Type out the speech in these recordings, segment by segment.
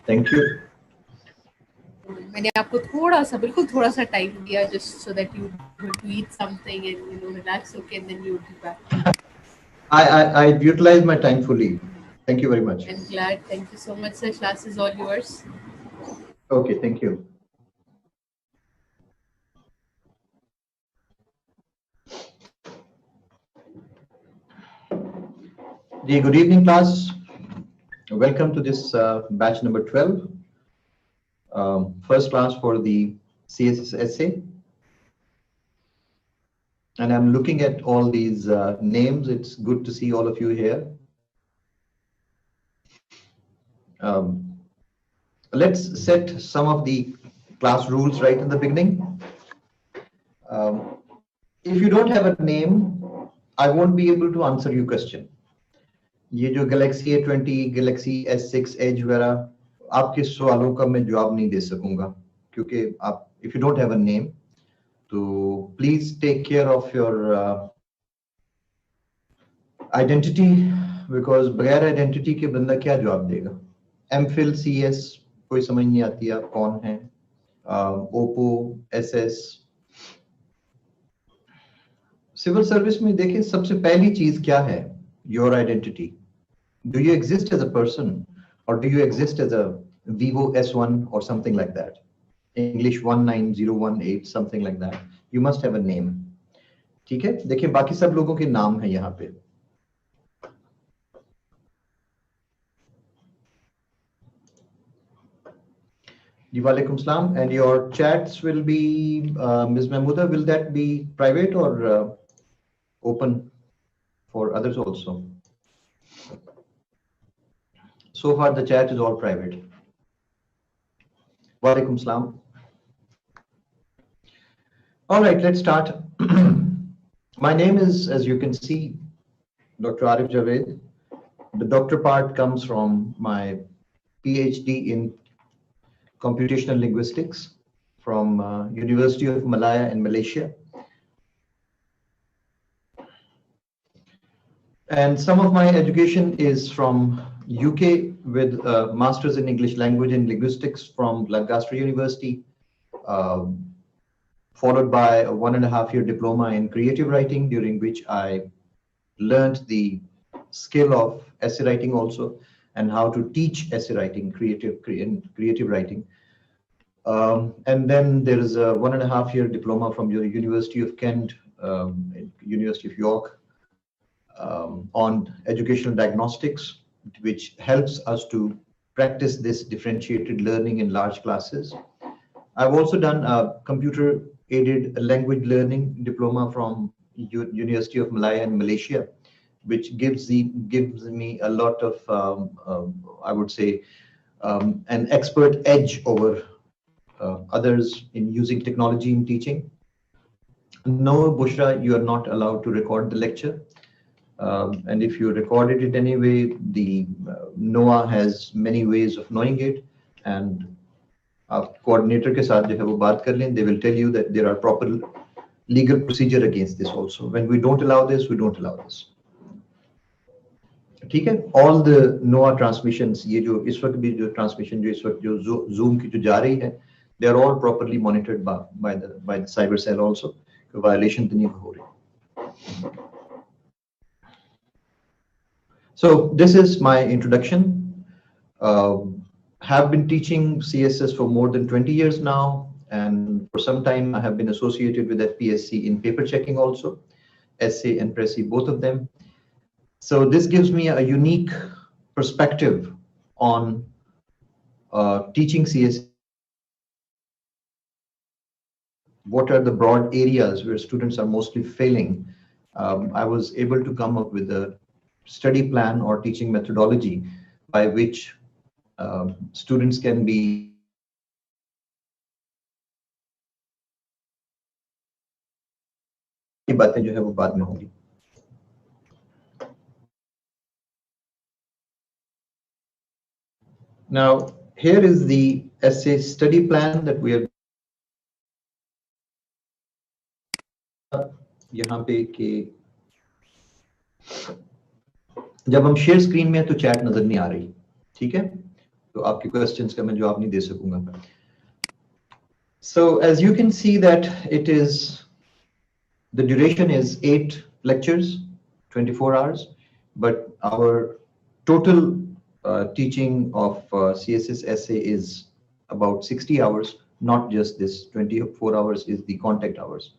Thank you. मैंने आपको थोड़ा सा बिल्कुल थोड़ा सा टाइम दिया just so that you would eat something and relax, okay, and then you would be back. I utilized my time fully. Thank you very much. I'm glad. Thank you so much, sir. Class is all yours. Okay, thank you. Good evening, class. Welcome to this batch number 12, first class for the CSS essay. And I'm looking at all these names. It's good to see all of you here. Let's set some of the class rules right in the beginning. If you don't have a name, I won't be able to answer your question. ये जो Galaxy A20, Galaxy S6 Edge वगैरह आपके सवालों का मैं जवाब नहीं दे सकूंगा क्योंकि आप if you don't have a name, तो please take care of your identity because बगैर identity के बंदा क्या जवाब देगा? MPhil CS कोई समझ नहीं आती आप कौन हैं? Oppo SS सिविल सर्विस में देखें सबसे पहली चीज क्या है? Your identity. Do you exist as a person or do you exist as a Vivo S1 or something like that? English 19018 something like that. You must have a name. ठीक है? देखिए बाकी सब लोगों के नाम है यहाँ पे. Walaikum salam. And your chats will be, Ms. Mahmouda, will that be private or open for others also? So far, the chat is all private. Walaikum salam. All right, let's start. My name is, as you can see, Dr. Arif Javed. The doctor part comes from my PhD in computational linguistics from University of Malaya in Malaysia. And some of my education is from UK with a Masters in English Language and Linguistics from Lancaster University, followed by a 1.5-year diploma in creative writing, during which I learned the skill of essay writing also, and how to teach essay writing, creative writing. And then there is a 1.5-year diploma from the University of Kent, University of York, on educational diagnostics, which helps us to practice this differentiated learning in large classes. I've also done a computer-aided language learning diploma from University of Malaya in Malaysia, which gives me a lot of, I would say, an expert edge over others in using technology in teaching. No, Bushra, you are not allowed to record the lecture. And if you recorded it anyway, the NOAA has many ways of knowing it. And our coordinator के साथ जो है वो बात कर लें, they will tell you that there are proper legal procedure against this also. When we don't allow this, we don't allow this. ठीक है? All the NOAA transmissions, ये जो इस वक्त भी जो transmission जो इस वक्त जो Zoom की जो जा रही है, they are all properly monitored by the cyber cell also. Violation तो नहीं हो रही. So this is my introduction. Have been teaching CSS for more than 20 years now, and for some time I have been associated with FPSC in paper checking also, essay and Prezi, both of them. So this gives me a unique perspective on teaching CSS. What are the broad areas where students are mostly failing? I was able to come up with a study plan or teaching methodology by which students can be बातें जो है वो बाद में होंगी. Now here is the essay study plan that we have. यहाँ पे कि जब हम शेयर स्क्रीन में तो चैट नजर नहीं आ रही, ठीक है? तो आपके क्वेश्चंस का मैं जवाब नहीं दे सकूंगा. So as you can see that it is, the duration is 8 lectures, 24 hours, but our total teaching of CSS essay is about 60 hours, not just this 24 hours is the contact hours.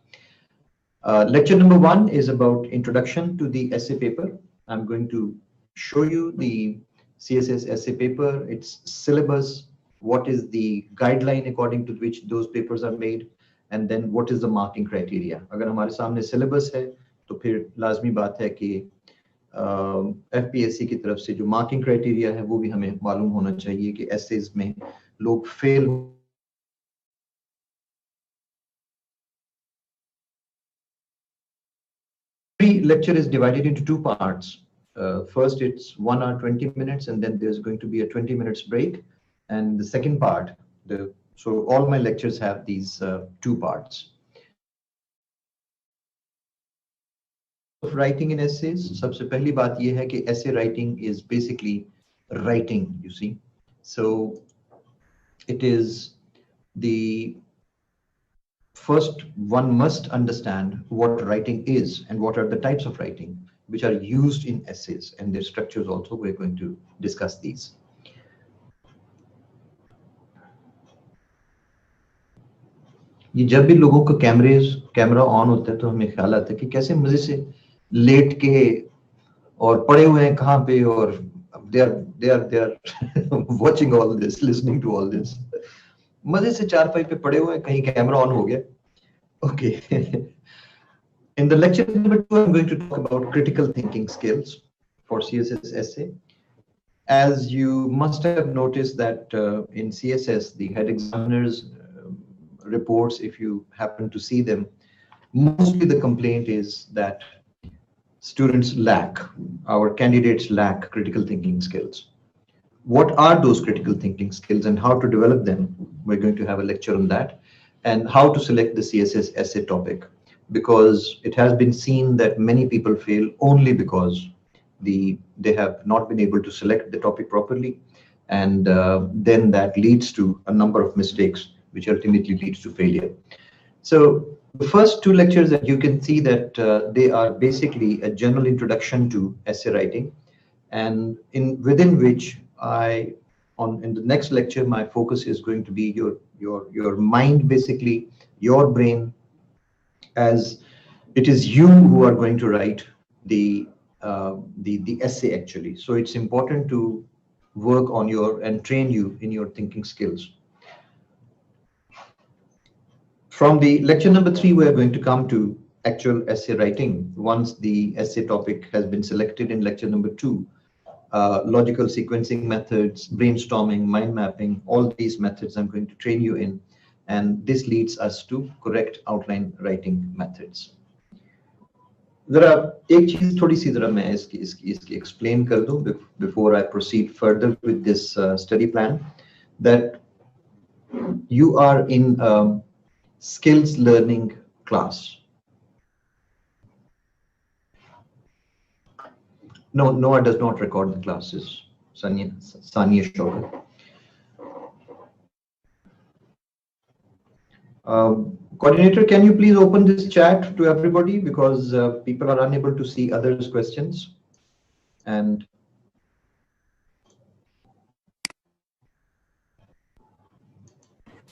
Lecture number 1 is about introduction to the essay paper. I'm going to show you the CSS essay paper, its syllabus, what is the guideline according to which those papers are made, and then what is the marking criteria. अगर हमारे सामने syllabus है तो फिर लाजमी बात है कि FPSC की तरफ से जो marking criteria है वो भी हमें मालूम होना चाहिए कि essays में लोग fail. Every lecture is divided into 2 parts. First, it's 1 hour 20 minutes, and then there's going to be a 20 minutes break. And the second part, so all my lectures have these 2 parts. Of writing in essays, सबसे पहली बात ये है कि essay writing is basically writing, you see. So it is the first one must understand what writing is and what are the types of writing which are used in essays and their structures also. We're going to discuss these. ये जब भी लोगों का camera on होता है तो हमें ख्याल आता है कि कैसे मजे से लेट के और पड़े हुए हैं कहाँ पे और they are watching all this, listening to all this. मजे से चारपाई पे पड़े हुए हैं, कहीं कैमरा ऑन हो गया. Okay. In the lecture number 2, I'm going to talk about critical thinking skills for CSS essay. As you must have noticed that in CSS, the head examiners reports, if you happen to see them, mostly the complaint is that students lack, our candidates lack critical thinking skills. What are those critical thinking skills and how to develop them? We're going to have a lecture on that, and how to select the CSS essay topic, because it has been seen that many people fail only because they have not been able to select the topic properly, and then that leads to a number of mistakes which ultimately leads to failure. So the first 2 lectures that you can see that they are basically a general introduction to essay writing, and within which in the next lecture my focus is going to be your mind, basically your brain, as it is you who are going to write the essay actually. So it's important to work on and train you in your thinking skills. From the lecture number 3, we are going to come to actual essay writing. Once the essay topic has been selected in lecture number 2, logical sequencing methods, brainstorming, mind mapping, all these methods I'm going to train you in. And this leads us to correct outline writing methods. जरा एक चीज थोड़ी सी जरा मैं इसकी explain कर दूं before I proceed further with this study plan, that you are in skills learning class. No, Noah does not record the classes. Sanya Shogar. Coordinator, can you please open this chat to everybody, because people are unable to see others' questions. And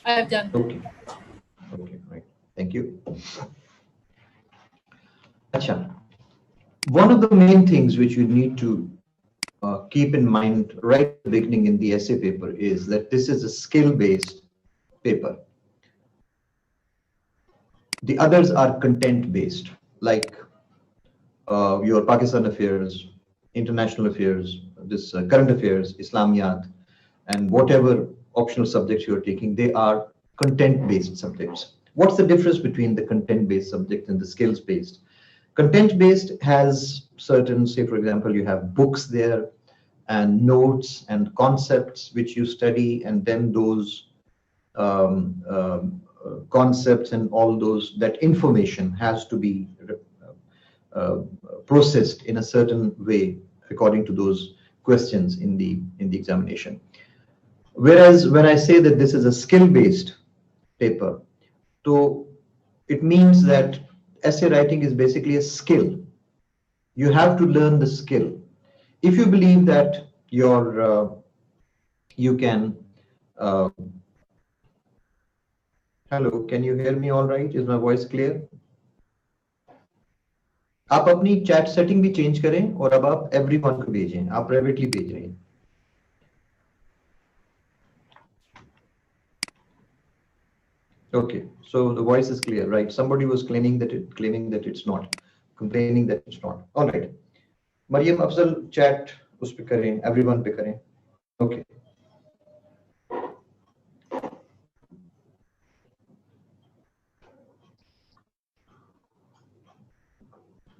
I have done. Okay, right. Thank you. Acha. One of the main things which you need to keep in mind right at the beginning in the essay paper is that this is a skill-based paper. The others are content-based, like your Pakistan affairs, international affairs, this current affairs, Islamiyat, and whatever optional subjects you're taking, they are content-based subjects. What's the difference between the content-based subject and the skills-based? Content-based has certain, say for example, you have books there and notes and concepts which you study, and then those concepts and all that information has to be processed in a certain way according to those questions in the examination. Whereas when I say that this is a skill-based paper, so it means that essay writing is basically a skill. You have to learn the skill. If you believe that you can, uh, hello, can you hear me all right? Is my voice clear? आप अपनी chat setting भी change करें और अब आप everyone को भेजें, आप प्राइवेटली भेज रहे हैं. Okay, so the voice is clear, right? Somebody was claiming that it's not, complaining that it's not. All right. Mariam Afzal chat उस पे करें, everyone पे करें. Okay.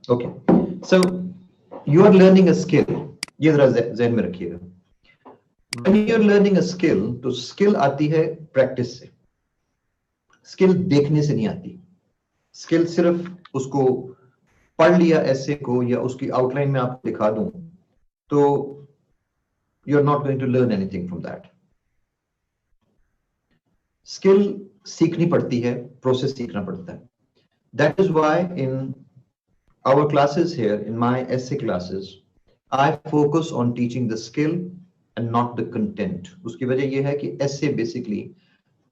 Okay. So you are learning a skill. ये जरा ज़हन में रखिएगा. When you are learning a skill, तो skill आती है practice से. Skill देखने से नहीं आती. Skill सिर्फ उसको पढ़ लिया ऐसे को या उसकी आउटलाइन में आपको दिखा दूं, तो you're not going to learn anything from that. Skill सीखनी पड़ती है, process सीखना पड़ता है. That is why in our classes here, in my essay classes, I focus on teaching the skill and not the content. उसकी वजह ये है कि essay basically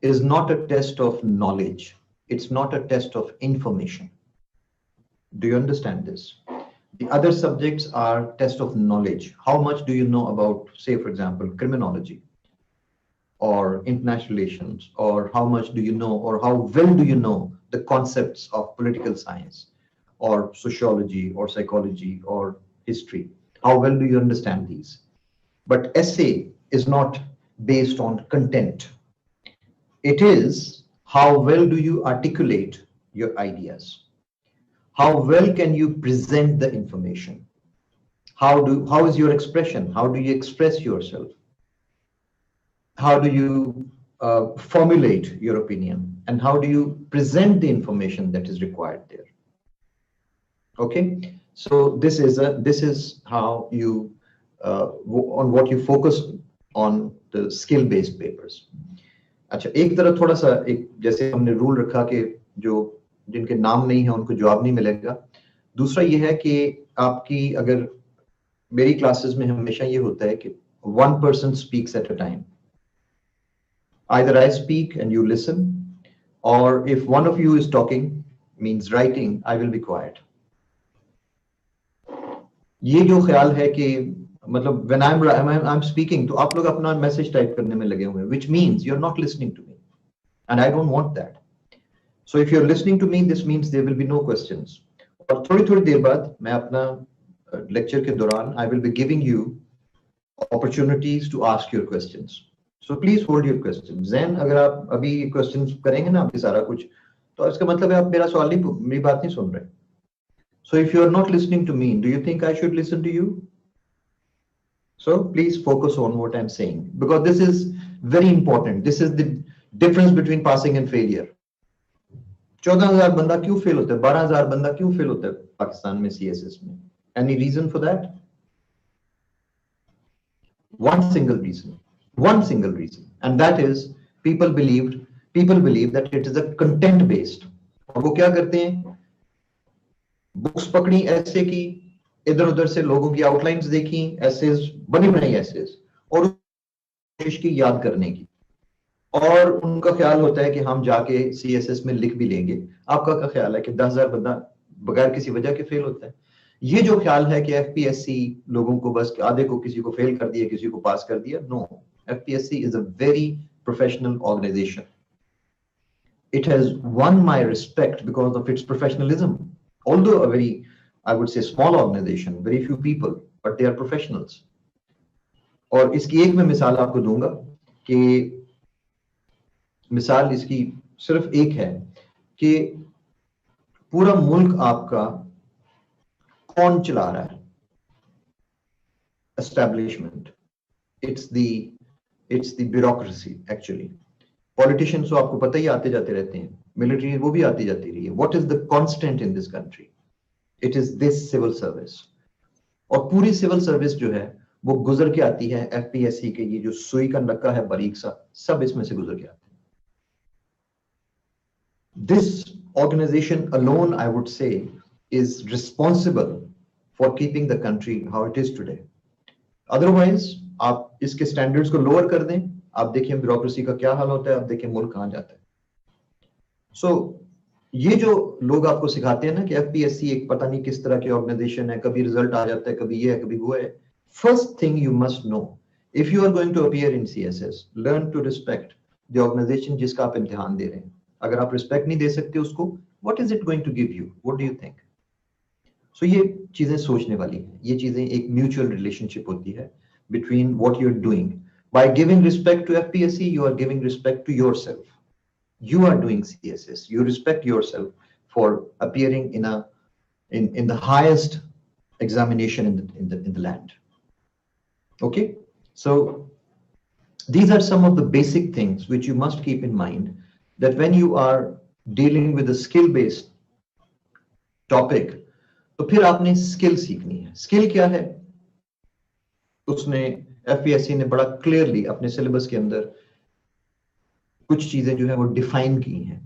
is not a test of knowledge. It's not a test of information. Do you understand this? The other subjects are test of knowledge. How much do you know about, say, for example, criminology or international relations, or how much do you know, or how well do you know the concepts of political science or sociology or psychology or history? How well do you understand these? But essay is not based on content. It is how well do you articulate your ideas? How well can you present the information? How is your expression? How do you express yourself? How do you formulate your opinion? And how do you present the information that is required there? Okay, so this is how you on what you focus on the skill-based papers. अच्छा, एक तरह थोड़ा सा एक जैसे हमने rule रखा कि जो जिनके नाम नहीं है उनको जवाब नहीं मिलेगा. दूसरा ये है कि आपकी अगर मेरी क्लासेस में हमेशा ये होता है कि one person speaks at a time. Either I speak and you listen, or if one of you is talking, means writing, I will be quiet. ये जो ख्याल है कि मतलब when I'm speaking, तो आप लोग अपना मैसेज टाइप करने में लगे हुए हैं, which means you're not listening to me, and I don't want that. So if you're listening to me, this means there will be no questions. और थोड़ी देर बाद मैं अपना लेक्चर के दौरान I will be giving you opportunities to ask your questions. So please hold your questions. Then अगर आप अभी questions करेंगे ना अभी सारा कुछ, तो इसका मतलब है आप मेरा सवाल नहीं, मेरी बात नहीं सुन रहे. So if you are not listening to me, do you think I should listen to you? So please focus on what I'm saying, because this is very important. This is the difference between passing and failure. 14,000 बंदा क्यों fail होता है, 12,000 बंदा क्यों fail होता है पाकिस्तान में CSS में? Any reason for that? One single reason, and that is people believe that it is a content based. और वो क्या करते हैं, बुक्स पकड़ी ऐसे की, इधर उधर से लोगों की आउटलाइंस देखी, एसेज बनी बनाई एसेज, और कोशिश की याद करने की, और उनका ख्याल होता है कि हम जाके CSS में लिख भी लेंगे. आपका क्या ख्याल है कि 10,000 बंदा बगैर किसी वजह के फेल होता है? ये जो ख्याल है कि FPSC लोगों को बस आधे को किसी को फेल कर दिया, किसी को पास कर दिया, no. FPSC is a very professional organization. It has won my respect because of its professionalism. Although a very, I would say, small organization, very few people, but they are professionals. और इसकी एक मैं मिसाल आपको दूंगा कि मिसाल इसकी सिर्फ एक है कि पूरा मुल्क आपका कौन चला रहा है? Establishment. It's the bureaucracy actually. Politicians तो आपको पता ही आते जाते रहते हैं, military वो भी आती जाती रही है. What is the constant in this country? It is this civil service. और पूरी civil service जो है वो गुजर के आती है एफपीएससी के ये जो सुई का नक्का है बारीक सा, सब इसमें से गुजर के आते हैं. This organization alone, I would say, is responsible for keeping the country how it is today. Otherwise, आप इसके स्टैंडर्ड्स को लोअर कर दें, आप देखिए ब्यूरोक्रेसी का क्या हाल होता है, आप देखिए मुल्क कहाँ जाता है. So, ये जो लोग आपको सिखाते हैं ना कि एफपीएससी एक पता नहीं किस तरह की ऑर्गेनाइजेशन है, कभी रिजल्ट आ जाता है, कभी ये है, कभी वो है. First thing you must know, if you are going to appear in CSS, learn to respect the organization जिसका आप इम्तिहान दे रहे हैं. अगर आप रिस्पेक्ट नहीं दे सकते उसको, what is it going to give you? What do you think? So ये चीजें सोचने वाली हैं. ये चीजें एक म्यूचुअल रिलेशनशिप होती है between what you're doing. By giving respect to FPSC, you are giving respect to yourself. You are doing CSS. You respect yourself for appearing in the highest examination in the land. Okay, so these are some of the basic things which you must keep in mind, that when you are dealing with a skill-based topic, तो फिर आपने skill सीखनी है. Skill क्या है? उसने FPSC ने बड़ा क्लियरली अपने सिलेबस के अंदर कुछ चीजें जो है वो डिफाइन की हैं.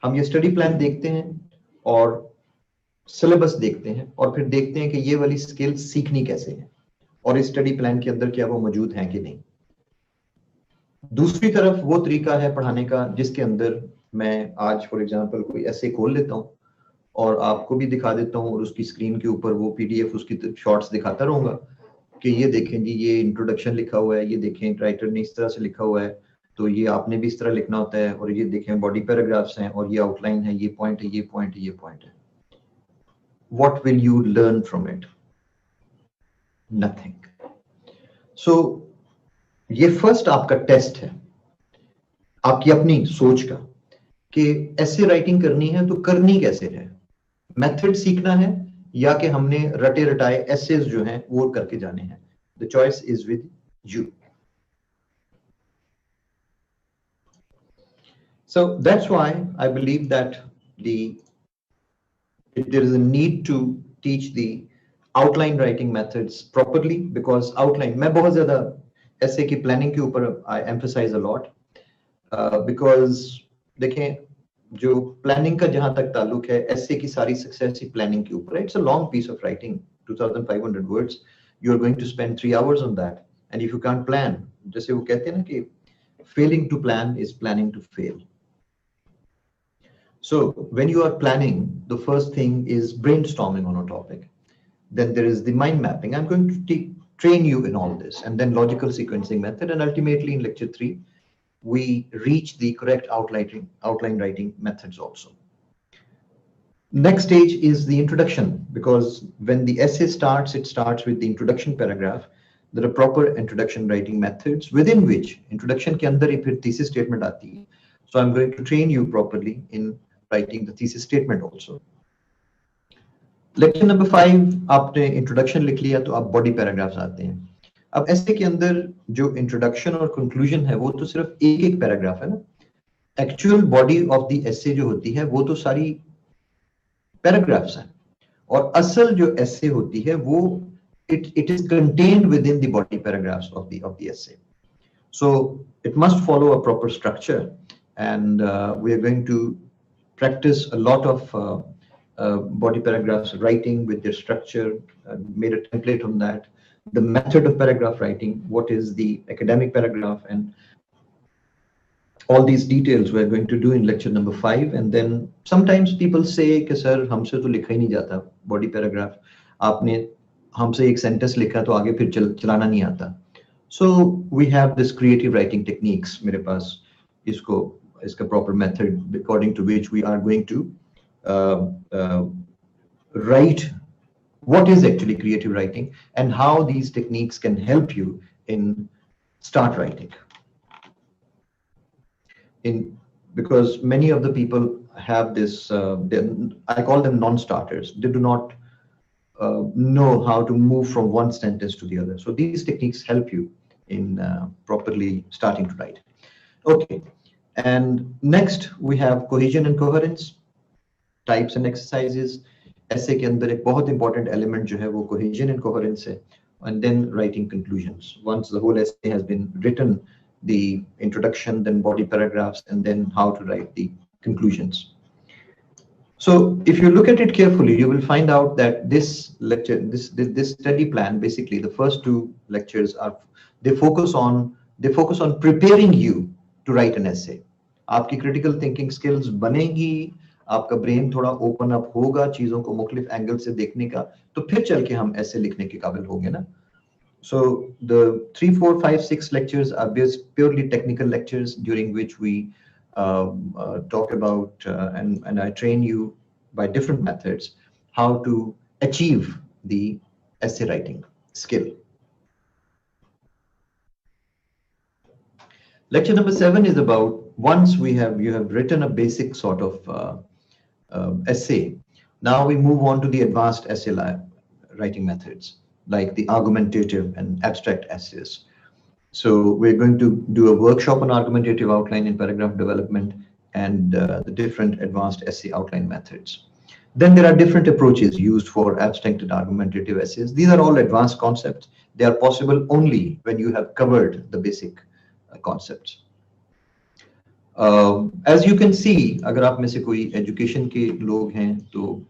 हम ये स्टडी प्लान देखते हैं और सिलेबस देखते हैं और फिर देखते हैं कि ये वाली स्किल सीखनी कैसे है और इस स्टडी प्लान के अंदर क्या वो मौजूद है कि नहीं. दूसरी तरफ वो तरीका है पढ़ाने का जिसके अंदर मैं आज फॉर एग्जांपल कोई ऐसे खोल लेता हूँ और आपको भी दिखा देता हूँ और उसकी स्क्रीन के ऊपर वो पीडीएफ उसकी शॉर्ट्स दिखाता रहूंगा कि ये देखें जी, ये इंट्रोडक्शन लिखा हुआ है, ये देखें राइटर ने इस तरह से लिखा हुआ है, तो ये आपने भी इस तरह लिखना होता है, और ये देखें बॉडी पैराग्राफ्स हैं और ये आउटलाइन है, ये पॉइंट है, ये पॉइंट है, ये पॉइंट है. What will you learn from it? Nothing. So ये फर्स्ट आपका टेस्ट है आपकी अपनी सोच का कि ऐसे राइटिंग करनी है तो करनी कैसे है. मेथड सीखना है या कि हमने रटे रटाए एसेज जो हैं वो करके जाने हैं. The choice is with you. So that's why I believe that there is a need to teach the outline writing methods properly, because outline मैं बहुत ज़्यादा ऐसे की प्लानिंग के ऊपर I emphasize a lot, because देखें जो प्लानिंग का जहां तक ताल्लुक है, ऐसे की सारी सक्सेस ही प्लानिंग के ऊपर है. It's a long piece of writing, 2500 words. You are going to spend 3 hours on that, and if you can't plan, जैसे वो कहते हैं ना कि failing to plan is planning to fail. So when you are planning, the first thing is brainstorming on a topic. Then there is the mind mapping. I'm going to train you in all this, and then logical sequencing method, and ultimately in lecture 3, we reach the correct outline writing methods also. Next stage is the introduction, because when the essay starts, it starts with the introduction paragraph. There are proper introduction writing methods within which introduction के अंदर ही फिर thesis statement आती है. So I'm going to train you properly in writing the thesis statement also. Lecture number 5, आपने introduction लिख लिया तो आप body paragraphs आते हैं. अब ऐसे के अंदर जो introduction और conclusion है वो तो सिर्फ एक पैराग्राफ है ना. Actual body of the essay जो होती है वो तो सारी पैराग्राफ्स हैं, और असल जो essay होती है वो it is contained within the body paragraphs of the essay. So it must follow a proper structure, and we are going to practice a lot of body paragraphs writing with their structure, made a template on that, the method of paragraph writing, what is the academic paragraph, and all these details we're going to do in lecture number 5. And then sometimes people say कि sir हमसे तो लिखा ही नहीं जाता body paragraph, आपने हमसे एक sentence लिखा तो आगे फिर चलाना नहीं आता. So we have this creative writing techniques मेरे पास, इसका proper method according to which we are going to write what is actually creative writing and how these techniques can help you in start writing. Because many of the people have this, I call them non-starters. They do not know how to move from one sentence to the other. So these techniques help you in properly starting to write. Okay. And next we have cohesion and coherence, types and exercises. ऐसे के अंदर एक बहुत important element जो है वो cohesion and coherence है, and then writing conclusions. Once the whole essay has been written, the introduction, then body paragraphs, and then how to write the conclusions. So if you look at it carefully, you will find out that this lecture, this study plan, basically the first two lectures are, they focus on preparing you to write an essay. आपकी critical thinking skills बनेगी, आपका brain थोड़ा open up होगा चीजों को मुख्तलिफ angle से देखने का, तो फिर चल के हम ऐसे लिखने के काबिल होंगे ना. So the 3, 4, 5, 6 lectures are purely technical lectures during which we talk about and I train you by different methods how to achieve the essay writing skill. Lecture number 7 is about once you have written a basic sort of essay. Now we move on to the advanced essay writing methods like the argumentative and abstract essays. So we're going to do a workshop on argumentative outline and paragraph development and the different advanced essay outline methods. Then there are different approaches used for abstract and argumentative essays. These are all advanced concepts. They are possible only when you have covered the basic concepts. As you can see, अगर आप में से कोई education के लोग हैं तो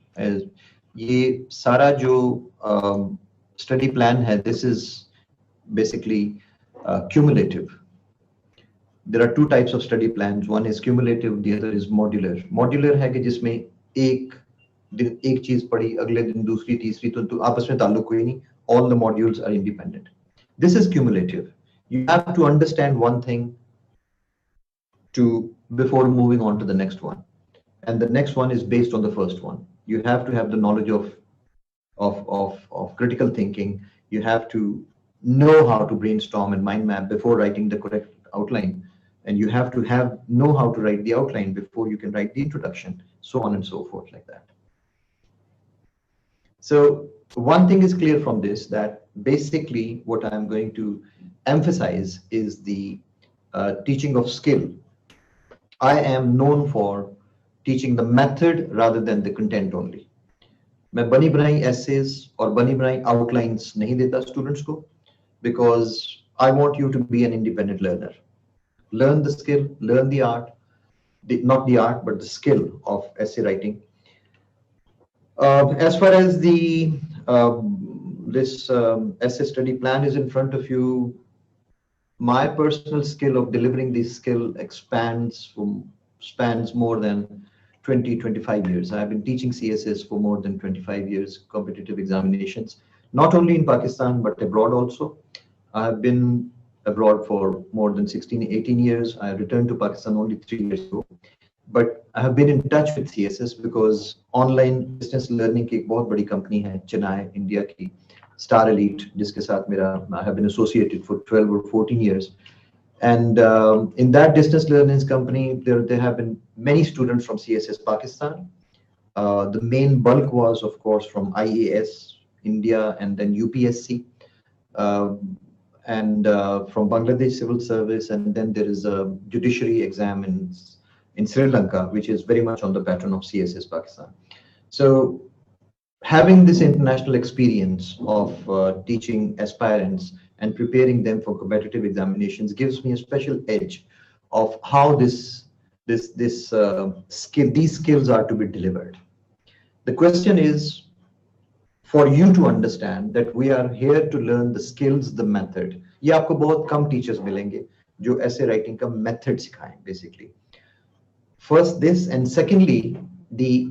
ये सारा जो study plan है, this is basically cumulative. There are two types of study plans. One is cumulative, the other is modular. Modular है कि जिसमें एक चीज पढ़ी, अगले दिन दूसरी, तीसरी, तो आपस में ताल्लुक कोई नहीं. All the modules are independent. This is cumulative. You have to understand one thing before moving on to the next one, and the next one is based on the first one. You have to have the knowledge of critical thinking. You have to know how to brainstorm and mind map before writing the correct outline, and you have to know how to write the outline before you can write the introduction, so on and so forth like that. So one thing is clear from this, that basically what I'm going to emphasize is the teaching of skill. I am known for teaching the method rather than the content only. मैं बनी बनाई essays और बनी बनाई outlines नहीं देता students को, because I want you to be an independent learner. Learn the skill, learn the art, not the art, but the skill of essay writing. As far as the this essay study plan is in front of you, my personal skill of delivering this skill spans more than 20-25 years. I've been teaching CSS for more than 25 years, competitive examinations, not only in Pakistan, but abroad also. I've been abroad for more than 16-18 years. I returned to Pakistan only 3 years ago. But I have been in touch with CSS because online distance learning की एक बहुत बड़ी company है, Chennai, India की, Star Elite, जिसके साथ I have been associated for 12 or 14 years. And in that distance learning company, there have been many students from CSS Pakistan. The main bulk was, of course, from IAS, India, and then UPSC, and from Bangladesh Civil Service, and then there is a judiciary exam in Sri Lanka, which is very much on the pattern of CSS Pakistan. So having this international experience of teaching aspirants and preparing them for competitive examinations gives me a special edge of how these skills are to be delivered. The question is for you to understand that we are here to learn the skills, the method. ये आपको बहुत कम teachers मिलेंगे जो essay writing का method सिखाएं basically. First this, and secondly,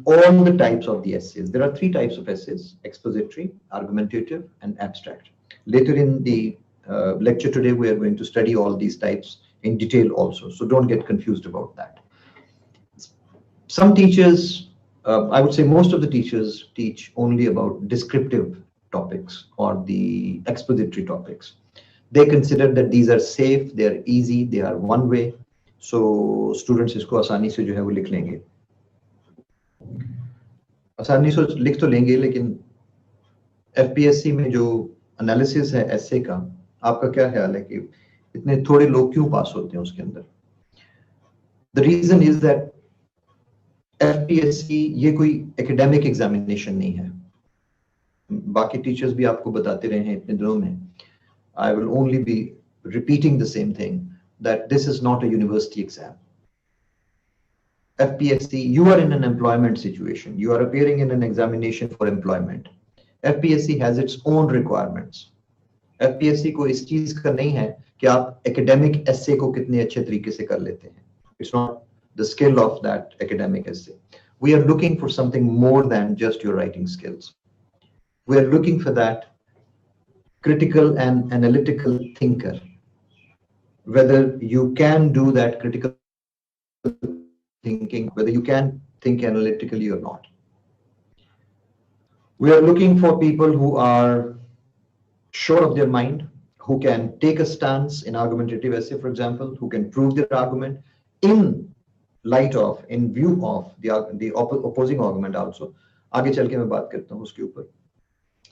all the types of the essays. There are 3 types of essays: expository, argumentative, and abstract. Later in the lecture today, we are going to study all these types in detail also. So don't get confused about that. Some teachers, I would say most of the teachers teach only about descriptive topics or the expository topics. They consider that these are safe, they are easy, they are one way. So students इसको आसानी से जो है वो लिख लेंगे. आसानी से लिख तो लेंगे, लेकिन FPSC में जो एनालिसिस है essay का, आपका क्या ख्याल है कि इतने थोड़े लोग क्यों पास होते हैं उसके अंदर? The reason is that FPSC ये कोई academic examination नहीं है. बाकी टीचर्स भी आपको बताते रहे हैं इतने दिनों में, I will only be repeating the same thing, that this is not a university exam. FPSC, you are in an employment situation. You are appearing in an examination for employment. FPSC has its own requirements. FPSC को इस चीज का नहीं है कि आप academic essay को कितने अच्छे तरीके से कर लेते हैं. It's not the skill of that academic essay. We are looking for something more than just your writing skills. We are looking for that critical and analytical thinker. Whether you can do that critical thinking, whether you can think analytically or not. We are looking for people who are sure of their mind, who can take a stance in argumentative essay, for example, who can prove their argument in light of, in view of the opposing argument also. आगे चल के मैं बात करता हूँ उसके ऊपर.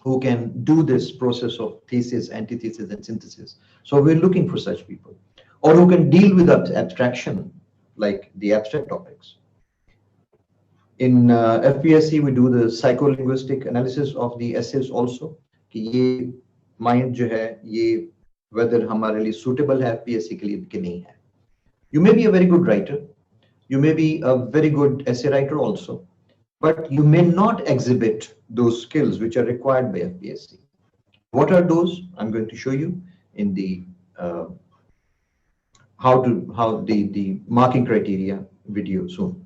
Who can do this process of thesis, antithesis, and synthesis. So we're looking for such people. Or who can deal with abstraction, like the abstract topics. In FPSC, we do the psycholinguistic analysis of the essays also. कि ये mind जो है, ये whether हमारे लिए suitable है FPSC के लिए कि नहीं है. You may be a very good writer. You may be a very good essay writer also. But you may not exhibit those skills which are required by FPSC. What are those? I'm going to show you in the how the marking criteria video soon.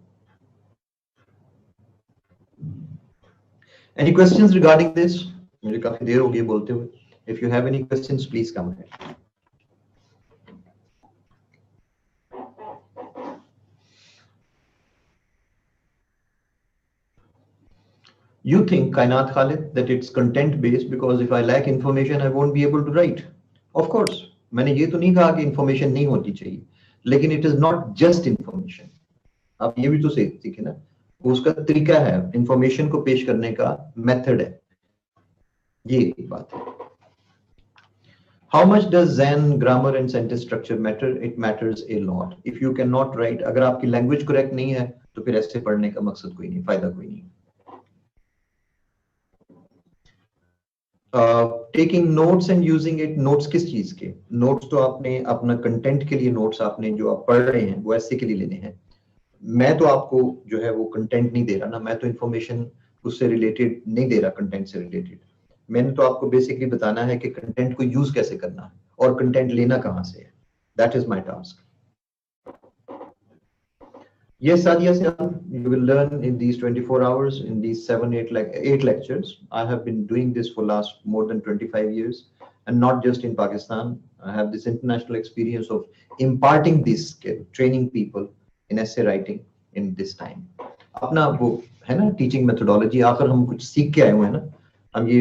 Any questions regarding this? मुझे काफी देर हो गई बोलते हुए. If you have any questions, please come ahead. You think, Kainat Khalid, that it's content based because if I lack information, I won't be able to write. Of course, मैंने ये तो नहीं कहा कि information नहीं होती चाहिए, लेकिन it is not just information. आप ये भी तो सीखे ना, उसका तरीका है, information को पेश करने का method है. ये बात है. How much does Zen, grammar and sentence structure matter? It matters a lot. If you cannot write, अगर आपकी language correct नहीं है, तो फिर ऐसे पढ़ने का मकसद कोई नहीं, फायदा कोई नहीं. Taking notes and using it. Notes किस चीज के? नोट्स तो आपने अपना कंटेंट के लिए, नोट्स आपने जो आप पढ़ रहे हैं वो ऐसे के लिए लेने हैं. मैं तो आपको जो है वो कंटेंट नहीं दे रहा ना, मैं तो इंफॉर्मेशन उससे रिलेटेड नहीं दे रहा, कंटेंट से रिलेटेड. मैंने तो आपको बेसिकली बताना है कि कंटेंट को यूज कैसे करना है और कंटेंट लेना कहाँ से है. That is my task. Yes, Sadia, you will learn in these 24 hours, in these 8 lectures. I have been doing this for last more than 25 years, and not just in Pakistan. I have this international experience of imparting this skill, training people in essay writing in this time. अपना वो है ना teaching methodology, आखिर हम कुछ सीख के आए हुए हैं ना. हम ये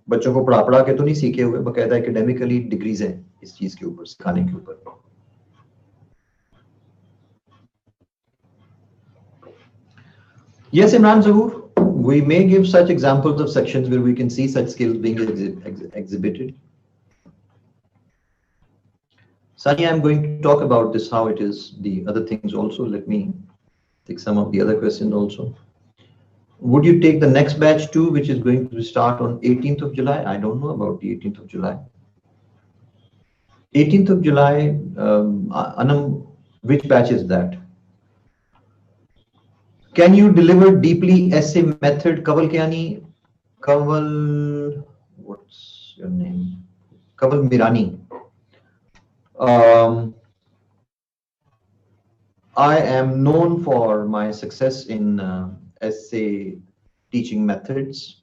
बच्चों को पढ़ा के तो नहीं सीखे हुए, बकायदा academically degrees हैं इस चीज के ऊपर, सिखाने के ऊपर. Yes, Imran Zahoor, we may give such examples of sections where we can see such skills being exhibited. Sani, I'm going to talk about this, how it is, the other things also. Let me take some of the other questions also. Would you take the next batch too, which is going to start on 18th of July? I don't know about the 18th of July. 18th of July, Anam, which batch is that? Can you deliver deeply essay method? Kaval Kyani, Kaval, what's your name? Kaval Mirani. I am known for my success in essay teaching methods.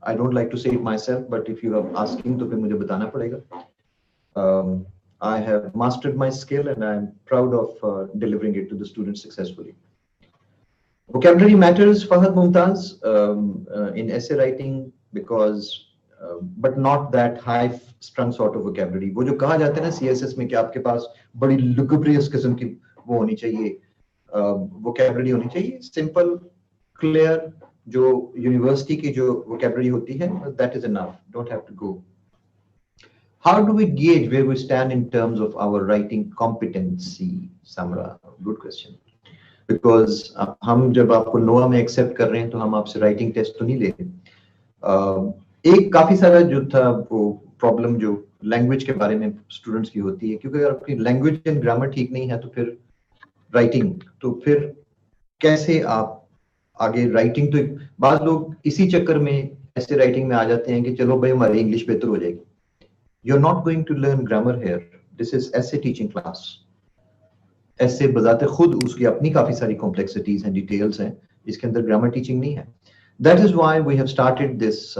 I don't like to say it myself, but if you are asking, to mujhe batana padega. I have mastered my skill and I am proud of delivering it to the students successfully. Vocabulary matters, Fahad Mumtaz, in essay writing because, but not that high-strung sort of vocabulary. वो जो कहा जाता है ना CSS में कि आपके पास बड़ी lugubrious किस्म की वो होनी चाहिए, vocabulary होनी चाहिए, simple, clear, जो university की जो vocabulary होती है, that is enough. Don't have to go. How do we gauge where we stand in terms of our writing competency, Samra? Good question. Because हम जब आपको नोआ में एक्सेप्ट कर रहे हैं तो हम आपसे राइटिंग टेस्ट तो नहीं ले रहे. एक काफी सारा जो था वो प्रॉब्लम जो लैंग्वेज के बारे में स्टूडेंट्स की होती है, क्योंकि अगर आपकी लैंग्वेज एंड ग्रामर ठीक नहीं है तो फिर राइटिंग, तो फिर कैसे आप आगे राइटिंग, तो बाद लोग इसी चक्कर में ऐसे राइटिंग में आ जाते हैं कि चलो भाई हमारी इंग्लिश बेहतर हो जाएगी. You are not going to learn grammar here, this is essay teaching class. Essay बजाते खुद उसकी अपनी काफी सारी कॉम्प्लेक्सिटीज हैं, डिटेल्स हैं, इसके अंदर ग्रामर टीचिंग नहीं है. That is why we have started this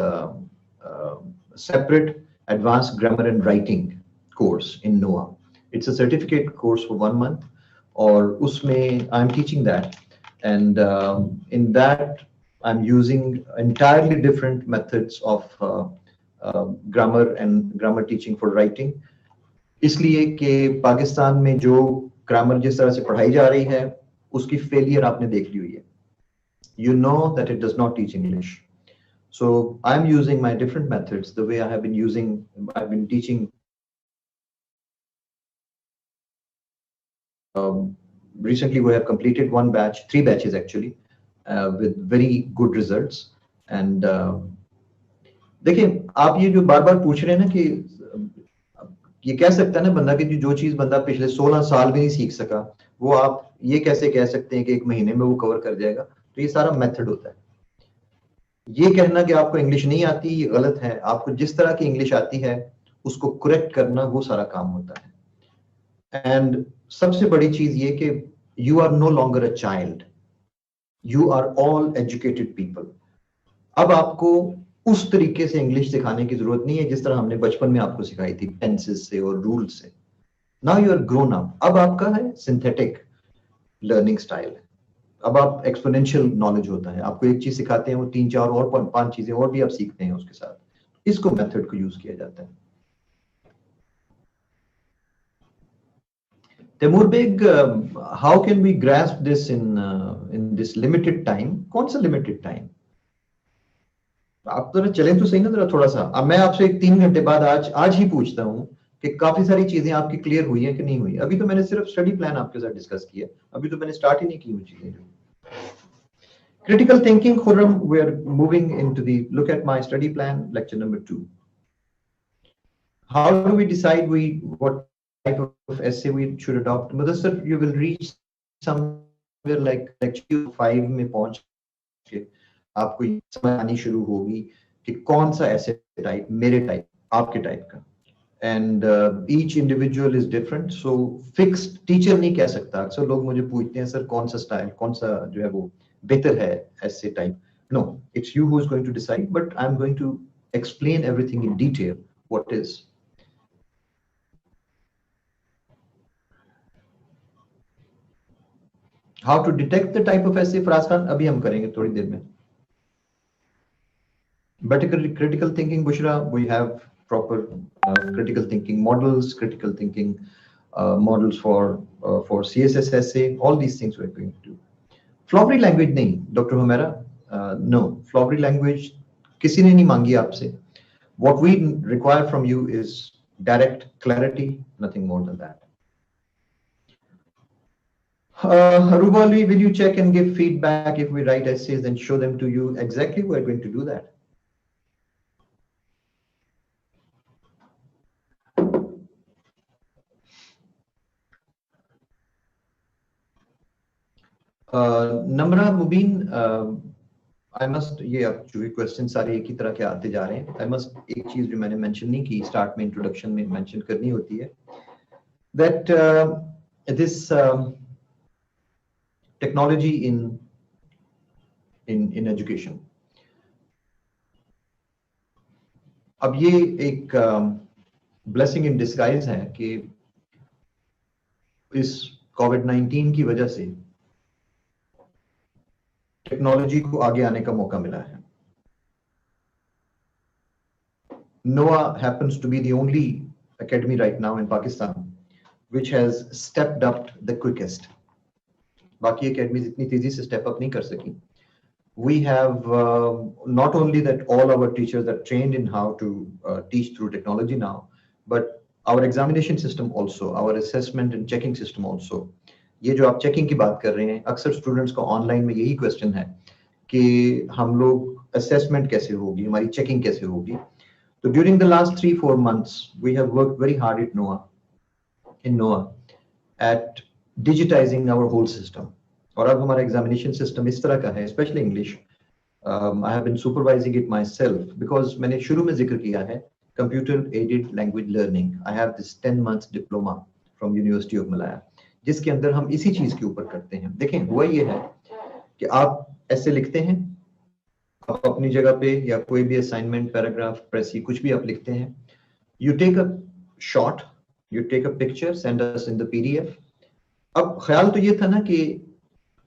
separate advanced grammar and writing course in NOA. It's a certificate course for 1 month, और उसमें I'm teaching that, and in that I'm using entirely different methods of grammar and grammar teaching for writing. इसलिए कि पाकिस्तान में जो grammar जिस तरह से पढ़ाई जा रही है उसकी फेलियर आपने देख ली हुई है. You know that it does not teach English. So I'm using my different methods, the way I've been teaching. Recently we have completed 3 batches actually, with very good results. And देखिए, आप ये जो बार बार पूछ रहे हैं ना कि ये कह सकता है ना बंदा कि जो चीज बंदा पिछले 16 साल भी नहीं सीख सका, वो आप ये कैसे कह सकते हैं कि 1 महीने में वो कवर कर जाएगा. तो ये सारा मेथड होता है. ये कहना कि आपको इंग्लिश नहीं आती ये गलत है. आपको जिस तरह की इंग्लिश आती है उसको करेक्ट करना, वो सारा काम होता है. एंड सबसे बड़ी चीज ये कि you are no longer a child, you are all educated people. अब आपको उस तरीके से इंग्लिश सिखाने की जरूरत नहीं है जिस तरह हमने बचपन में आपको सिखाई थी, टेंसेस से और रूल्स से. Now you are grown up. अब आपका है सिंथेटिक लर्निंग स्टाइल. अब आप एक्सपोनेंशियल नॉलेज होता है, आपको एक चीज सिखाते हैं वो 3-4 और 5 चीजें और भी आप सीखते हैं उसके साथ. इसको मेथड को यूज किया जाता है. Taimur Beg, how can we grasp this in this limited time? कौन सा limited time? आप जरा चलें तो सही ना जरा थोड़ा सा. अब मैं आपसे 3 घंटे बाद आज ही पूछता हूँ कि काफी सारी चीजें आपकी क्लियर हुई हैं कि नहीं हुई. अभी तो मैंने सिर्फ स्टडी प्लान आपके साथ डिस्कस किया, अभी तो मैंने स्टार्ट ही नहीं की हुई चीजें. Critical thinking, Khurram, we are moving into the look at my study plan, lecture number 2. How do we decide what type of essay we should adopt? Mudassar, you will reach somewhere like lecture 5 में पहुंच के आपको समझ आनी शुरू होगी कि कौन सा essay type, मेरे type, आपके type का. And each individual is different, so fixed teacher नहीं कह सकता. अक्सर लोग मुझे पूछते हैं सर कौन सा स्टाइल, कौन सा जो है वो better है essay type. No, it's you who is going to decide, but I'm going to explain everything in detail what is. How to detect the type of essay, Faraz Khan, अभी हम करेंगे थोड़ी देर में. But critical thinking, Bushra, we have proper critical thinking models, critical thinking models for CSS essay, all these things we're going to do. Flowery language नहीं, doctor Humaira, no, flowery language किसी ने नहीं मांगी आपसे. What we require from you is direct clarity, nothing more than that. Rubali, will you check and give feedback if we write essays and show them to you? Exactly, we're going to do that. Namra Mubeen, I must, ये अब जो question सारे एक ही तरह के आते जा रहे हैं, आई मस्ट एक चीज जो मैंने मेंशन नहीं की, स्टार्ट में इंट्रोडक्शन में मेंशन करनी होती है, that this technology in education. अब ये एक ब्लेसिंग इन डिस्गाइज है कि इस कोविड-19 की वजह से टेक्नोलॉजी को आगे आने का मौका मिला है. NOA happens to be the only academy right now in Pakistan which has stepped up the quickest. बाकी academies इतनी तेजी से step up नहीं कर सकी. We have not only that all our teachers are trained in how to teach through technology now, but our examination system also, our assessment and checking system also. ये जो आप checking की बात कर रहे हैं, अक्सर स्टूडेंट्स को ऑनलाइन में यही क्वेश्चन है कि हम लोग असेसमेंट कैसे होगी, हमारी चेकिंग कैसे होगी. तो during the last 3-4 months we have worked very hard in नोआ at digitising our whole system. और अब हमारा एग्जामिनेशन सिस्टम इस तरह का है, specially English. I have been supervising it myself because मैंने शुरू में जिक्र किया है computer aided language learning. I have this 10 months diploma from University of Malaya, जिसके अंदर हम इसी चीज के ऊपर करते हैं. देखें, हुआ ये है कि आप ऐसे लिखते हैं, आप अपनी जगह पे या कोई भी असाइनमेंट, पैराग्राफ, प्रेसी, कुछ भी आप लिखते हैं. You take a shot, you take a picture, send us in the PDF. अब ख्याल तो ये था ना कि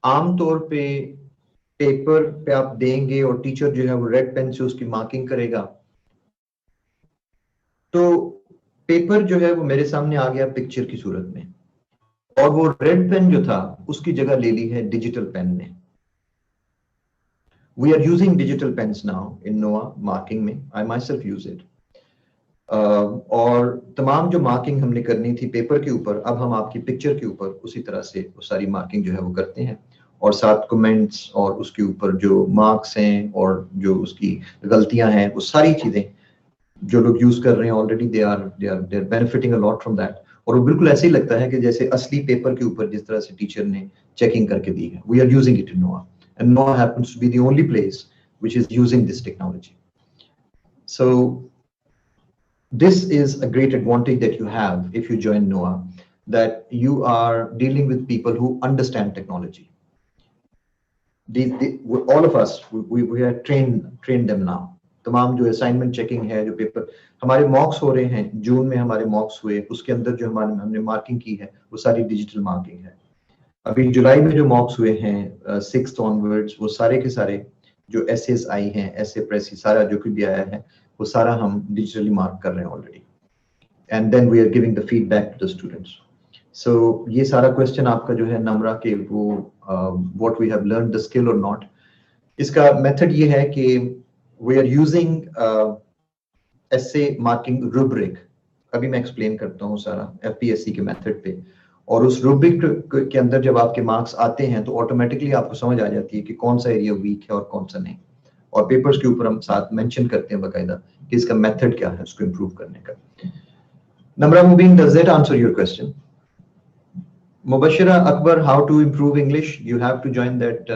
आमतौर पे पेपर पे आप देंगे और टीचर जो है वो रेड पेन से उसकी मार्किंग करेगा. तो पेपर जो है वो मेरे सामने आ गया पिक्चर की सूरत में, और वो रेड पेन जो था उसकी जगह ले ली है डिजिटल पेन ने. We are using digital pens now in NOA marking में. I myself use it. और तमाम जो मार्किंग हमने करनी थी पेपर के ऊपर, अब हम आपकी पिक्चर के ऊपर उसी तरह से वो सारी मार्किंग जो है वो करते हैं. और साथ कमेंट्स और उसके ऊपर जो मार्क्स हैं और जो उसकी गलतियां हैं, वो सारी चीजें जो लोग यूज कर रहे हैं already, they are benefiting a lot from that. और वो बिल्कुल ऐसे ही लगता है कि जैसे असली पेपर के ऊपर जिस तरह से टीचर ने चेकिंग करके दी है. We are using it in NOA, and NOA happens to be the only place which is using this technology. So this is a great advantage that you have if you join NOAA, that you are dealing with people who understand technology. All of us, we have trained them now. तमाम जो assignment checking है, जो paper हमारे मॉक्स हो रहे हैं, जून में हमारे मॉक्स हुए, उसके अंदर जो हमने मार्किंग की है वो सारी डिजिटल मार्किंग है. अभी जुलाई में जो मॉक्स हुए हैं 6th onwards, वो सारे के सारे जो एसेस आई हैं, एसे प्रेस सारा जो कुछ भी आया है, वो सारा हम डिजिटली मार्क कर रहे हैं already. And then we are giving the feedback to the students. So ये सारा क्वेश्चन आपका जो है नम्रा के वो what we have learn the skill और नॉट, इसका मेथड ये है कि we are using essay marking rubric. अभी मैं एक्सप्लेन करता हूँ सारा एफपीएससी के मेथड पे. और उस रूब्रिक के अंदर जब आपके मार्क्स आते हैं तो ऑटोमेटिकली आपको समझ आ जाती है कि कौन सा एरिया वीक है और कौन सा नहीं. और पेपर्स के ऊपर हम साथ मेंशन करते हैं बाकायदा कि इसका मेथड क्या है उसको इंप्रूव करने का. Namra Mubin, does that answer your question? Mubashira Akbar, how to improve English? You have to join that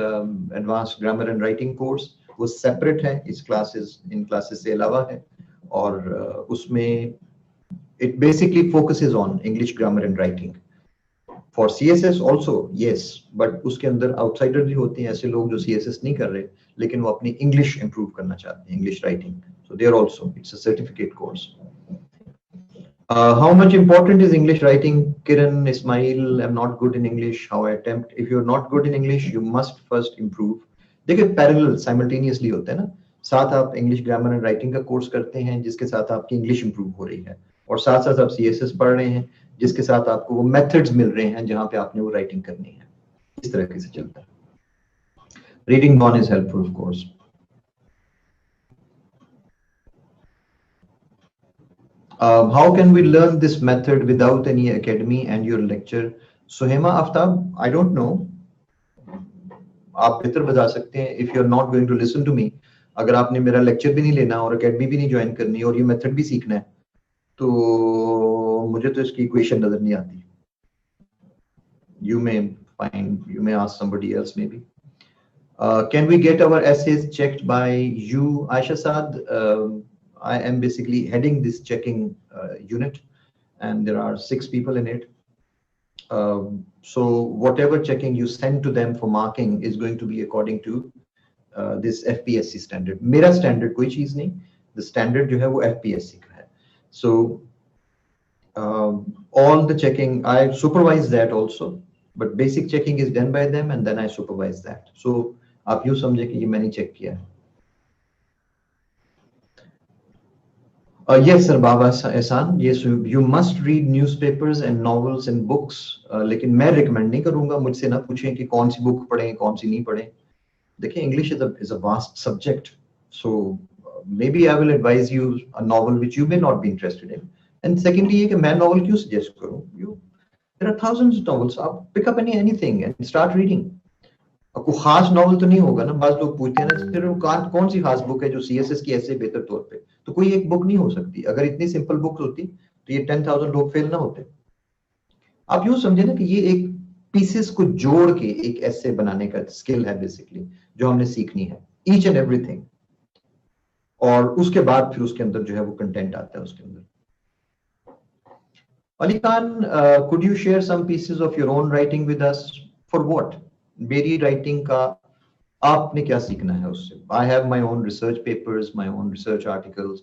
advanced grammar and writing course. वो separate है, इस इन classes से अलावा है. और उसमें it basically focuses on English grammar and writing. For CSS also, yes, but उसके अंदर आउटसाइडर भी होते हैं, ऐसे लोग जो CSS नहीं कर रहे लेकिन वो अपनी इंग्लिश इंप्रूव करना चाहते हैं, English writing. So there also, it's a certificate course. How much important is English writing? Kiran, Ismail, I'm not good in English. How I attempt? If you're not good in English, you must first improve. देखिए parallel, simultaneously होते हैं ना. साथ आप English grammar and writing का course करते हैं जिसके साथ आपकी इंग्लिश इंप्रूव हो रही है, और साथ साथ आप CSS पढ़ रहे हैं जिसके साथ आपको वो मेथड्स मिल रहे हैं जहां पे आपने वो राइटिंग करनी है. इस तरह से चलता है. Reading non is helpful of course. How can we learn this method without any academy and your lecture? Suhaima Aftab, I don't know. आप बेहतर बता सकते हैं. If you're not going to listen to me, अगर आपने मेरा lecture भी नहीं लेना और अकेडमी भी नहीं ज्वाइन करनी और ये मेथड भी सीखना है, तो मुझे तो इसकी इक्वेशन नजर नहीं आती. You may ask somebody else maybe. Can we get our essays checked by you, Aisha Saad? I am basically heading this checking unit, and there are 6 people in it. So whatever checking you send to them for marking is going to be according to this FPSC standard. मेरा standard कोई चीज नहीं, the standard जो है वो FPSC का है. So all the checking I supervise that also, but basic checking is done by them and then I supervise that. So आप यूँ समझे कि ये मैंने चेक किया है. Yes, sir, Baba Ehsan. Yes, you must read newspapers and novels and books. लेकिन मैं recommend नहीं करूँगा. मुझसे ना पूछें कि कौन सी book पढ़ें, कौन सी नहीं पढ़ें. देखिए, English is a vast subject. So maybe I will advise you a novel which you may not be interested in. And secondly, ये कि मैं novel क्यों suggest करूँ? There are thousands of novels. आप pick up anything and start reading. अब कोई खास novel तो नहीं होगा ना, बात लोग पूछते हैं ना सिर्फ कौन सी खास बुक है जो सीएसएस की ऐसे बेहतर तौर पे, तो कोई एक बुक नहीं हो सकती। अगर इतनी सिंपल बुक होती तो ये 10,000 लोग फेल ना होते। आप यूं समझे ना कि ये एक पीसेस को जोड़ के एक ऐसे बनाने का स्किल है बेसिकली, जो हमने सीखनी है, ईच एंड एवरीथिंग। और उसके बाद फिर उसके अंदर जो है वो कंटेंट आता है उसके अंदर। Ali Khan, could you share some pieces of your own writing with us? For what? मेरी राइटिंग का आपने क्या सीखना है उससे? I have my own research papers, my own research articles.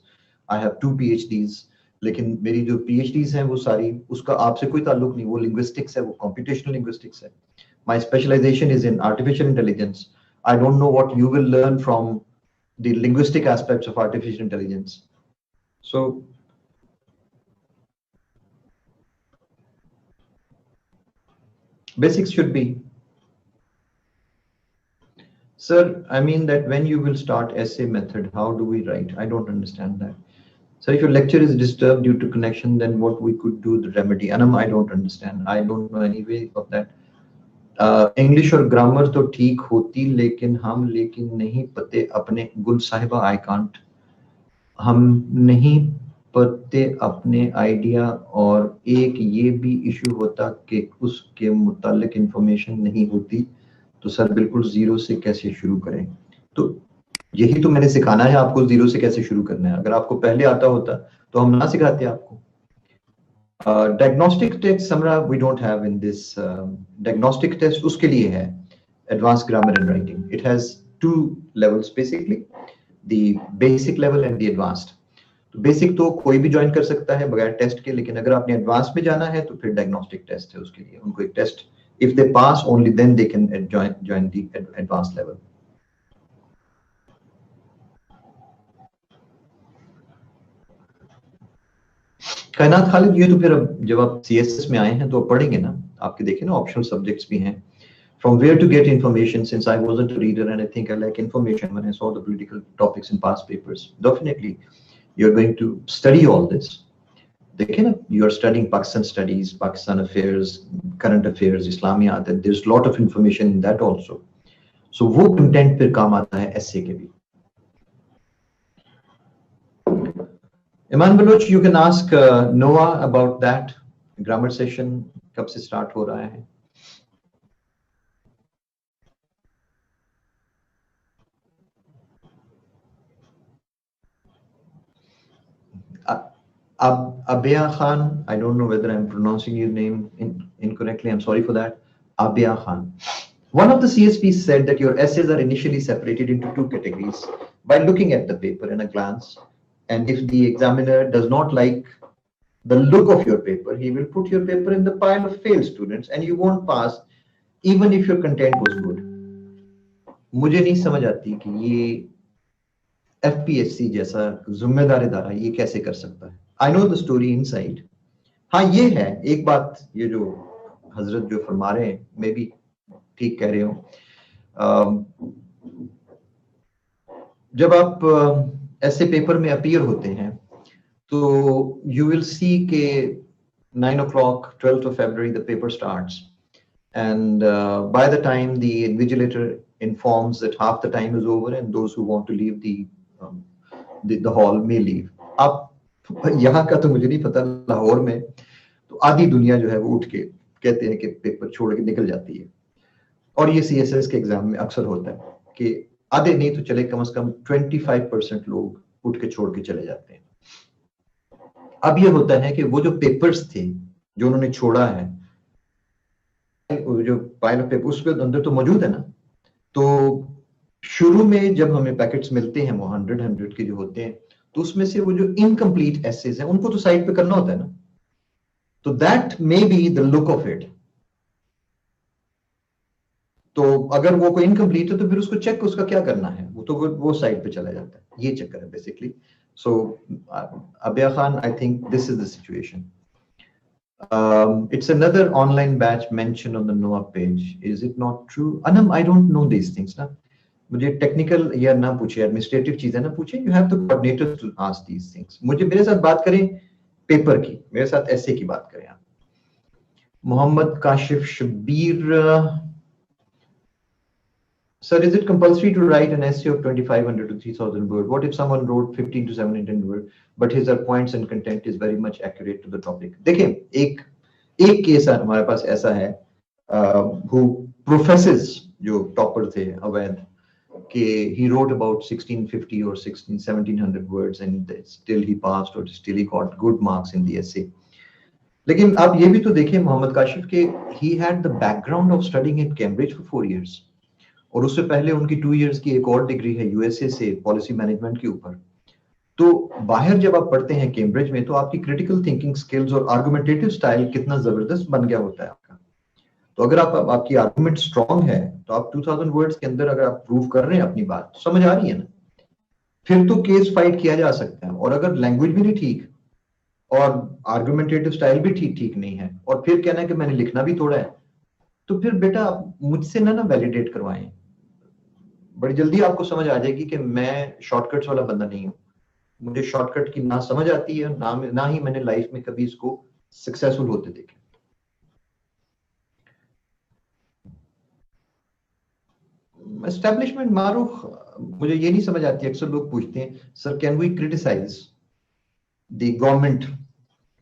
I have 2 PhDs. लेकिन मेरी जो PhDs हैं वो सारी, उसका आपसे कोई ताल्लुक नहीं। वो linguistics है, वो computational linguistics है। My specialization is in artificial intelligence. I don't know what you will learn from the linguistic aspects of artificial intelligence. So basics should be, sir, I mean that when you will start essay method, how do we write? I don't understand that. Sir, if your lecture is disturbed due to connection, then what we could do the remedy? Anam, I don't understand. I don't know any way of that. English और grammar तो ठीक होती, लेकिन नहीं पते अपने गुल साहिबा, I can't. हम नहीं पते अपने आइडिया, और एक ये भी इशू होता कि उसके मुतालिक इंफॉर्मेशन नहीं होती, तो सर बिल्कुल जीरो से कैसे शुरू करें? तो यही तो मैंने सिखाना है आपको, जीरो से कैसे शुरू करना है। अगर आपको पहले आता होता तो हम ना सिखाते आपको। Diagnostic test Samra we don't have in this. Diagnostic test उसके लिए है advance grammar and writing. It has 2 levels basically, the basic level and the advanced. तो बेसिक तो कोई भी ज्वाइन कर सकता है बगैर टेस्ट के, लेकिन अगर आपने एडवांस में जाना है तो फिर डायग्नोस्टिक टेस्ट है उसके लिए। उनको एक test, if they pass only then they can join the advanced level. कायनात खालिद, ये तो फिर अब जब आप सीएसएस में आए हैं तो आप पढ़ेंगे ना, आपके देखे ना ऑप्शनल सब्जेक्ट्स भी हैं। From where to get information, since I wasn't a reader and I think I like information when I saw the political topics in past papers. Definitely, you're going to study all this. देखे ना, you are studying Pakistan studies, Pakistan affairs, current affairs, Islamiyat, and there's a lot of information in that also. So वो content फिर काम आता है essay के भी। Iman Baloch, you can ask Noah about that grammar session, कब से start हो रहा है? Abia Khan, I don't know whether I'm pronouncing your name incorrectly. I'm sorry for that. Abia Khan. One of the CSPs said that your essays are initially separated into 2 categories by looking at the paper in a glance. And if the examiner does not like the look of your paper, he will put your paper in the pile of failed students and you won't pass even if your content was good. मुझे नहीं समझ आती कि ये FPSC जैसा जिम्मेदार इदारा ये कैसे कर सकता है। I know the story inside. हाँ, ये है एक बात, ये जो हजरत जो फरमा रहे हैं, मैं भी ठीक कह रहे हो। जब आप ऐसे पेपर में अपीयर होते हैं तो you will see के 9 o'clock 12th of February the paper starts, and by the time the invigilator informs that half the time is over and those who want to leave the hall may leave. अब यहाँ का तो मुझे नहीं पता, लाहौर में तो आधी दुनिया जो है वो उठ के कहते हैं कि पेपर छोड़ के निकल जाती है। और ये सीएसएस के एग्जाम में अक्सर होता है कि आधे नहीं तो चले कम से कम 25% लोग उठ के छोड़ के चले जाते हैं। अब ये होता है कि वो जो पेपर्स थे जो उन्होंने छोड़ा है, जो पाइल ऑफ पेपर उसके अंदर तो मौजूद है ना, तो शुरू में जब हमें पैकेट्स मिलते हैं वो 100 के जो होते हैं, तो उसमें से वो जो इनकम्प्लीट एसेज हैं उनको तो साइड पे करना होता है ना, तो that may be the look of it. तो अगर वो कोई इनकम्प्लीट है तो फिर उसको चेक उसका क्या करना है, वो तो वो साइड पे चला जाता है। ये चक्कर है basically. So Abiya Khan, I think this is the situation. It's another online batch mentioned on the NOAA page. Is it not true? Anam, I don't know these things ना, मुझे टेक्निकल या ना पूछे, एडमिनिस्ट्रेटिव चीजें ना पूछे। You have the coordinators to ask these things. मुझे मेरे साथ बात करें पेपर की, मेरे साथ ऐसे की बात करें आप। Mohammad Kashif Shabbir, Sir, is it compulsory to write an essay of 2500 to 3000 words? What if someone wrote 15 to 1700 words, but his points and content is very much accurate to the topic? देखिए, एक केस हमारे पास ऐसा है, who professes, जो topper थे, अवैध, कि he wrote about 1650 or 1700 words and still he passed or still he got good marks in the essay. लेकिन आप ये भी तो देखिए मोहम्मद काशिफ के he had the background of studying in Cambridge for 4 years और उससे पहले उनकी 2 years की एक और डिग्री है यूएसए से पॉलिसी मैनेजमेंट के ऊपर। तो बाहर जब आप पढ़ते हैं कैम्ब्रिज में तो आपकी क्रिटिकल थिंकिंग स्किल्स और आर्गुमेंटेटिव स्टाइल कितना जबरदस्त बन गया होता है आपका। तो अगर आपकी आर्गुमेंट स्ट्रांग है तो आप 2000 वर्ड्स के अंदर अगर आप प्रूव कर रहे हैं अपनी बात, समझ आ रही है ना, फिर तो केस फाइट किया जा सकता है। और अगर लैंग्वेज भी नहीं ठीक और आर्गुमेंटेटिव स्टाइल भी ठीक नहीं है और फिर कहना है कि मैंने लिखना भी थोड़ा है, तो फिर बेटा आप मुझसे ना वैलिडेट करवाएं। बड़ी जल्दी आपको समझ आ जाएगी कि मैं शॉर्टकट्स वाला बंदा नहीं हूं। मुझे शॉर्टकट की ना समझ आती है, ना ही मैंने लाइफ में कभी इसको सक्सेसफुल होते देखे। एस्टेब्लिशमेंट मारूफ, मुझे ये नहीं समझ आती। अक्सर लोग पूछते हैं, sir can we criticise the government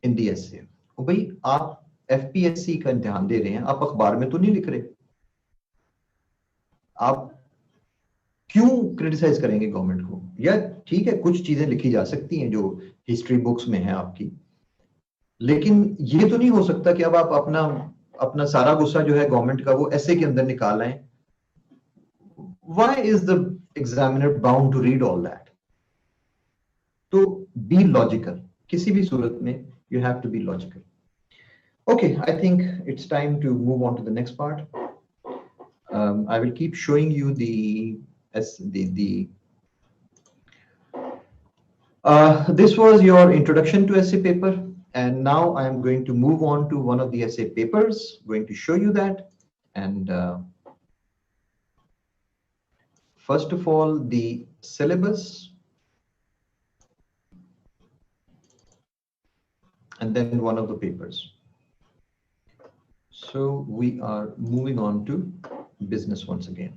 in the essay? भाई आप एफपीएससी का इम्तिहान दे रहे हैं, आप अखबार में तो नहीं लिख रहे, आप क्यों क्रिटिसाइज करेंगे गवर्नमेंट को? या ठीक है कुछ चीजें लिखी जा सकती हैं जो हिस्ट्री बुक्स में है आपकी, लेकिन ये तो नहीं हो सकता कि अब आप अपना सारा गुस्सा जो है गवर्नमेंट का वो ऐसे के अंदर निकाल आए। Why is the examiner bound to read all that? तो be logical, किसी भी सूरत में you have to be logical. Okay, I think it's time to move on to the next part. I will keep showing you this was your introduction to essay paper, and now I am going to move on to one of the essay papers, going to show you that. And first of all, the syllabus, and then one of the papers. So we are moving on to business once again.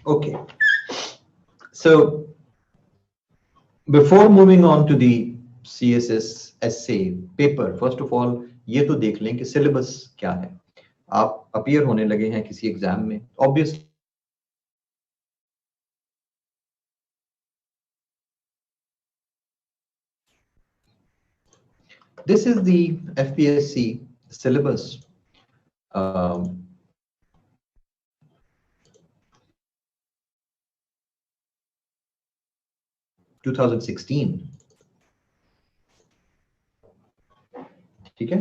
Okay. So before moving on to the CSS essay paper, first of all ये तो देख लें कि syllabus क्या है। आप appear होने लगे हैं किसी एग्जाम में, obviously this is the FPSC syllabus. 2016, ठीक है।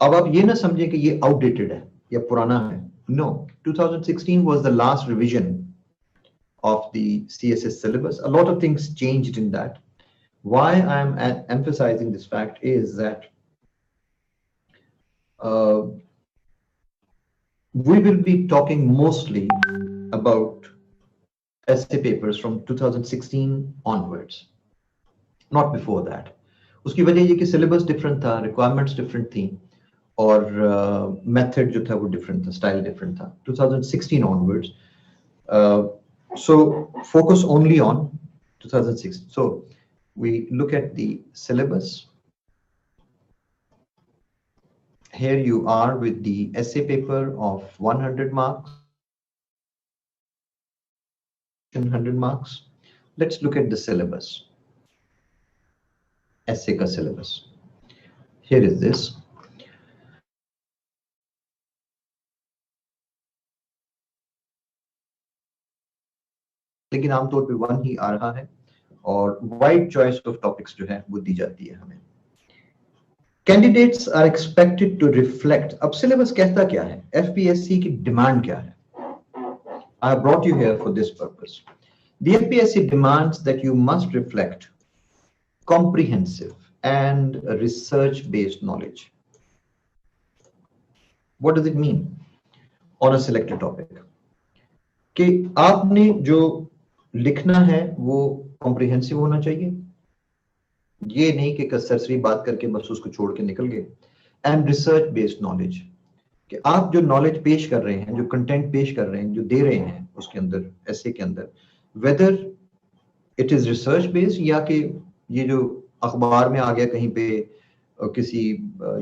अब आप ये ना समझें कि ये आउटडेटेड है या पुराना है। No, 2016 was the last revision of the CSS syllabus. A lot of things changed in that. Why I'm emphasizing this fact is that we will be talking mostly about essay papers from 2016 onwards, not before that. उसकी वजह ये कि syllabus different था, requirements different थी, और method जो था वो different था, style different था 2016 onwards. So focus only on 2016. So we look at the syllabus. Here you are with the essay paper of 100 marks. 100 marks. Let's look at the syllabus. Essay ka syllabus. Here is this. लेकिन आमतौर पे 1 ही आ रहा है और wide choice of topics जो है वो दी जाती है हमें। Candidates are expected to reflect. अब सिलेबस कहता क्या है, एफपीएससी की डिमांड क्या है? I have brought you here for this purpose. The FPSC demands that you must reflect comprehensive and research-based knowledge. What does it mean on a selected topic? कि आपने जो लिखना है वो कॉम्प्रिहेंसिव होना चाहिए, ये नहीं कि सरसरी बात करके बस उसको छोड़ के निकल गए। एंड रिसर्च बेस्ड नॉलेज, कि आप जो नॉलेज पेश कर रहे हैं, जो कंटेंट पेश कर रहे हैं, जो दे रहे हैं उसके अंदर, ऐसे के अंदर, weather it is research based या कि ये जो अखबार में आ गया कहीं पे किसी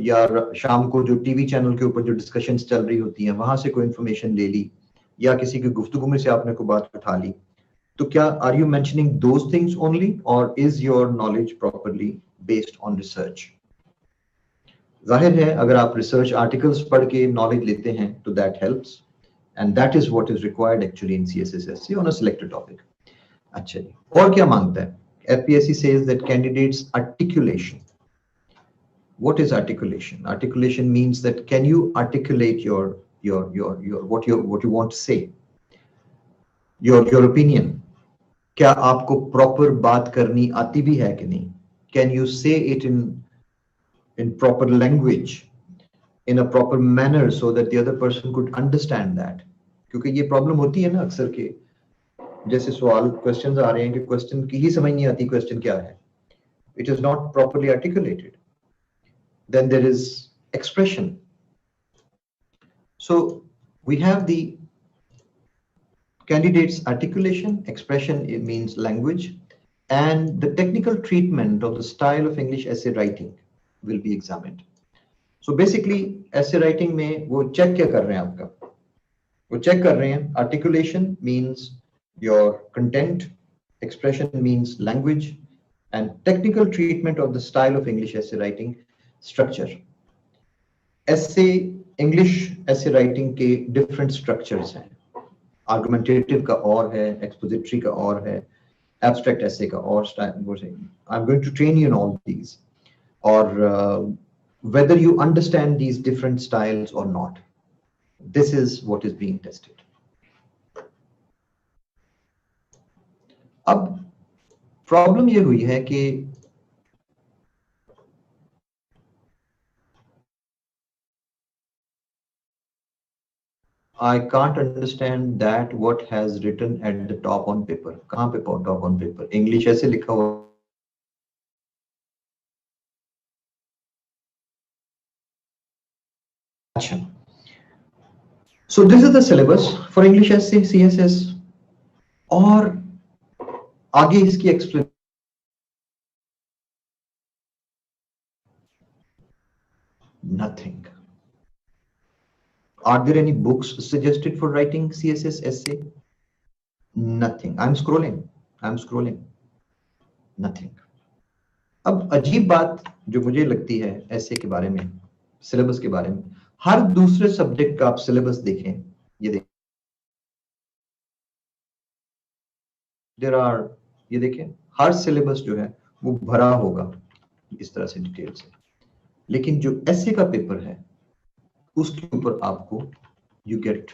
या शाम को जो टीवी चैनल के ऊपर जो डिस्कशंस चल रही होती हैं वहां से कोई इंफॉर्मेशन ले ली, या किसी की गुफ्तगू में से आपने कोई बात उठा ली, तो क्या are you mentioning those things only, और is your knowledge properly based on research? जाहिर है अगर आप रिसर्च आर्टिकल्स पढ़ के नॉलेज लेते हैं तो that helps, and that is what is required actually in CSS essay on a selected topic. अच्छा जी, और क्या मांगता है? FPSC says that candidates articulation. What is articulation? Articulation means that can you articulate your what you want to say, your opinion? क्या आपको proper बात करनी आती भी है कि नहीं? Can you say it in proper language, in a proper manner so that the other person could understand that? क्योंकि ये प्रॉब्लम होती है ना अक्सर के, जैसे सवाल क्वेश्चंस आ रहे हैं कि क्वेश्चन की ही समझ नहीं आती क्वेश्चन क्या है, it is not properly articulated, then there is expression. So we have the candidate's articulation, expression, it means language, and the technical treatment of the style of English essay writing will be examined. So basically essay writing में वो check क्या कर रहे हैं आपका? वो check कर रहे हैं articulation means your content, expression means language, and technical treatment of the style of English essay writing, structure. ऐसे इंग्लिश ऐसे राइटिंग के डिफरेंट स्ट्रक्चर्स हैं, आर्गुमेंटेटिव का और है, एक्सपोजिटरी का और है, एब्स्ट्रैक्ट ऐसे का और style. I am going to train you in all these, और whether you understand these different styles or not, this is what is being tested. अब प्रॉब्लम ये हुई है कि I can't understand that what has written at the top on paper. कहाँ पे top on paper? English ऐसे लिखा हुआ। अच्छा, so this is the syllabus for English essay CSS, और आगे इसकी explain, nothing. Are there any books suggested for writing CSS essay? Nothing. I'm scrolling. Nothing. अब अजीब बात जो मुझे लगती है ऐसे के बारे में, सिलेबस के बारे में, हर दूसरे सब्जेक्ट का आप सिलेबस देखें, ये देखें, ये देखें, हर सिलेबस जो है वो भरा होगा इस तरह से डिटेल से, लेकिन जो ऐसे का पेपर है उसके ऊपर आपको you get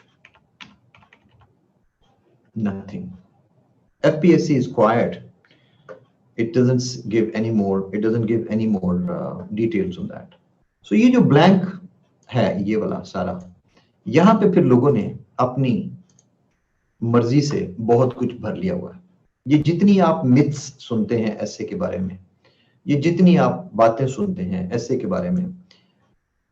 nothing. FPSC is quiet. It doesn't give any more details on that. So ये जो blank है ये वाला सारा, यहाँ पे फिर लोगों ने अपनी मर्जी से बहुत कुछ भर लिया हुआ है। ये जितनी आप मिथ्स सुनते हैं ऐसे के बारे में, ये जितनी आप बातें सुनते हैं ऐसे के बारे में,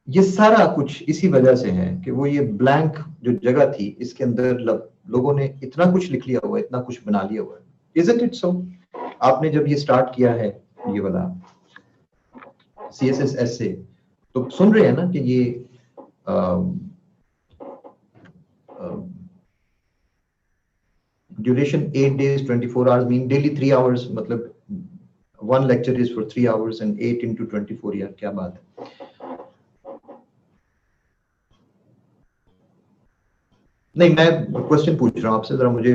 ये सारा कुछ इसी वजह से है कि वो ये ब्लैंक जो जगह थी इसके अंदर लोगों ने इतना कुछ लिख लिया हुआ है, इतना कुछ बना लिया हुआ है। Isn't it so? आपने जब ये स्टार्ट किया है ये वाला CSS essay, तो सुन रहे हैं ना कि ये duration 8 days 24 hours mean daily 3 hours, मतलब one lecture is for 3 hours and 8 into 24, यार क्या बात है। नहीं, मैं क्वेश्चन पूछ रहा हूँ आपसे, जरा मुझे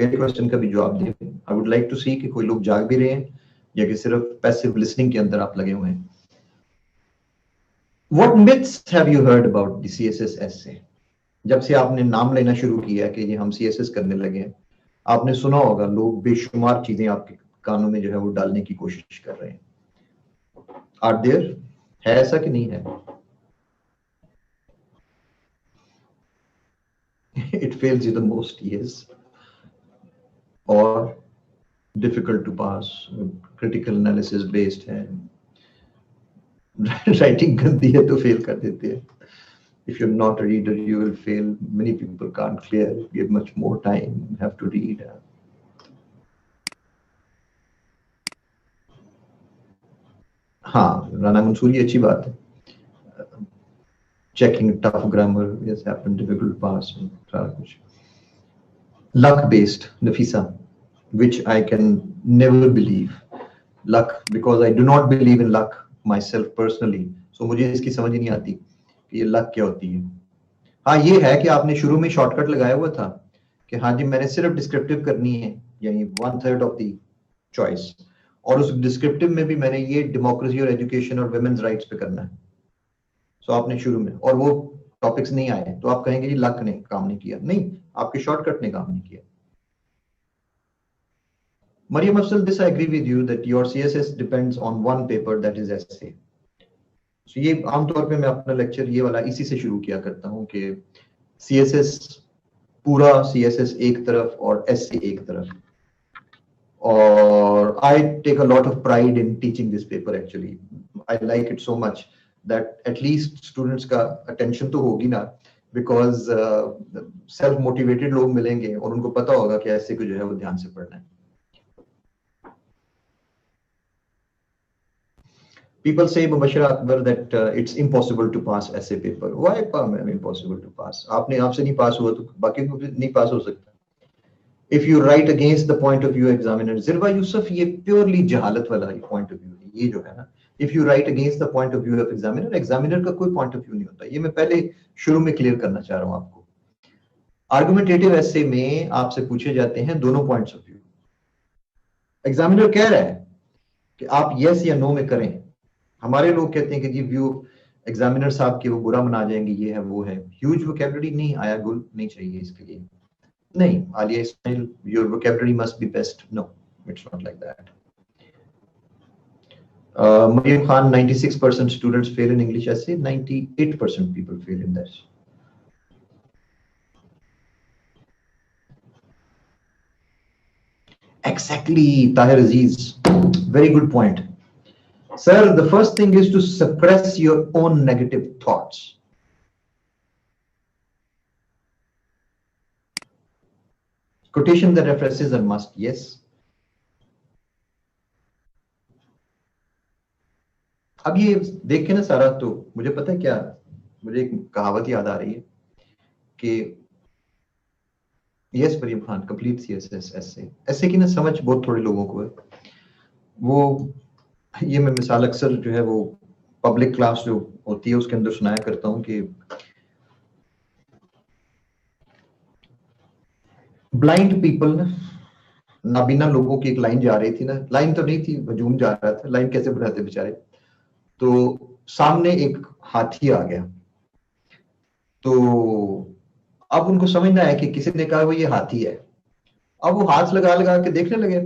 मेरे क्वेश्चन का भी जवाब दें। आई वुड लाइक टू सी कि कोई लोग जाग भी रहे हैं या कि सिर्फ पैसिव लिसनिंग के अंदर आप लगे हुए हैं। What myths have you heard about the CSS essay? जब से आपने नाम लेना शुरू किया कि ये हम CSS करने लगे हैं, आपने सुना होगा लोग बेशुमार चीजें आपके कानों में जो है वो डालने की कोशिश कर रहे हैं। Are there? है ऐसा कि नहीं है? it fails you the most, yes. Or difficult to pass, critical analysis based है, writing गंदी है तो fail कर देते हैं. If you're not a reader, you will fail. Many people can't clear, give much more time, have to read. हाँ, राना मंसूरी अच्छी बात है. Checking tough grammar, yes, happen, difficult pass, सारा कुछ. Luck based, Nafisa, which I can never believe. Luck, because I do not believe in luck myself personally. So मुझे इसकी समझ ही नहीं आती कि ये luck क्या होती है. हाँ, ये है कि आपने शुरू में शॉर्टकट लगाया हुआ था कि हाँ जी मैंने सिर्फ डिस्क्रिप्टिव करनी है, यानी 1/3 ऑफ द चॉइस, और उस डिस्क्रिप्टिव में भी मैंने ये डेमोक्रेसी और एजुकेशन और वुमेन्स राइट्स पे करना है. सो आपने शुरू में, और वो टॉपिक्स नहीं आए तो आप कहेंगे जी लक ने काम नहीं किया. नहीं, आपके शॉर्टकट ने काम नहीं किया. Mariam Afzal, this I agree with you that your CSS depends on one paper, that is essay. So ये आमतौर पे मैं अपना लेक्चर ये वाला इसी से शुरू किया करता हूँ कि CSS पूरा CSS एक तरफ और essay एक तरफ. और I take a lot of pride in teaching this paper actually. I like it so much that at least students का attention तो होगी ना, because self motivated लोग मिलेंगे और उनको पता होगा कि essay को जो है वो ध्यान से पढ़ना है. People say, Mubashir Akbar, that it's impossible to pass essay paper. Why impossible to pass? आपने आपसे नहीं पास हुआ तो बाकी को भी नहीं पास हो सकता. If you write against the point of view examiner, Zirwa Yusuf, ये purely जहालत वाला point of view है. ये जो है ना, if you write against the point of view of examiner, examiner का कोई point of view नहीं होता. ये मैं पहले शुरू में clear करना चाह रहा हूँ आपको. Argumentative essay में आपसे पूछे जाते हैं दोनों points of view. Examiner कह रहा है कि आप yes या no में करें. हमारे लोग कहते हैं कि जी व्यू एग्जामिनर साहब के वो बुरा मना जाएंगे, ये है वो है. ह्यूज वोकैबुलरी नहीं, आया गुल नहीं चाहिए इसके लिए. नहीं, Aliya Ismail, your vocabulary must be best. No, it's not like that. Maryam Khan, 96% students fail in English essay, 98% people fail in that. Exactly, Tahir Aziz, very good point. Sir, the first thing is to suppress your own negative thoughts. Quotation that references are must, yes. अब ये देख के ना सारा, तो मुझे पता है क्या, मुझे एक कहावत याद आ रही है कि yes Maryam Khan, complete CSS essay की ना समझ बहुत थोड़े लोगों को है. वो ये मैं मिसाल अक्सर जो है वो पब्लिक क्लास जो होती है उसके अंदर सुनाया करता हूँ कि ब्लाइंड पीपल, नाबीना लोगों की एक लाइन जा रही थी ना, लाइन तो नहीं थी, हजूम जा रहा था. लाइन कैसे बनाते बेचारे. तो सामने एक हाथी आ गया, तो अब उनको समझना है कि किसी ने कहा वो ये हाथी है. अब वो हाथ लगा लगा के देखने लगे.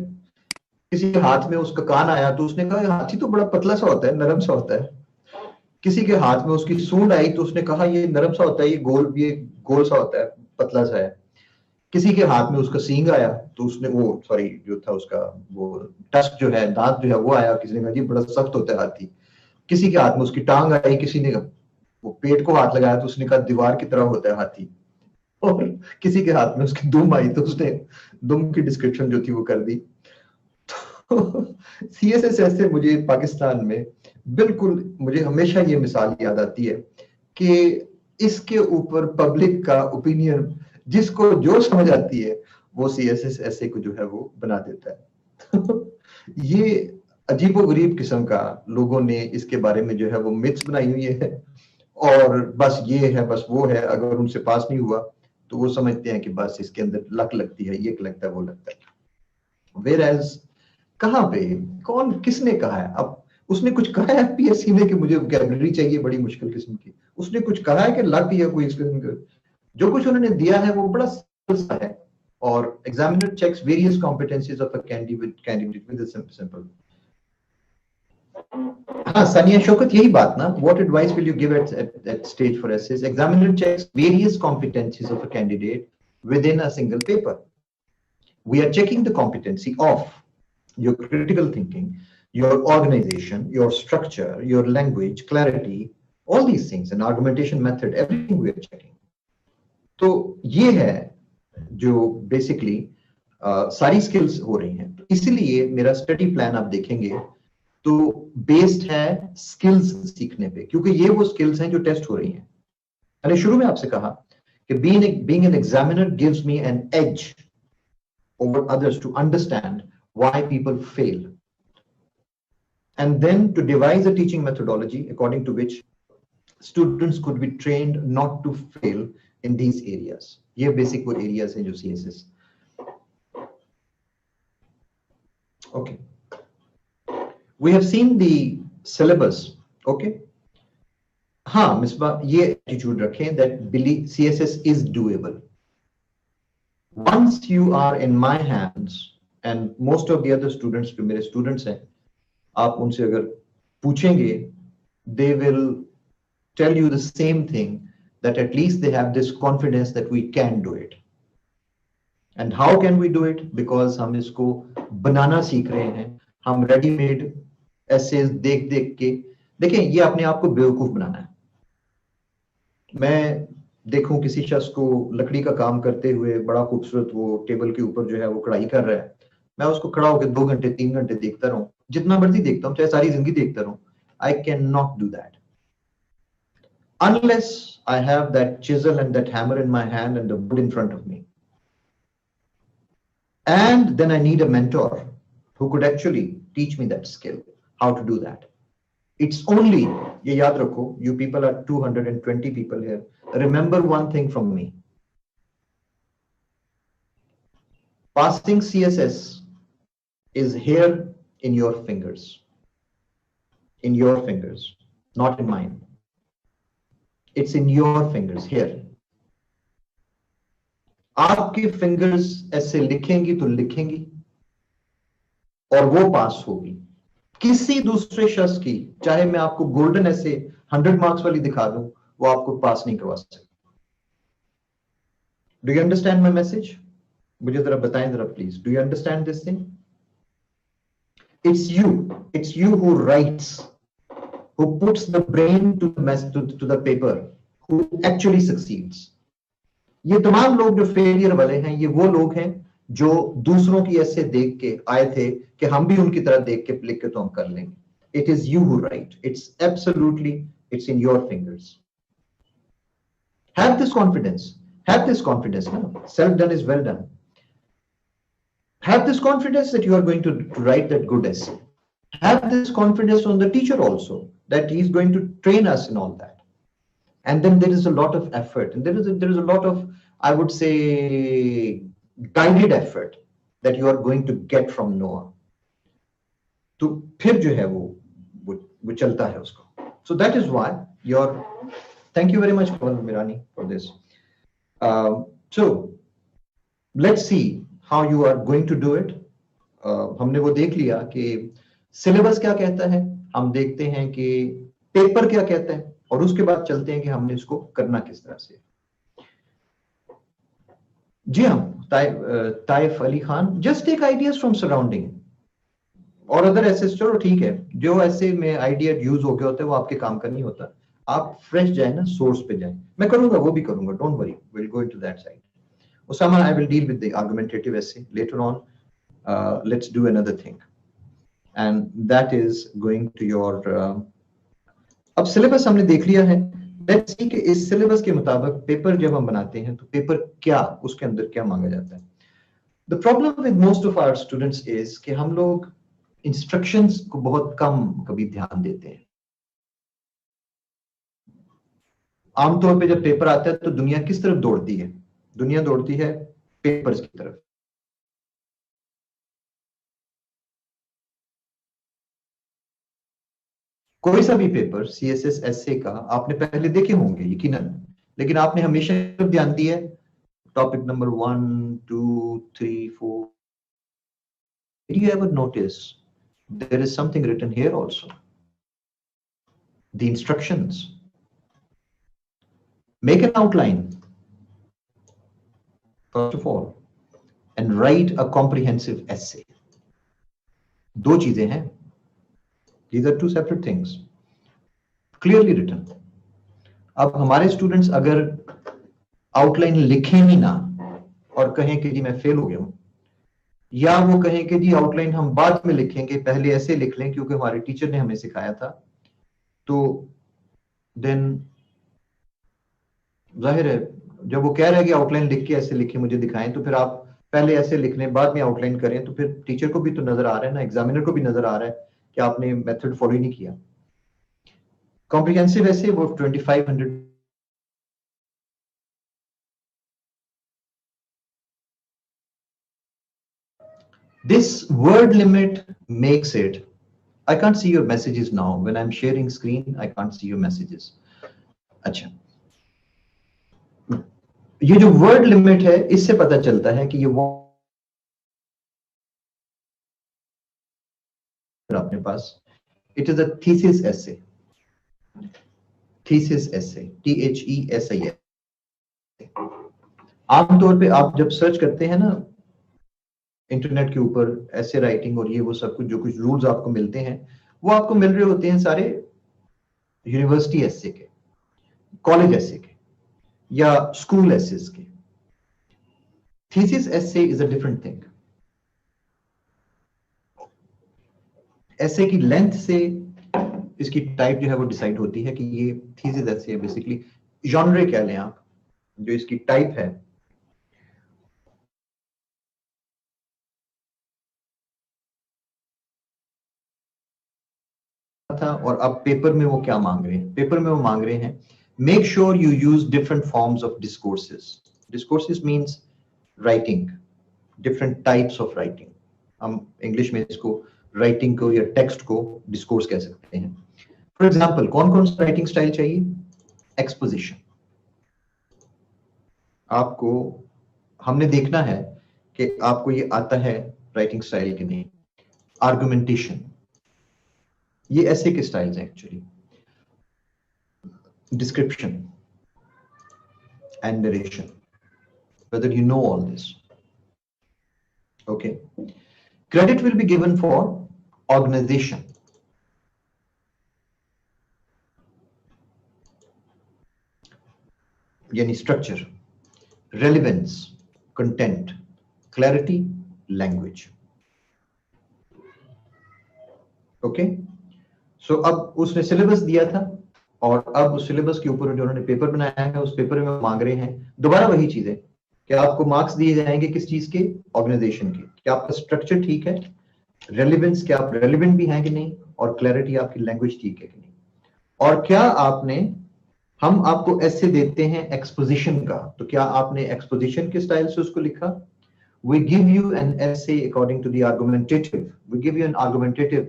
किसी के हाथ में उसका कान आया तो उसने कहा हाथी तो बड़ा पतला सा होता है, नरम सा होता है. किसी के हाथ में उसकी सूंड आई तो उसने कहा ये नरम सा होता है, ये गोल सा होता है, पतला सा है. किसी के हाथ में उसका सींग आया तो उसने वो सॉरी जो था उसका वो टस्क जो है, दांत जो है वो आया, किसी ने कहा जी बड़ा सख्त होता है हाथी. किसी के हाथ में उसकी टांग आई, किसी ने वो पेट को हाथ लगाया तो उसने कहा दीवार की तरह होता है हाथी. और किसी के हाथ में उसकी दुम आई तो उसने दुम की डिस्क्रिप्शन जो थी वो कर दी. CSS ऐसे मुझे पाकिस्तान में बिल्कुल, मुझे हमेशा ये मिसाल याद आती है कि इसके ऊपर पब्लिक का ओपिनियन जिसको जो समझ आती है वो CSS ऐसे को जो है वो बना देता है. ये अजीबोगरीब किस्म का लोगों ने इसके बारे में जो है वो मिथ्स बनाई हुई है, और बस ये है बस वो है. अगर उनसे पास नहीं हुआ तो वो समझते हैं कि बस इसके अंदर लक लगती है, ये लगता है वो लगता है. Whereas कहाँ पे कौन किसने कहा है? अब उसने कुछ कहा है PSC में कि मुझे वोकैबुलरी चाहिए बड़ी मुश्किल किस्म की? उसने कुछ कहा है कि लक या कोई इस किस्म का? जो कुछ उन्होंने दिया है वो बड़ा सा है. और examiner checks various competencies of a candidate with simple. हाँ, सानिया शौकत, यही बात ना. What advice will you give at stage for essays? Examiner checks various competencies of a candidate within a single paper. We are checking the competency of your critical thinking, your organization, your structure, your language, clarity, all these things, and argumentation method, everything we are checking. तो ये है जो basically सारी skills हो रही हैं. तो इसीलिए मेरा स्टडी प्लान आप देखेंगे तो बेस्ड है स्किल्स सीखने पे, क्योंकि ये वो स्किल्स हैं जो टेस्ट हो रही हैं. मैंने शुरू में आपसे कहा कि being an examiner gives me an edge over others to understand why people fail, and then to devise a teaching methodology according to which students could be trained not to fail in these areas. ये basic वो areas हैं जो CSS. Okay. We have seen the syllabus. Okay. हाँ मिसबा ये attitude रखें that believe CSS is doable. Once you are in my hands, and most of the other students जो मेरे students हैं, आप उनसे अगर पूछेंगे, they will tell you the same thing, that at least they have this confidence that we can do it. And how can we do it? Because हम इसको बनाना सीख रहे हैं. हम ready-made essays देख देख के, देखें ये अपने आप को बेवकूफ बनाना है. मैं देखूं किसी शख्स को लकड़ी का काम करते हुए बड़ा खूबसूरत वो टेबल के ऊपर जो है वो कढ़ाई कर रहा है, मैं उसको खड़ा होकर 2 घंटे 3 घंटे देखता रहूं, जितना मर्जी देखता हूं, चाहे सारी जिंदगी देखता रहूं. I cannot do that unless I have that chisel and that hammer in my hand and the wood in front of me. And then I need a mentor who could actually teach me that skill, how to do that. It's only, ye yaad rakho, you people are 220 people here. Remember one thing from me. Passing CSS is here in your fingers. In your fingers, not in mine. It's in your fingers here. आपकी fingers ऐसे लिखेंगी तो लिखेंगी और वो पास होगी. किसी दूसरे शख्स की, चाहे मैं आपको गोल्डन ऐसे 100 मार्क्स वाली दिखा दूं, वो आपको पास नहीं करवा सकता. Do you understand my message? मुझे जरा बताएं जरा please. Do you understand this thing? It's you who writes, who puts the brain to the paper, who actually succeeds. ये तमाम लोग जो फेलियर वाले हैं, ये वो लोग हैं जो दूसरों की ऐसे देख के आए थे कि हम भी उनकी तरह देख के लिख के तो हम कर लेंगे. It is you who write. It's in your fingers. Have this confidence. Have this confidence. No? Self done is well done. Have this confidence that you are going to write that good essay. Have this confidence on the teacher also, that he is going to train us in all that. And then there is a lot of effort, and there is a lot of, I would say, guided effort that you are going to get from Noah. तो फिर जो है वो चलता है उसको. So that is why thank you very much, Kamal Mirani, for this. So let's see how you are going to do it. हमने वो देख लिया कि सिलेबस क्या कहता है, हम देखते हैं कि पेपर क्या कहता है, और उसके बाद चलते हैं कि हमने इसको करना किस तरह से. जी हाँ, Taif Ali Khan, just take ideas from surrounding और अदर ऐसे. चलो ठीक है, जो ऐसे में आइडिया यूज हो गया होता है वो आपके काम का नहीं होता. आप फ्रेश जाए ना, सोर्स पे जाए. मैं करूंगा, वो भी करूंगा, don't worry, will go into that side. Osama, I will deal with the argumentative essay later on. Let's do another thing, and that is going to your अब सिलेबस हमने देख लिया है. लेट्स सी कि इस सिलेबस के मुताबिक paper जब हम बनाते हैं तो पेपर क्या, उसके अंदर क्या मांगा जाता है. The problem with most of our students is कि हम लोग इंस्ट्रक्शंस को बहुत कम कभी ध्यान देते हैं. आमतौर पे जब पेपर आता है तो दुनिया किस तरफ दौड़ती है? दुनिया दौड़ती है पेपर्स की तरफ. कोई सा भी पेपर CSS essay का आपने पहले देखे होंगे यकीनन, लेकिन आपने हमेशा ध्यान दिया topic number 1, 2, 3, 4. Did you ever notice there is something written here also? The instructions. Make an outline. first of all, and write a comprehensive essay. दो चीजें हैं. These are two separate things. Clearly written. अब हमारे students अगर outline लिखें ही ना और कहें कि जी मैं फेल हो गया हूं, या वो कहें कि जी आउटलाइन हम बाद में लिखेंगे, पहले ऐसे लिख लें क्योंकि हमारे टीचर ने हमें सिखाया था, तो देन जाहिर है जब वो कह रहा है कि आउटलाइन लिख के ऐसे लिखे मुझे दिखाएं, तो फिर आप पहले ऐसे लिख लें बाद में आउटलाइन करें, तो फिर टीचर को भी तो नजर आ रहा है ना, एग्जामिनर को भी नजर आ रहा है कि आपने मेथड फॉलो ही नहीं किया. कॉम्प्रिहेंसिव ऐसे वो 2500. This word limit makes it. I can't see your messages now. When I'm sharing screen, I can't see your messages. अच्छा, ये जो word limit है, इससे पता चलता है कि ये अपने पास. It is a thesis essay. Thesis essay. THESIS. आमतौर पे आप जब सर्च करते हैं ना इंटरनेट के ऊपर ऐसे राइटिंग और ये वो सब कुछ, जो कुछ रूल्स आपको मिलते हैं, वो आपको मिल रहे होते हैं सारे यूनिवर्सिटी एसे के, कॉलेज एसे के, या स्कूल एसेस के. Thesis essay is a different thing. Essay की लेंथ से इसकी टाइप जो है वो डिसाइड होती है कि ये थीसिस एसे है. बेसिकली जॉनरे कह लें आप, जो इसकी टाइप है. था और अब पेपर में वो क्या मांग रहे हैं? पेपर में वो मांग रहे हैं make sure you use different forms of discourses. Discourses means writing, different types of writing. हम इंग्लिश में इसको राइटिंग को या टेक्स्ट को डिस्कोर्स कह सकते हैं. फॉर एग्जांपल कौन कौन सा राइटिंग स्टाइल चाहिए? एक्सपोजिशन. आपको हमने देखना है कि आपको ये आता है राइटिंग स्टाइल कि नहीं. आर्गुमेंटेशन, ये ऐसे के स्टाइल्स हैं actually. Description and narration, whether you know all this. Okay. Credit will be given for organization. Yani structure, relevance, content, clarity, language. Okay. So अब उसने सिलेबस दिया था और अब उस सिलेबस के ऊपर जो उन्होंने पेपर बनाया है, उस पेपर में मांग रहे हैं दोबारा वही चीजें कि आपको मार्क्स दिए जाएंगे किस चीज के? ऑर्गेनाइजेशन के. क्या आपका स्ट्रक्चर ठीक है, रेलिवेंस क्या आप रेलिवेंट भी हैं कि नहीं, और क्लैरिटी आपकी लैंग्वेज ठीक है कि नहीं, और क्या आपने, हम आपको ऐसे देते हैं एक्सपोजिशन का, तो क्या आपने एक्सपोजिशन के स्टाइल से उसको लिखा? We give you an essay according to the argumentative. We give you an argumentative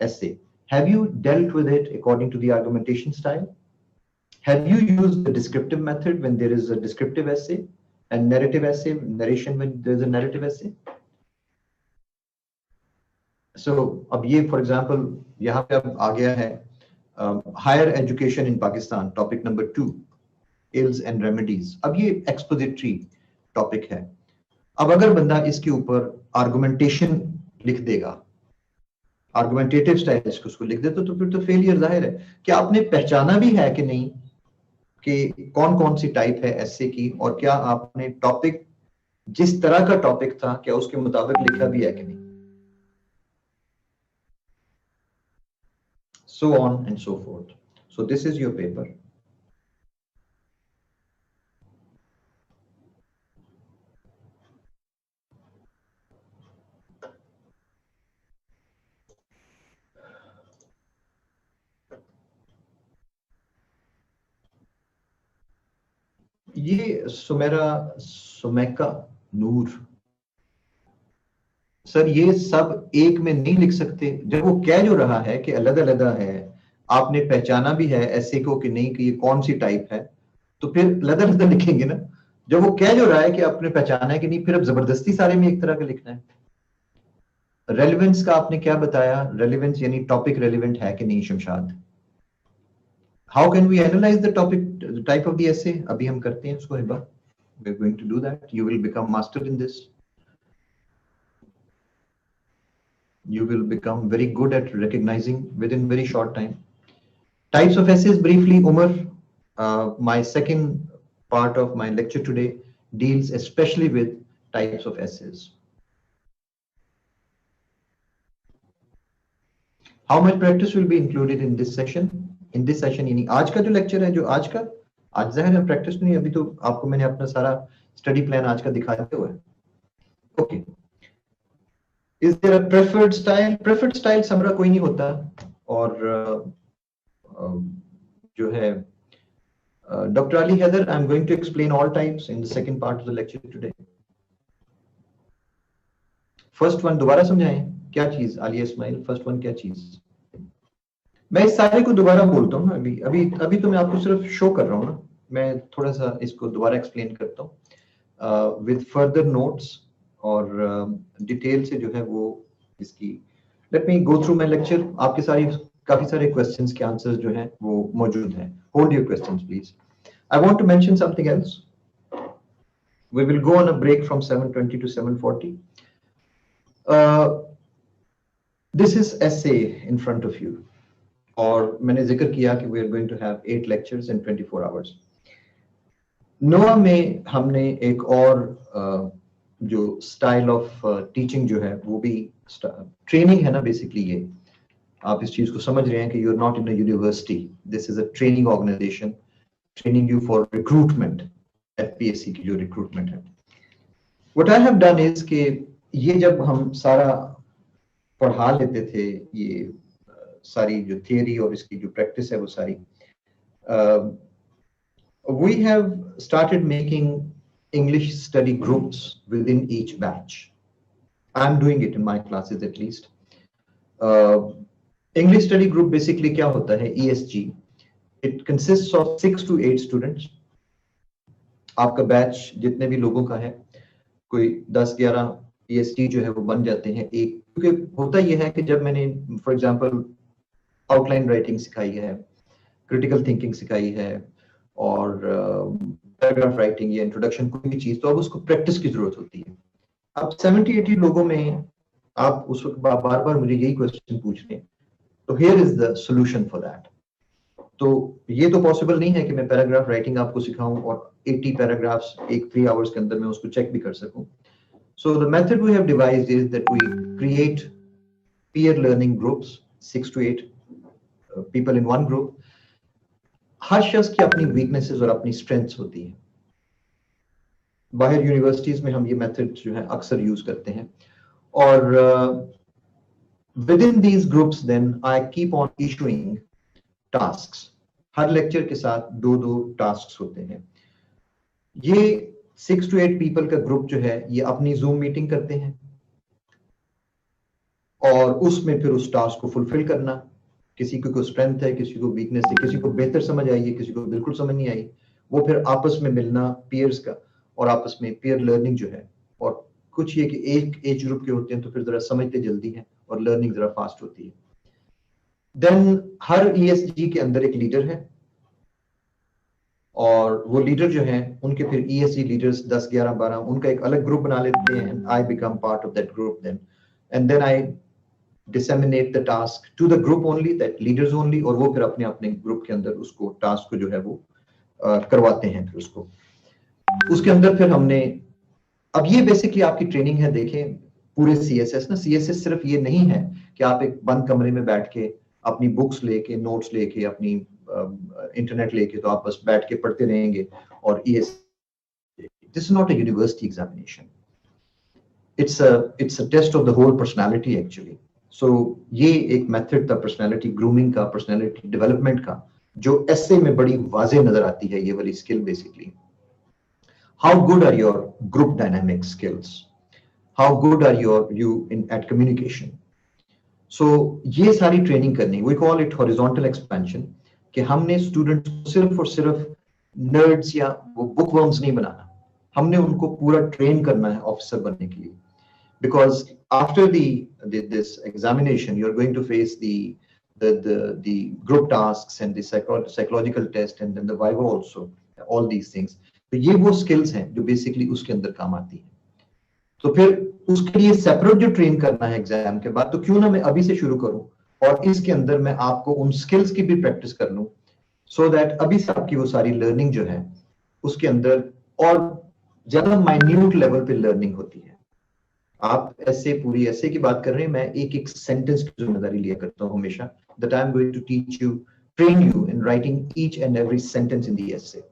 essay. Have you dealt with it according to the argumentation style? Have you used the descriptive method when there is a descriptive essay and narrative essay, narration when there is a narrative essay? So, अब ये for example यहाँ पे अब आ गया है higher education in Pakistan, topic number 2, ills and remedies. अब ये expository topic है. अब अगर बंदा इसके ऊपर argumentation लिख देगा, आर्गुमेंटेटिव स्टाइल्स को उसको लिख दे, तो फिर तो फेलियर जाहिर है. क्या आपने पहचाना भी है कि नहीं कि कौन कौन सी टाइप है एसे की, और क्या आपने टॉपिक जिस तरह का टॉपिक था क्या उसके मुताबिक लिखा भी है कि नहीं? So on and so forth. So this is your paper. ये सुमेका नूर सर, ये सब एक में नहीं लिख सकते. जब वो कह जो रहा है कि अलग अलग है, आपने पहचाना भी है ऐसे को कि नहीं कि ये कौन सी टाइप है, तो फिर अलग अलग लिखेंगे ना. जब वो कह जो रहा है कि आपने पहचाना है कि नहीं, फिर अब जबरदस्ती सारे में एक तरह का लिखना है. रेलिवेंस का आपने क्या बताया? रेलिवेंस यानी टॉपिक रेलिवेंट है कि नहीं Shamshad. How can we analyse the topic type of the essay? अभी हम करते हैं उसको Hiba. We're going to do that. You will become master in this. You will become very good at recognizing within very short time. Types of essays briefly, Umar. My second part of my lecture today deals especially with types of essays. How much practice will be included in this session? In this session, यानी आज का जो lecture है, जो आज का, आज ज़ाहिर है practice नहीं, अभी तो आपको मैंने अपना सारा study plan आज का दिखा दिया हुआ है. Okay. Is there a preferred style? Preferred style समरा कोई नहीं होता, और जो है Dr. Ali Haider, I'm going to explain all types in the second part of the lecture today. First one दोबारा समझाएं क्या चीज, आलिया इस्माइल, फर्स्ट वन क्या चीज? मैं इस सारे को दोबारा बोलता हूँ ना, अभी तो मैं आपको सिर्फ शो कर रहा हूँ ना, मैं थोड़ा सा इसको दोबारा एक्सप्लेन करता हूँ विद फर्दर नोट्स और डिटेल से जो है वो इसकी. Let me go through my lecture. आपके काफी सारे क्वेश्चंस के आंसर्स जो हैं वो मौजूद हैं. Hold your questions please. I want to mention something else. We will go on a break from 7:20 to 7:40. This is essay in front of you, और मैंने जिक्र किया कि we are going to have 8 lectures in 24 hours. नोआ में हमने एक और जो स्टाइल ऑफ टीचिंग जो है वो भी ट्रेनिंग है ना. बेसिकली ये आप इस चीज को समझ रहे हैं कि you are not in a university. This is a training organization training you for recruitment. FPSC की जो रिक्रूटमेंट है. What I have done is कि ये जब हम सारा पढ़ा लेते थे, ये सारी जो थियरी और इसकी जो प्रैक्टिस है वो सारी, we have started making English study groups within each batch. I'm doing it in my classes at least. English study group basically क्या होता है? ESG. It consists of 6 to 8 students. आपका बैच जितने भी लोगों का है, कोई 10-11 ESG जो है वो बन जाते हैं एक. क्योंकि होता यह है कि जब मैंने फॉर एग्जांपल आउटलाइन राइटिंग सिखाई है, क्रिटिकल थिंकिंग सिखाई है, और पैराग्राफ राइटिंग या इंट्रोडक्शन कोई भी चीज, तो अब उसको प्रैक्टिस की जरूरत होती है. अब 70-80 लोगों में आप उस वक्त बार बार मुझे यही क्वेश्चन पूछ रहे हैं, तो here is the solution for that. तो ये तो पॉसिबल नहीं है कि मैं पैराग्राफ राइटिंग आपको सिखाऊं और 80 पैराग्राफ्स एक 3 आवर्स के अंदर मैं उसको चेक भी कर सकूं. So the method we have devised is that we create peer learning groups, 6 to 8 people in one group. हर शख्स की अपनी weaknesses और अपनी strengths होती हैं. बाहर यूनिवर्सिटीज में हम ये मेथड जो है अक्सर यूज करते हैं, और within these groups then I keep on issuing tasks. Her lecture के साथ 2-2 tasks होते हैं. ये 6 to 8 पीपल का ग्रुप जो है ये अपनी जूम मीटिंग करते हैं, और उसमें फिर उस टास्क को फुलफिल करना. किसी को स्ट्रेंथ है, किसी को वीकनेस है, किसी को बेहतर समझ आई है, किसी को बिल्कुल समझ नहीं आई, वो फिर आपस में मिलना पीयर्स का, और आपस में पीयर लर्निंग जो है. और कुछ ये कि एक एज ग्रुप के होते हैं तो फिर जरा समझते जल्दी हैं और लर्निंग जरा फास्ट होती है. देन हर ईएसजी के अंदर एक लीडर है, और वो लीडर जो है उनके फिर ESG लीडर्स 10, 11, 12 उनका एक अलग ग्रुप बना लेते हैं. I become part of that group then, and then I disseminate the task to the group only, that leaders only, और वो फिर अपने अपने ग्रुप के अंदर उसको टास्क को जो है वो करवाते हैं. फिर उसके अंदर फिर हमने, अब ये बेसिकली आपकी ट्रेनिंग है. देखें पूरे CSS ना, CSS सिर्फ ये नहीं है कि आप एक बंद कमरे में बैठ के अपनी बुक्स लेके, नोट्स लेके, अपनी इंटरनेट लेके तो आप बस बैठ के पढ़ते रहेंगे और this is not a university examination. It's a test of the whole personality actually. So ये एक मेथड था पर्सनालिटी ग्रूमिंग का, पर्सनालिटी डेवलपमेंट का, जो एसे में बड़ी वाज़ेह नजर आती है. ये वाली skill basically, how good are your group dynamic skills, how good are you in at communication. So ये सारी ट्रेनिंग करनी, we call it horizontal expansion, कि हमने स्टूडेंट्स को सिर्फ और सिर्फ नर्ड्स या वो बुकवर्म्स नहीं बनाना, हमने उनको पूरा ट्रेन करना है ऑफिसर बनने के लिए. Because after this examination you are going to face the group tasks and the psychological test and then the viva also, all these things. तो ये वो स्किल्स हैं जो बेसिकली उसके अंदर काम आती है। तो फिर उसके लिए सेपरेट जो ट्रेन करना है एग्जाम के बाद, तो क्यों ना मैं अभी से शुरू करूं और इसके अंदर मैं आपको उन स्किल्स की भी प्रैक्टिस कर लूं, सो दैट अभी से आपकी वो सारी लर्निंग जो है उसके अंदर और ज्यादा माइन्यूट लेवल पे लर्निंग होती है। आप ऐसे पूरी ऐसे की बात कर रहे हैं, मैं एक एक सेंटेंस की जिम्मेदारी लिया करता हूं हमेशा, that I am going to teach you, train you in writing each and every sentence in the essay.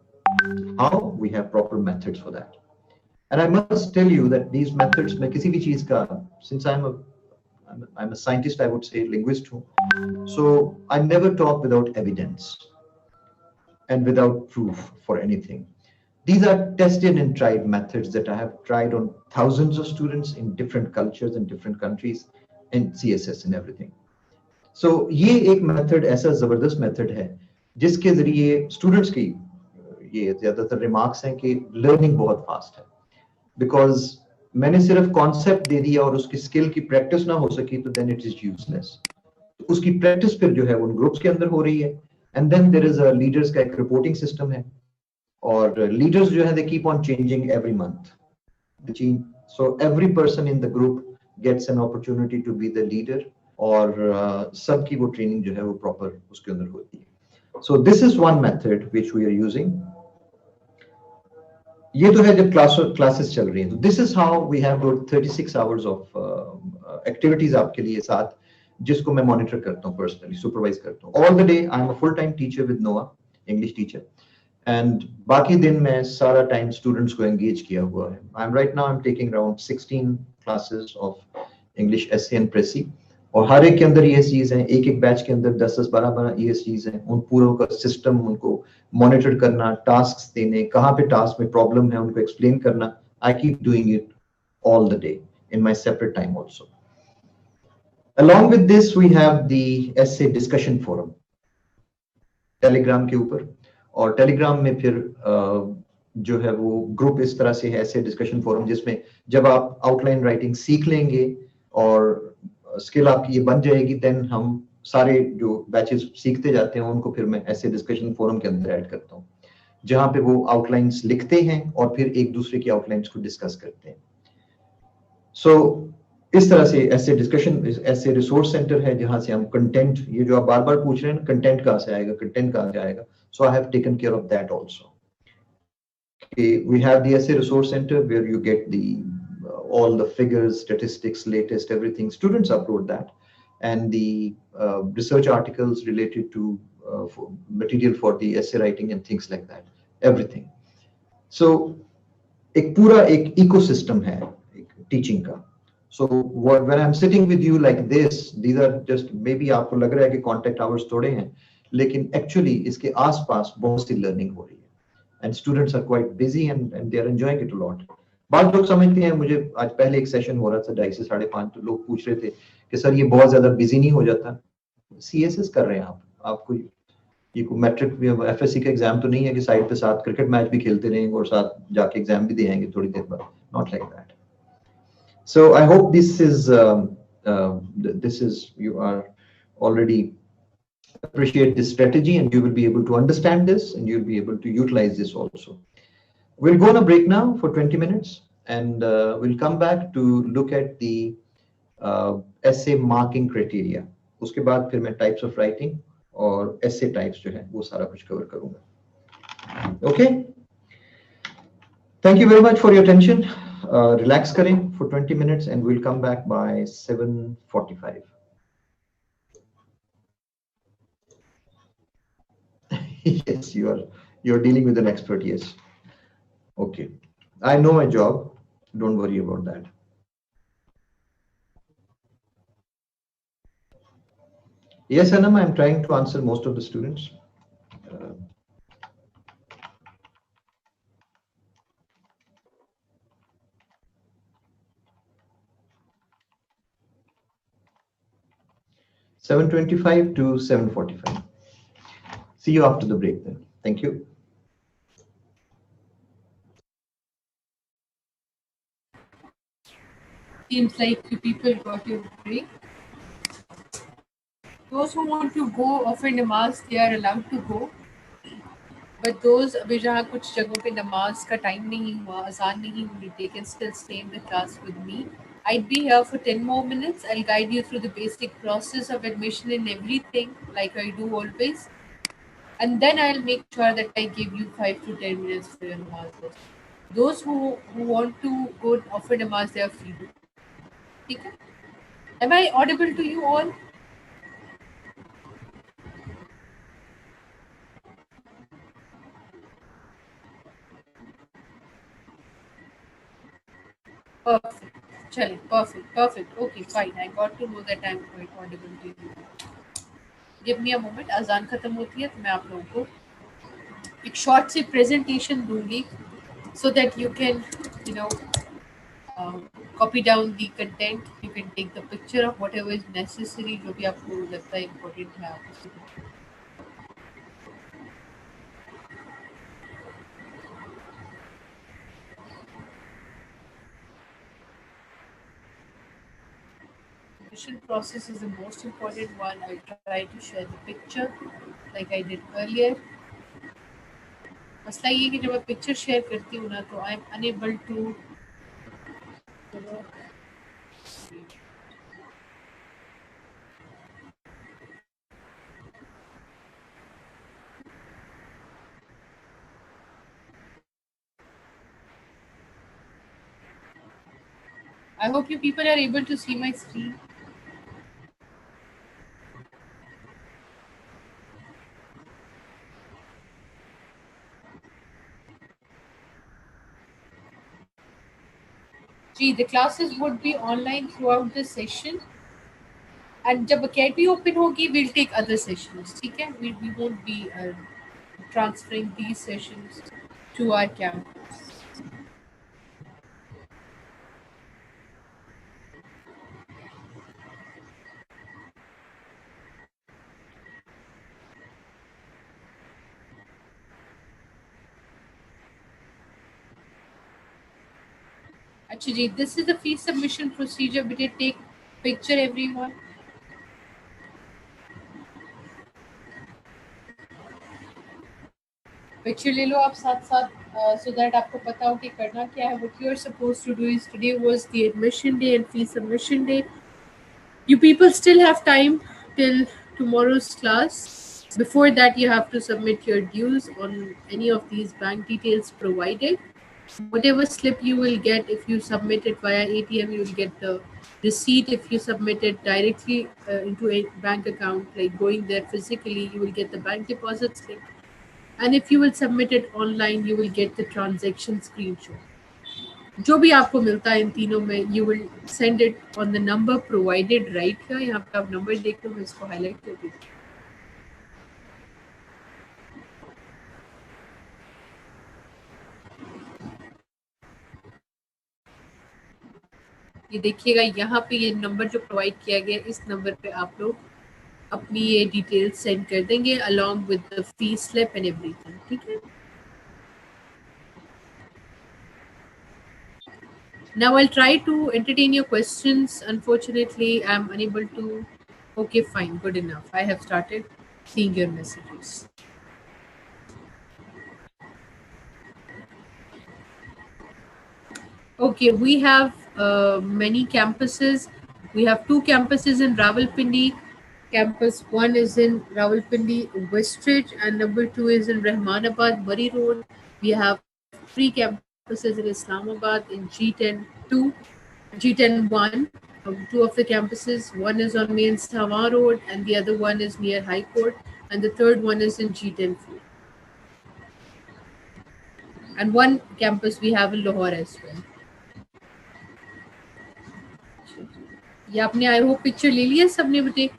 How? We have proper methods for that. And I must tell you that these methods, मैं किसी भी चीज का, since I'm a scientist, I would say linguist हूँ, so I never talk without evidence and without proof for anything. These are tested and tried methods that I have tried on thousands of students in different cultures and different countries, in CSS and everything. So ये एक method ऐसा जबरदस्त method है जिसके जरिए students की ये ज्यादातर रिमार्क्स हैं कि लर्निंग बहुत फास्ट है, बिकॉज मैंने सिर्फ कॉन्सेप्ट दे दिया और उसकी स्किल की प्रैक्टिस ना हो सकी तो देन इट इज यूजलेस। उसकी प्रैक्टिस फिर जो है उन ग्रुप्स के अंदर हो रही है, and then there is a leaders का एक रिपोर्टिंग सिस्टम है, और लीडर्स जो है they keep on changing every month, so every person in the group gets an opportunity to be the leader, और सबकी वो ट्रेनिंग जो है वो प्रॉपर उसके अंदर होती है। So this is one method which we are using. ये तो है जब क्लासेस चल रही हैं, तो this is how we have 36 hours of activities आपके लिए साथ, जिसको मैं मॉनिटर करता हूँ पर्सनली, सुपरवाइज करता हूँ all the day. I am a full time teacher with नोआ, इंग्लिश टीचर, एंड बाकी दिन मैं सारा टाइम स्टूडेंट्स को एंगेज किया हुआ है। I am right now I am taking around 16 classes of English essay and precis, और हर एक के अंदर ESGs हैं, एक एक बैच के अंदर 10-10, 12-12 ESGs हैं। उन पूरों का सिस्टम उनको मॉनिटर करना, टास्क देने, कहाँ पे टास्क में प्रॉब्लम है उनको एक्सप्लेन करना। I keep doing it all the day in my separate time also. Along with this, we have the essay discussion forum, Telegram के ऊपर, और टेलीग्राम में फिर जो है वो ग्रुप इस तरह से है, ऐसे डिस्कशन फोरम, जिसमें जब आप आउटलाइन राइटिंग सीख लेंगे और स्किल आपकी ये बन जाएगी, देन हम सारे जो बैचेस सीखते जाते हैं उनको फिर मैं ऐसे डिस्कशन फोरम के अंदर ऐड करता हूँ, जहां पे वो आउटलाइंस लिखते हैं और फिर एक दूसरे की आउटलाइंस को डिस्कस करते हैं। सो इस तरह से ऐसे डिस्कशन, ऐसे रिसोर्स सेंटर है जहां से हम कंटेंट, ये जो आप बार बार पूछ रहे हैं कंटेंट कहाँ से आएगा, कंटेंट कहाँ से आएगा, so I have taken care of that also. We have the essay resource center where you get the all the figures, statistics, latest everything. Students upload that, and the research articles related to material for the essay writing and things like that, everything. So एक पूरा एक ecosystem है teaching का। So when I'm sitting with you like this, these are just, maybe आपको लग रहा है कि contact hours थोड़े हैं, लेकिन actually इसके आसपास बहुत सी learning हो रही है, and students are quite busy and they are enjoying it a lot. बाद लोग समझते हैं, मुझे आज पहले एक सेशन हो रहा था 2:30 से 5:30, तो लोग पूछ रहे थे कि सर ये बहुत ज्यादा बिजी नहीं हो जाता? CSS कर रहे हैं आपको ये कोई मैट्रिक FSC का एग्जाम तो नहीं है कि साइड पे साथ क्रिकेट मैच भी खेलते रहेंगे और साथ जाके एग्जाम भी दे आएंगे थोड़ी देर बाद, not like that. So I hope this is you are already appreciate this strategy, and you will be able to understand this, and you'll be able to utilize this also. We'll go on a break now for 20 minutes, and we'll come back to look at the essay marking criteria. उसके बाद फिर मैं types of writing और essay types जो है वो सारा कुछ cover करूँगा। Okay? Thank you very much for your attention. Relax करें for 20 minutes, and we'll come back by 7:45. Yes, you're dealing with an expert. Yes. Okay. I know my job. Don't worry about that. Yes, Anam, I'm trying to answer most of the students. Uh, 7:25 to 7:45. See you after the break then. Thank you. Seems like you people got your break. Those who want to go off and mask, they are allowed to go. But those अभी जहाँ कुछ जगहों पे नमाज का time नहीं हुआ, अजान नहीं हुई, they can still stay in the class with me. I'd be here for 10 more minutes. I'll guide you through the basic process of admission and everything, like I do always. And then I'll make sure that I give you 5 to 10 minutes for your namaz. Those who want to go offer namaz, they are free to. ठीक है? Am I audible to you all? Perfect. चलिए, perfect. Okay, fine. I got to know that I'm quite audible to you. Give me a moment. अजान खत्म होती है तो मैं आप लोगों को एक शॉर्ट सी प्रेजेंटेशन दूंगी so that you can, you know, copy down the content. You can take the picture of whatever is necessary, जो भी आपको लगता है important है आप उसे admission process is the most important one. I'll try to share the picture like I did earlier. मसला ये कि जब मैं पिक्चर शेयर करती हूँ ना तो I am unable to I hope you people are able to see my screen. जी, the classes would be online throughout the session. And जब Academy open होगी, we'll take other sessions. ठीक है? We won't be transferring these sessions to our campus. अच्छा जी, this is the fee submission procedure. We did take picture everyone. Picture ले लो आप साथ साथ so that आपको पता हो कि करना क्या है. What you are supposed to do is today was the admission day and fee submission day. You people still have time till tomorrow's class. Before that, you have to submit your dues on any of these bank details provided. Whatever slip you will get if you submit it via ATM, you will get the receipt. If you submit it directly into a bank account, like going there physically, you will get the bank deposit slip. And if you will submit it online, you will get the transaction screenshot. जो भी आपको मिलता है इन तीनों में, you will send it on the number provided right here. यहाँ पे आप नंबर देख लो, मैं इसको हाईलाइट कर दूँ. ये देखिएगा यहाँ पे ये नंबर जो प्रोवाइड किया गया, इस नंबर पे आप लोग अपनी ये डिटेल्स सेंड कर देंगे along with the fee slip and everything. ठीक है? Now I'll try to entertain your questions. Unfortunately, I'm unable to. Okay, fine, good enough. I have started seeing your messages. Okay, we have many campuses. We have 2 campuses in Rawalpindi. Campus 1 is in Rawalpindi, Westridge, and number 2 is in Rahmanabad, Murray Road. We have 3 campuses in Islamabad in G10 2, G10 1. 2 of the campuses. One is on Main Sawa Road, and the other one is near High Court, and the third one is in G10 4. And one campus we have in Lahore as well. ये आपने I hope picture ले लिया सबने बेटे.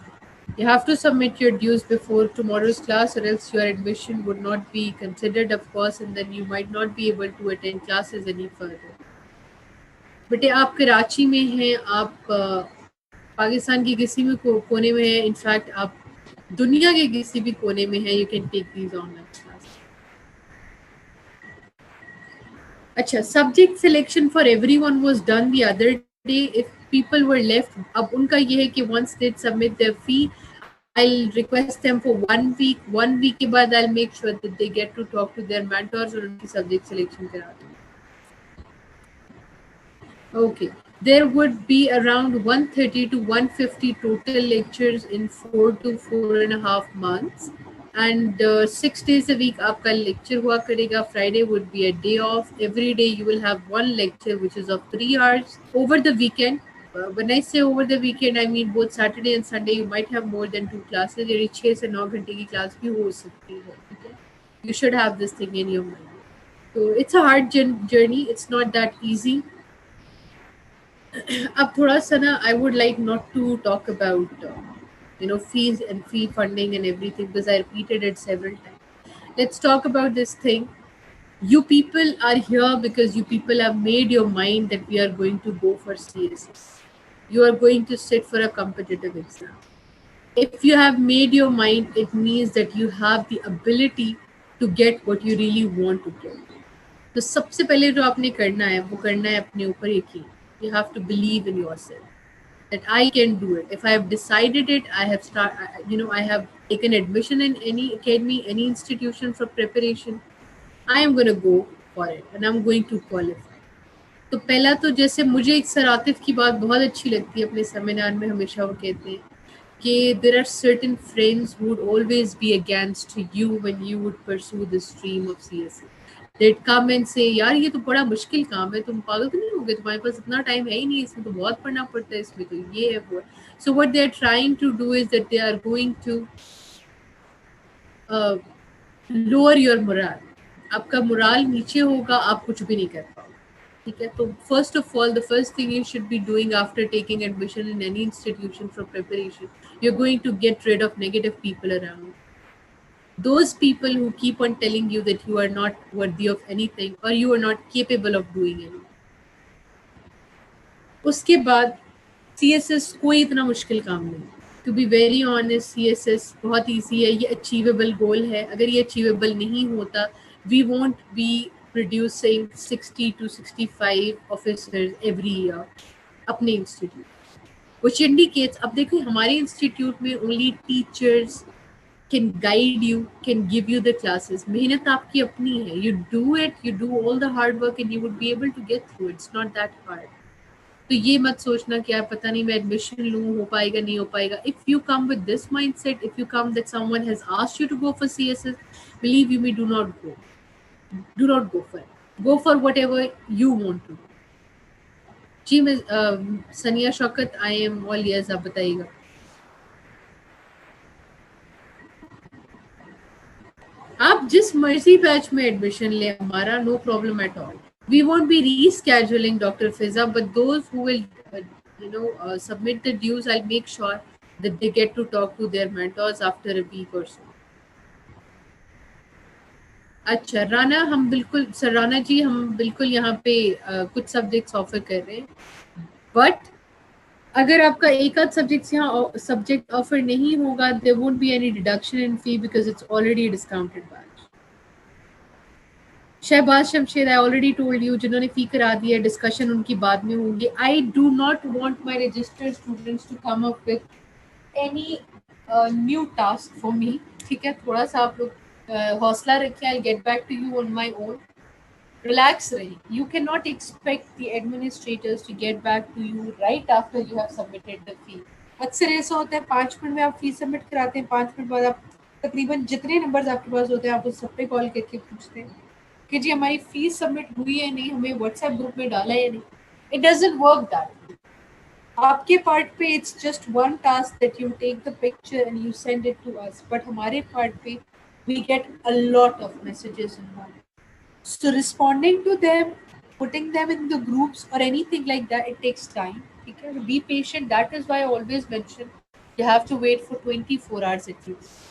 You have to submit your dues before tomorrow's class, or else your admission would not be considered, of course, and then you might not be able to attend classes any further. बेटे आप कराची में हैं, आप पाकिस्तान के किसी भी कोने में हैं, इनफैक्ट आप दुनिया के किसी भी कोने में हैं, you can take these online classes. अच्छा, subject selection for everyone was done the other day. If people were left, अब उनका ये है कि once they submit their fee, I'll request them for 1 week. 1 week के बाद I'll make sure that they get to talk to their mentors और उनकी subject selection करा दूँ. Okay, there would be around 130 to 150 total lectures in 4 to 4.5 months, and 6 days a week आपका lecture हुआ करेगा. Friday would be a day off. Every day you will have one lecture which is of 3 hours. Over the weekend, when I say over the weekend, I mean both Saturday and Sunday you might have more than 2 classes. यानी 6 से 9 घंटे की class भी हो सकती है. Okay? You should have this thing in your mind. So it's a hard journey. It's not that easy. अब थोड़ा सा ना I would like not to talk about fees and fee funding and everything because I repeated it several times. Let's talk about this thing. You people are here because you people have made your mind that we are going to go for CSS. You are going to sit for a competitive exam. If you have made your mind, it means that you have the ability to get what you really want to get. तो सबसे पहले जो आपने करना है वो करना है अपने ऊपर यकीन. You have to believe in yourself that I can do it. If I have decided it, I have taken admission in any academy, any institution for preparation. I am going to go for it and I'm going to qualify. तो पहला तो जैसे मुझे एक sir Atif की बात बहुत अच्छी लगती है अपने सेमिनार में, हमेशा वो कहते हैं कि there are certain friends who would always be against you when you would pursue the stream of CSE. They'd come and say, यार ये तो बड़ा मुश्किल काम है, तुम पागल तो नहीं हो गए, तुम्हारे पास इतना टाइम है ही नहीं, इसमें तो बहुत पढ़ना पड़ता है, इसमें तो ये है वो. So what they are trying to do is that they are going to lower your morale. आपका मोरल नीचे होगा, आप कुछ भी नहीं कर पाओगे. ठीक है, तो first of all the first thing you should be doing after taking admission in any institution for preparation, you are going to get rid of negative people around. Those people who keep on telling you that you are not worthy of anything or you are not capable of doing anything. उसके बाद CSS कोई इतना मुश्किल काम नहीं. To be very honest, CSS बहुत easy है, ये achievable goal है. अगर ये achievable नहीं होता, we won't be producing 60 to 65 officers every year अपने institute. Which indicates, अब देखो हमारे institute में only teachers can guide you, can give you the classes. मेहनत आपकी अपनी है. You do it, you do all the hard work and you would be able to get through. It's not that hard. तो ये मत सोचना कि यार पता नहीं मैं एडमिशन लूँ, हो पाएगा नहीं हो पाएगा. If you come with this mindset, if you come that someone has asked you to go for CSS, believe you me, do not go. Do not go for it. Go for whatever you want to. जी मैं सनिया Shaukat, I am all ears. आप बताइएगा. आप जिस मर्जी batch में admission ले, हमारा no problem at all. We won't be rescheduling Dr. Fiza, but those who will submit the dues, I'll make sure that they get to talk to their mentors after a week or so. अच्छा राना, हम बिल्कुल sir Rana जी, हम बिल्कुल यहाँ पे कुछ subjects offer कर रहे हैं, बट अगर आपका एक आध सब्जेक्ट ऑफर नहीं होगा, there won't be any deduction in fee because it's already a discounted batch. Shahbaz Shamshad, I already told you, जिन्होंने फी करा दी है, डिस्कशन उनकी बाद में होंगी. I do not want my registered students to come up with any new task for me. ठीक है, थोड़ा सा आप लोग हौसला रखिए. I get back to you on my own. Relax रहिए. You can not expect the administrators to get back to you right after you have submitted the fee. अक्सर ऐसा होता है 5 मिनट में आप फी सबमिट कराते हैं, 5 मिनट बाद आप तकरीबन जितने नंबर्स आपके पास होते हैं आप उस सब पे कॉल करके पूछते हैं कि जी हमारी फीस सबमिट हुई है नहीं, हमें व्हाट्सएप ग्रुप में डाला है नहीं. It doesn't work that. आपके पार्ट पे it's just one task that you take the picture and you send it to us, but हमारे पार्ट पे we get a lot of messages in one. So responding to them, putting them in the groups और anything like that, it takes time. ठीक है, be patient. That is why I always mention you have to wait for 24 hours at least.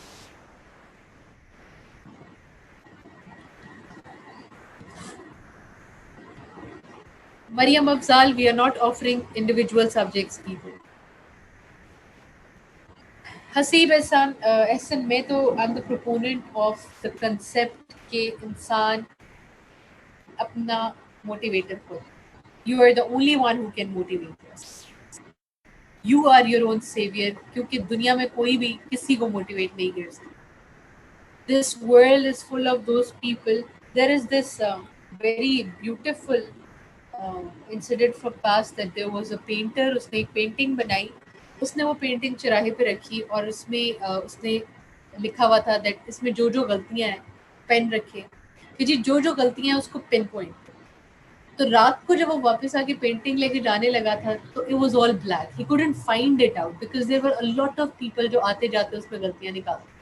Mariam Afzal, we are not offering individual subjects either. Haseeb Ehsan, मैं तो I'm the proponent of the concept कि इंसान अपना motivator हो. You are the only one who can motivate us. You are your own savior, क्योंकि दुनिया में कोई भी किसी को मोटिवेट नहीं कर सकता. This world is full of those people. There is this very beautiful incident from past that there was a painter. उसने एक पेंटिंग बनाई. उसने वो पेंटिंग चौराहे पे रखी और उसमें उसने लिखा हुआ था that इसमें जो जो गलतियां हैं पेन रखे कि जी जो जो गलतियां हैं उसको पिन पॉइंट. तो रात को जब वो वापस आके पेंटिंग लेके जाने लगा था तो it was all black. He couldn't find it out because there were a lot of people जो आते जाते उसमें गलतियां निकालते.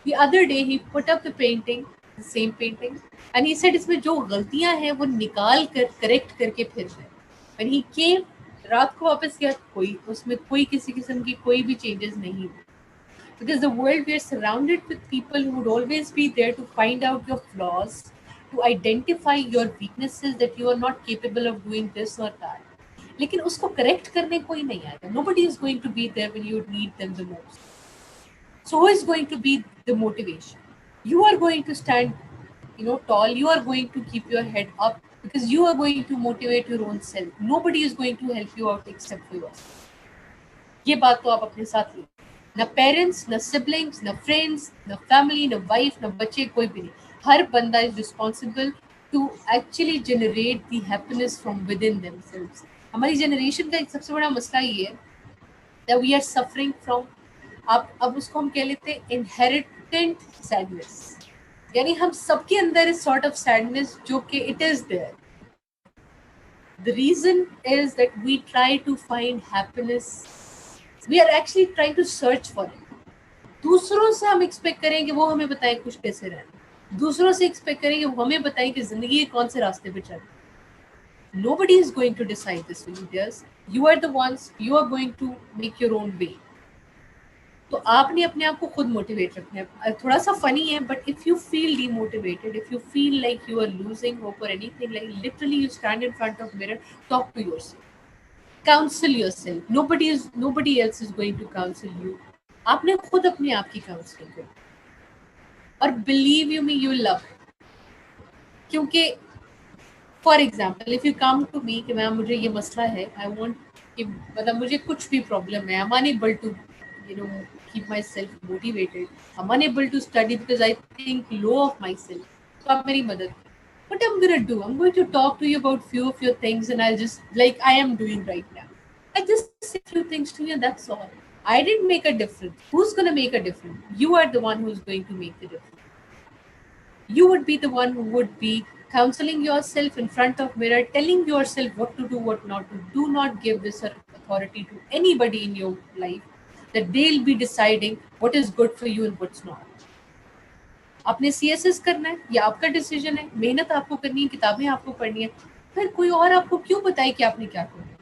The other day he put up the painting, the same painting, and he said इसमें जो गलतियां हैं वो निकाल कर करेक्ट करके फिर है. When he came, रात को वापस गया, कोई उसमें कोई किसी किस्म की कोई भी changes नहीं हुई. Because the world we are surrounded with people who would always be there to find out your flaws, to identify your weaknesses that you are not capable of doing this or that. लेकिन उसको correct करने कोई नहीं आएगा. Nobody is going to be there when you need them the most. So who is going to be the motivation? You are going to stand, tall. You are going to keep your head up because you are going to motivate your own self. Nobody is going to help you out except for yourself. ये बात तो आप अपने साथ लीजिए. ना parents, ना siblings, ना फ्रेंड्स, ना फैमिली, ना वाइफ, ना बच्चे, कोई भी नहीं. हर बंदा is responsible to actually generate the happiness from within themselves. हमारी जनरेशन का एक सबसे बड़ा मसला ये है that we are suffering from, अब उसको हम कह लेते हैं इनहेरिटेंट सैडनेस. यानी हम सबके अंदर इस सॉर्ट ऑफ सैडनेस जो कि it is there. The reason is that we try to find happiness. We are actually trying to search for it. दूसरों से हम एक्सपेक्ट करें कि वो हमें बताएं कुछ कैसे रहना. दूसरों से एक्सपेक्ट करें कि वो हमें बताएं कि जिंदगी के कौन से रास्ते पे चलना. Nobody is going to decide this for you, dears. You are the ones. You are going to make your own way. तो आपने अपने आप को खुद मोटिवेट रखना है. थोड़ा सा फनी है, but if you feel demotivated, if you feel like you are losing hope और anything, like literally you stand in front of mirror, talk to yourself, counsel yourself. nobody else is going to counsel you. आपने खुद अपने आप की counselling करनी. और believe you me, you love. क्योंकि for example if you come to me कि ma'am मुझे ये मसला है, आई वॉन्ट कि मतलब मुझे कुछ भी प्रॉब्लम है, I am unable to keep myself motivated, I'm unable to study because I think low of myself, so आप मेरी मदद. What I'm gonna do, I'm going to talk to you about few of your things and I'll just, like I am doing right now, I just say few things to you and that's all. I didn't make a difference. Who's gonna make a difference? You are the one who's going to make the difference. You would be the one who would be counseling yourself in front of mirror, telling yourself what to do, what not to. Do not give this authority to anybody in your life that they'll be deciding what is good for you and what's not. आपने CSS करना है, ये आपका decision है. मेहनत आपको करनी है, किताबें आपको पढ़नी है. फिर कोई और आपको क्यों बताए कि आपने क्या करना है?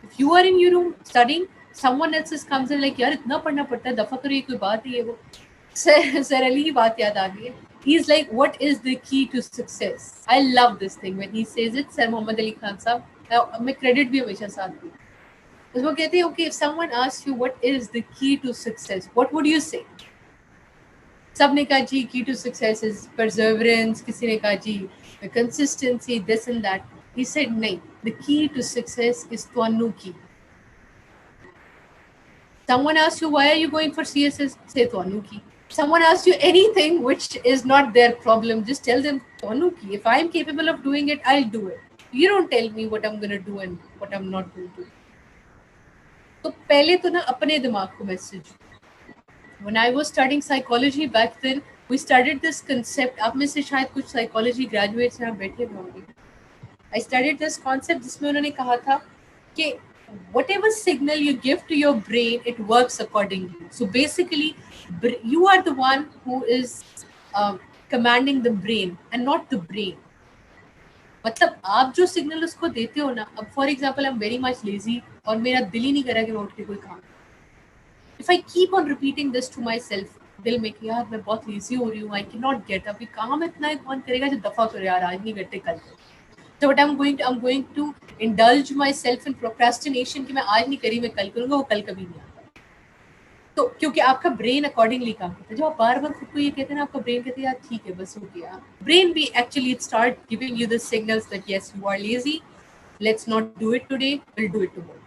If you are in your room studying, someone else comes in like यार इतना पढ़ना पड़ता है, दफा करो, ये कोई बात ही है. वो सर अली की बात याद आ गई है. He is like, what is the key to success? I love this thing when he says it. Sir Mohammad Ali Khan sahab, मैं क्रेडिट भी हमेशा साथ दूँ. उसको कहते हैं, okay, if someone asks you what is the key to success, what would you say? सबने कहा जी key to success is perseverance, किसी ने कहा जी consistency, this and that. He said नहीं, the key to success is ਤੁਹਾਨੂੰ की. Someone asks you why are you going for CSS, say ਤੁਹਾਨੂੰ की. Someone asks you anything which is not their problem, just tell them ਤੁਹਾਨੂੰ की. If I'm capable of doing it, I'll do it. You don't tell me what I'm going to do and what I'm not going to do. तो पहले तो ना अपने दिमाग को message. When I was studying psychology back then, we studied this concept. आप में से शायद कुछ psychology graduates यहाँ बैठे होंगे. I studied this concept जिसमें उन्होंने कहा था कि whatever signal you give to your brain, it works accordingly. So basically, you are the one who is commanding the brain and not the brain. मतलब आप जो सिग्नल उसको देते हो ना, अब for example I am very much lazy और मेरा दिल ही नहीं कर रहा कि मैं उठ के कोई काम. If I keep on repeating this to myself, दिल में कि यार मैं बहुत लेजी हो रही हूँ, I can not get up, काम इतना है कौन करेगा, जो दफा करो यार, आज नहीं करते कल. So what I'm going to indulge myself in procrastination कि मैं आज नहीं करी, मैं कल करूँगा, वो कल कभी नहीं आता. तो क्योंकि आपका ब्रेन अकॉर्डिंगली काम करता है. जब आप बार बार खुद को ये कहते हैं ना, आपका ब्रेन कहते हैं यार ठीक है बस हो गया. ब्रेन भी actually it start giving you the signals that yes you are lazy, let's not do it today, will do it tomorrow.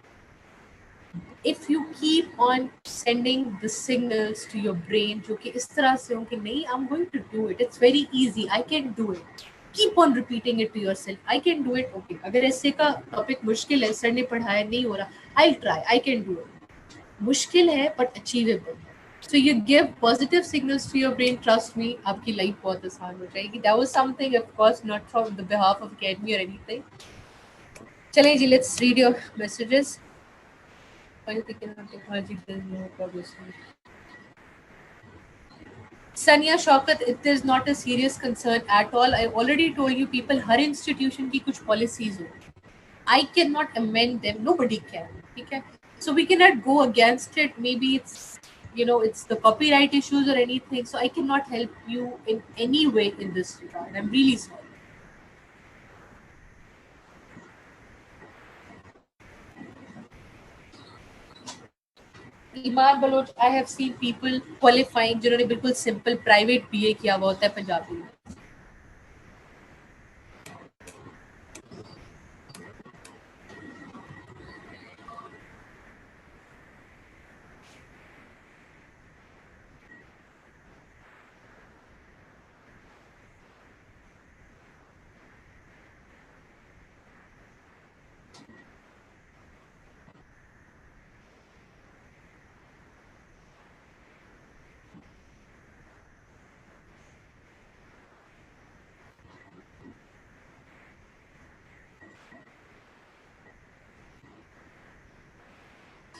if you keep on sending the signals to your brain जो कि इस तरह से हो कि नहीं, I'm going to do it, it's very easy, I can do it, keep on repeating it to yourself, I can do it. Okay, अगर ऐसे का टॉपिक मुश्किल है, सर ने पढ़ाया नहीं हो रहा, I'll try, I can do it. मुश्किल है but achievable. So you give positive signals to your brain, trust me, आपकी लाइफ बहुत आसान हो जाएगी. That was something, of course, not from the behalf of Academy or anything. चलें जी, let's read your messages. Technology does no progress. Sanya Shaukat, it is not a serious concern at all. I already told you people, her institution की कुछ policies हो. I cannot amend them. Nobody can. Okay? So we cannot go against it. Maybe it's, it's the copyright issues or anything. So I cannot help you in any way in this regard. I'm really sorry. Iman Baloch, I have seen people qualifying जिन्होंने बिल्कुल simple private BA किया हुआ होता है पंजाबी में.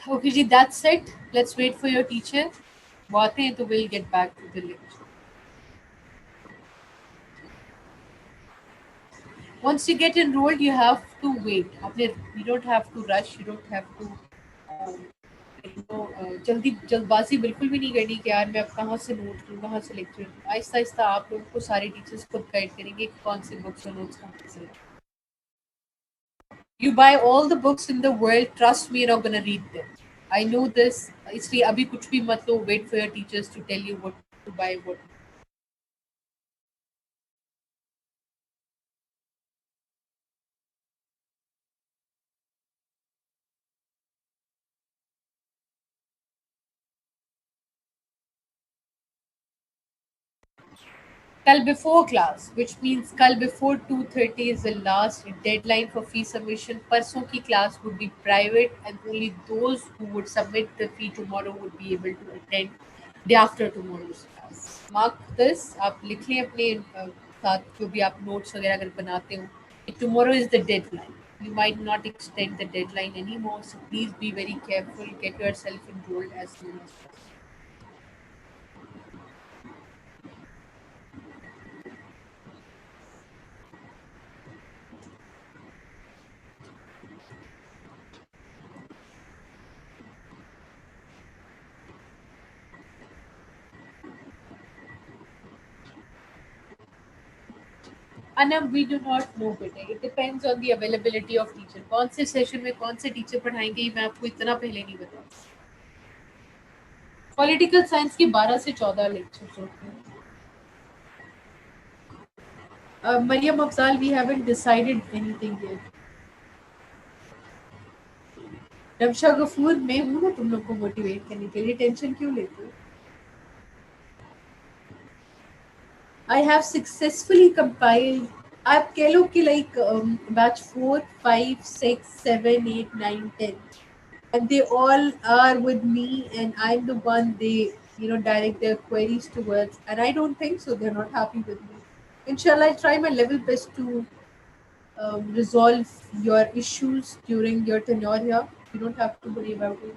Okay, ji, that's it. Let's wait for your teacher. Baate hain to we'll get back to the lecture. Once you get enrolled, you have to wait. You don't have to rush. You don't have to जल्दबाजी बिल्कुल भी नहीं करनी कि यार मैं अब कहाँ से नोट लूँ, कहाँ से लेक्चर लूँ. आहिस्ता आहिस्ता आप लोगों को सारे टीचर्स खुद गाइड करेंगे कौन से बुक्स और नोट्स कहाँ से. You buy all the books in the world, trust me, you're not gonna read them. I know this. इसलिए अभी कुछ भी मत लो. Wait for your teachers to tell you what to buy, what. Kal before class, which means kal before 2:30 is the last deadline for fee submission. परसों की class would be private and only those who would submit the fee tomorrow would be able to attend day after tomorrow's class. Mark this, आप लिख लें अपने साथ जो भी आप notes वगैरह अगर बनाते हो. Tomorrow is the deadline. You might not extend the deadline anymore, so please be very careful. Get yourself enrolled as soon as possible. Anam, we do not know बेटे. It depends on the availability of teacher. कौन से session में कौन से teacher पढ़ाएंगे ये मैं आपको इतना पहले नहीं बता. पॉलिटिकल साइंस की 12 से 14 लेक्चर्स होते हैं. Mariam Afzal, we haven't decided anything yet. Ramsha Ghafoor, मैं हूँ ना तुम लोग को मोटिवेट करने के लिए, टेंशन क्यों लेते हो? I have successfully compiled. आप कह लो कि like batch 4, 5, 6, 7, 8, 9, 10. And they all are with me and I'm the one they direct their queries towards, and I don't think so they're not happy with me. Inshallah, I try my level best to resolve your issues during your tenure here. You don't have to worry about it.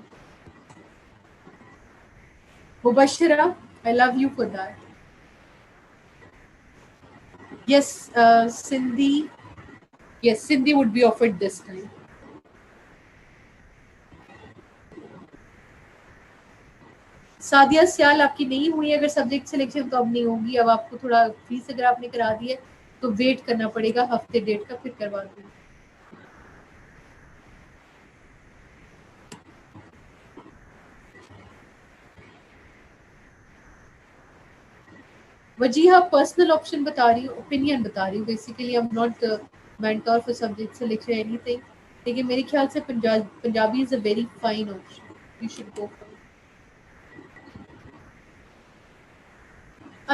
Mubashira, I love you for that. Yes, Cindy. Yes, Cindy would be offered this time. Sadia सियाल, आपकी नहीं हुई अगर subject selection तो अब नहीं होगी. अब आपको थोड़ा फीस अगर आपने करा दी है तो वेट करना पड़ेगा हफ्ते डेट का, फिर करवा दूंगी. वजीहा, पर्सनल ऑप्शन बता रही हूँ, ओपिनियन बता रही हूँ. Basically I am not mentor for subject selection anything. लेकिन मेरे ख्याल से Punjabi is a very fine option. you should go for it.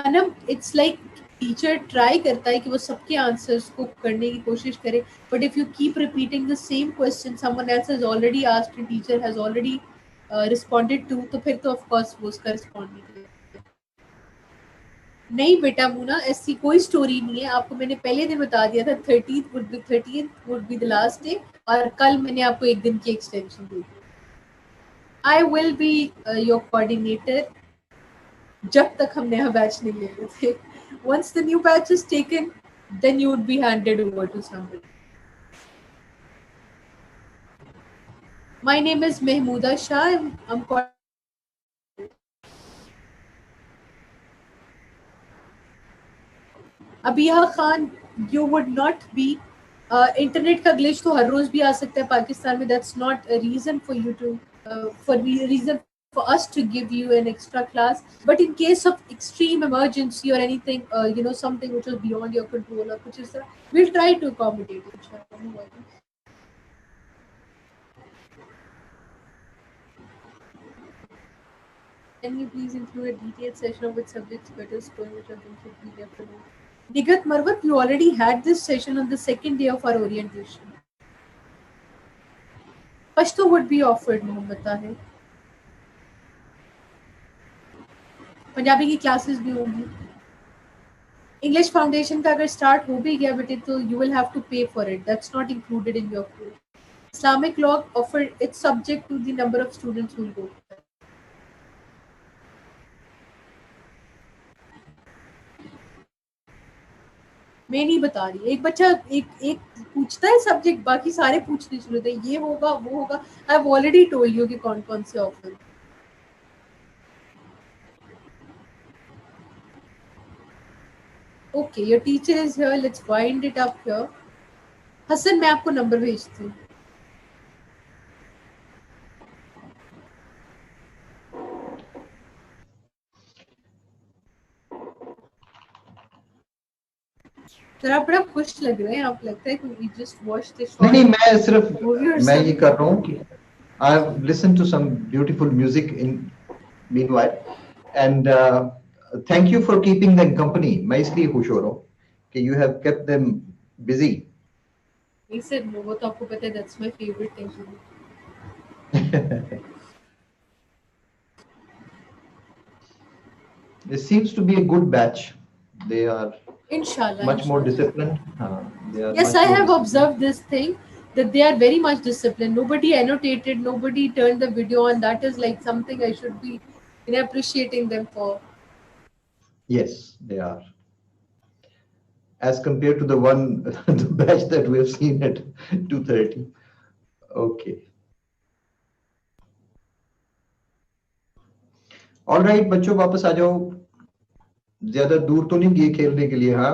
Anam it's like teacher try करता है कि वो सबके आंसर्स को करने की कोशिश करे, but if you keep repeating the same question someone else has already asked and teacher has already responded to, तो फिर तो ऑफ कोर्स वो उसका रिस्पॉन्ड नहीं करेगा. नहीं बेटा मुना, ऐसी कोई स्टोरी नहीं है. आपको मैंने पहले दिन बता दिया था 13th would be the last day, और कल मैंने आपको एक दिन की extension the. I will be your coordinator जब तक हम नया बैच नहीं ले लेते. Once the new batch is taken, then you would be handed over to somebody. My name is Mehmooda Shah. I'm Abiha Khan, you would not be. Internet का glitch तो हर रोज भी आ सकता है पाकिस्तान में. That's not a reason for you to, reason for us to give you an extra class. But in case of extreme emergency or anything, something which was beyond your control or which is, we'll try to accommodate it. Can you please include a detailed session of which subjects better score, which are things should be left alone? Nigat Marwat, you already had this session on the second day of our orientation. Pashto would be offered, Mohammed Tahir. Punjabi की classes भी होंगी. English foundation का अगर start हो भी गया बेटे तो you will have to pay for it. That's not included in your course. Islamic law offer it's subject to the number of students who will go. मैं नहीं बता रही. एक बच्चा एक पूछता है सब्जेक्ट, बाकी सारे पूछने शुरू होते हैं ये होगा वो होगा. I have already told you कि कौन कौन से offer. Okay, your teacher is here. Let's wind it up here. Hasan, मैं आपको नंबर भेजती हूँ. जरा बड़ा खुश लग रहे हैं आप. लगता है कि we just watched this. नहीं, मैं सिर्फ मैं ये कर रहा हूँ कि I've listened to some beautiful music in meanwhile, and thank you for keeping them company. मैं इसलिए खुश हो रहा हूँ कि you have kept them busy. He said no, वो तो आपको पता है. That's my favorite thing to do. This seems to be a good batch. They are Inshallah, much more disciplined. Yes, I have observed this thing, that they are very much disciplined. Nobody annotated, nobody turned the video on. That is like something I should be appreciating them for. Yes, they are. As compared to the batch that we have seen at 2:30. Okay. All right, बच्चों वापस आ जाओ. ज्यादा दूर तो नहीं गए खेलने के लिए. हाँ.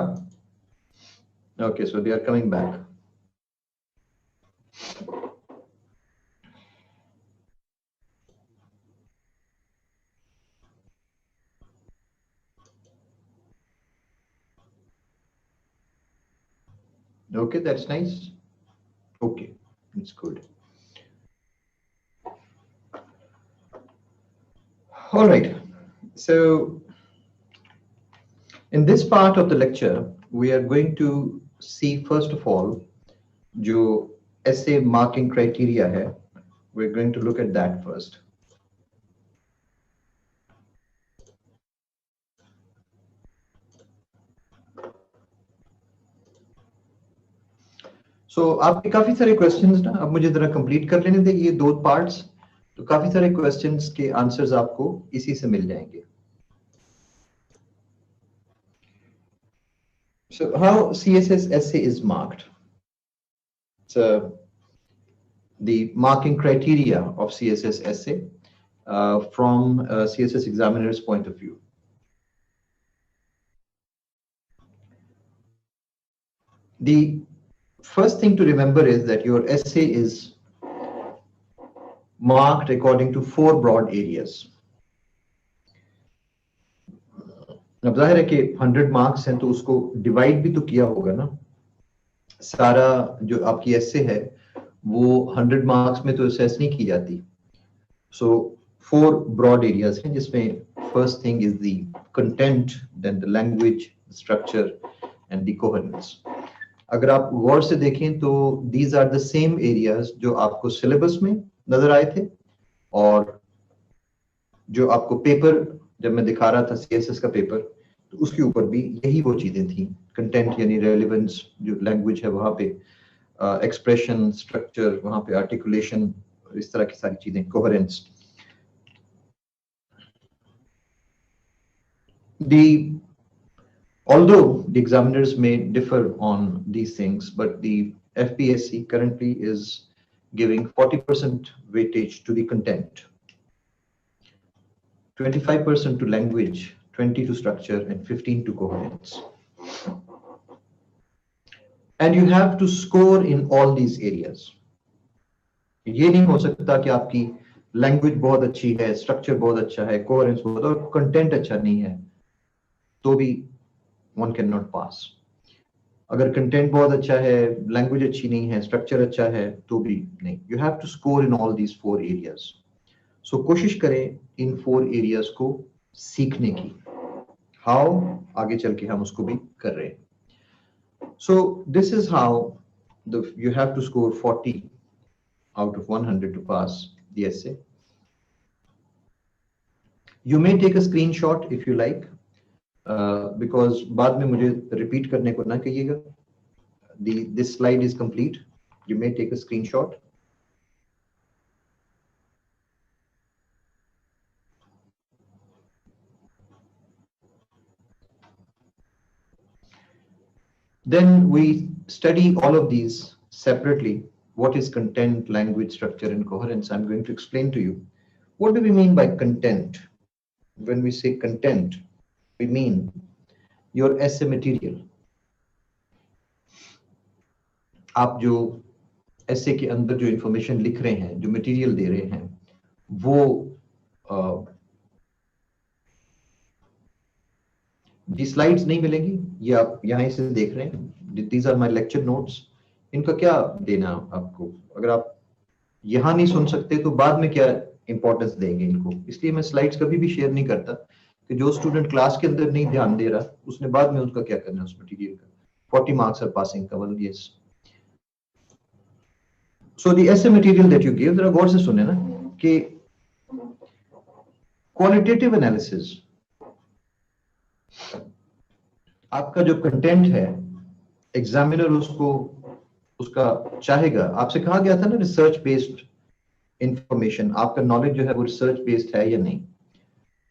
Okay, so they are coming back. Okay, that's nice. Okay, that's good. All right. So in this part of the lecture, we are going to see first of all जो essay marking criteria है. We're going to look at that first. So आपके काफी सारे questions ना, अब मुझे जरा complete कर लेने दें ये 2 parts. तो काफी सारे questions के answers आपको इसी से मिल जाएंगे. So how CSS essay is marked? So the marking criteria of CSS essay from a CSS examiner's point of view. The first thing to remember is that your essay is marked according to 4 broad areas. अब जाहिर है कि 100 marks हैं तो उसको divide भी तो किया होगा ना. सारा जो आपकी एसे है वो 100 मार्क्स में तो असेस नहीं की जाती. So 4 broad areas हैं जिसमें first thing is the content, then the language, the structure and the coherence. अगर आप गौर से देखें तो these are the same areas जो आपको सिलेबस में नजर आए थे और जो आपको पेपर जब मैं दिखा रहा था CSS का पेपर तो उसके ऊपर भी यही वो चीजें थी. कंटेंट यानी रेलेवेंस, जो लैंग्वेज है वहां पे एक्सप्रेशन, स्ट्रक्चर, वहां पे आर्टिकुलेशन, इस तरह की सारी चीजें, coherence. Although the examiners may differ on these things, but the FPSC currently is giving 40% weightage to the content, 25% to language, 20 to structure, and 15 to coherence. And you have to score in all these areas. ये नहीं हो सकता कि आपकी language बहुत अच्छी है, structure बहुत अच्छा है, कोहेरेंस बहुत, और कंटेंट अच्छा नहीं है तो भी one cannot pass. अगर कंटेंट बहुत अच्छा है, लैंग्वेज अच्छी नहीं है, स्ट्रक्चर अच्छा है तो भी नहीं. You have to score in all these 4 areas. So कोशिश करें इन 4 areas को सीखने की. How? आगे चल के हम उसको भी कर रहे हैं. So this is how you have to score 40 out of 100 to pass the essay. You may take a screenshot if you like, because बाद में मुझे repeat करने को ना कहिएगा. This slide is complete. You may take a screenshot. Then we study all of these separately. What is content, language, structure, and coherence? I'm going to explain to you. What do we mean by content? When we say content, we mean your essay material. आप जो essay के अंदर जो information लिख रहे हैं, जो material दे रहे हैं, वो ये स्लाइड्स नहीं मिलेंगी. ये आप यहाँ से देख रहे हैं. These are my lecture notes. इनका क्या देना आपको? अगर आप यहाँ नहीं सुन सकते तो बाद में क्या इंपॉर्टेंस देंगे इनको? इसलिए मैं स्लाइड्स कभी भी शेयर नहीं करता कि जो स्टूडेंट क्लास के अंदर नहीं ध्यान दे रहा उसने बाद में उसका क्या करना है उस मटेरियल का. 40 marks are passing covered. Yes. So the essay material that you give, जरा गौर से सुने ना कि क्वालिटेटिव एनालिसिस, आपका जो कंटेंट है एग्जामिनर उसका चाहेगा. आपसे कहा गया था ना रिसर्च बेस्ड इंफॉर्मेशन, आपका नॉलेज जो है वो रिसर्च बेस्ड है या नहीं.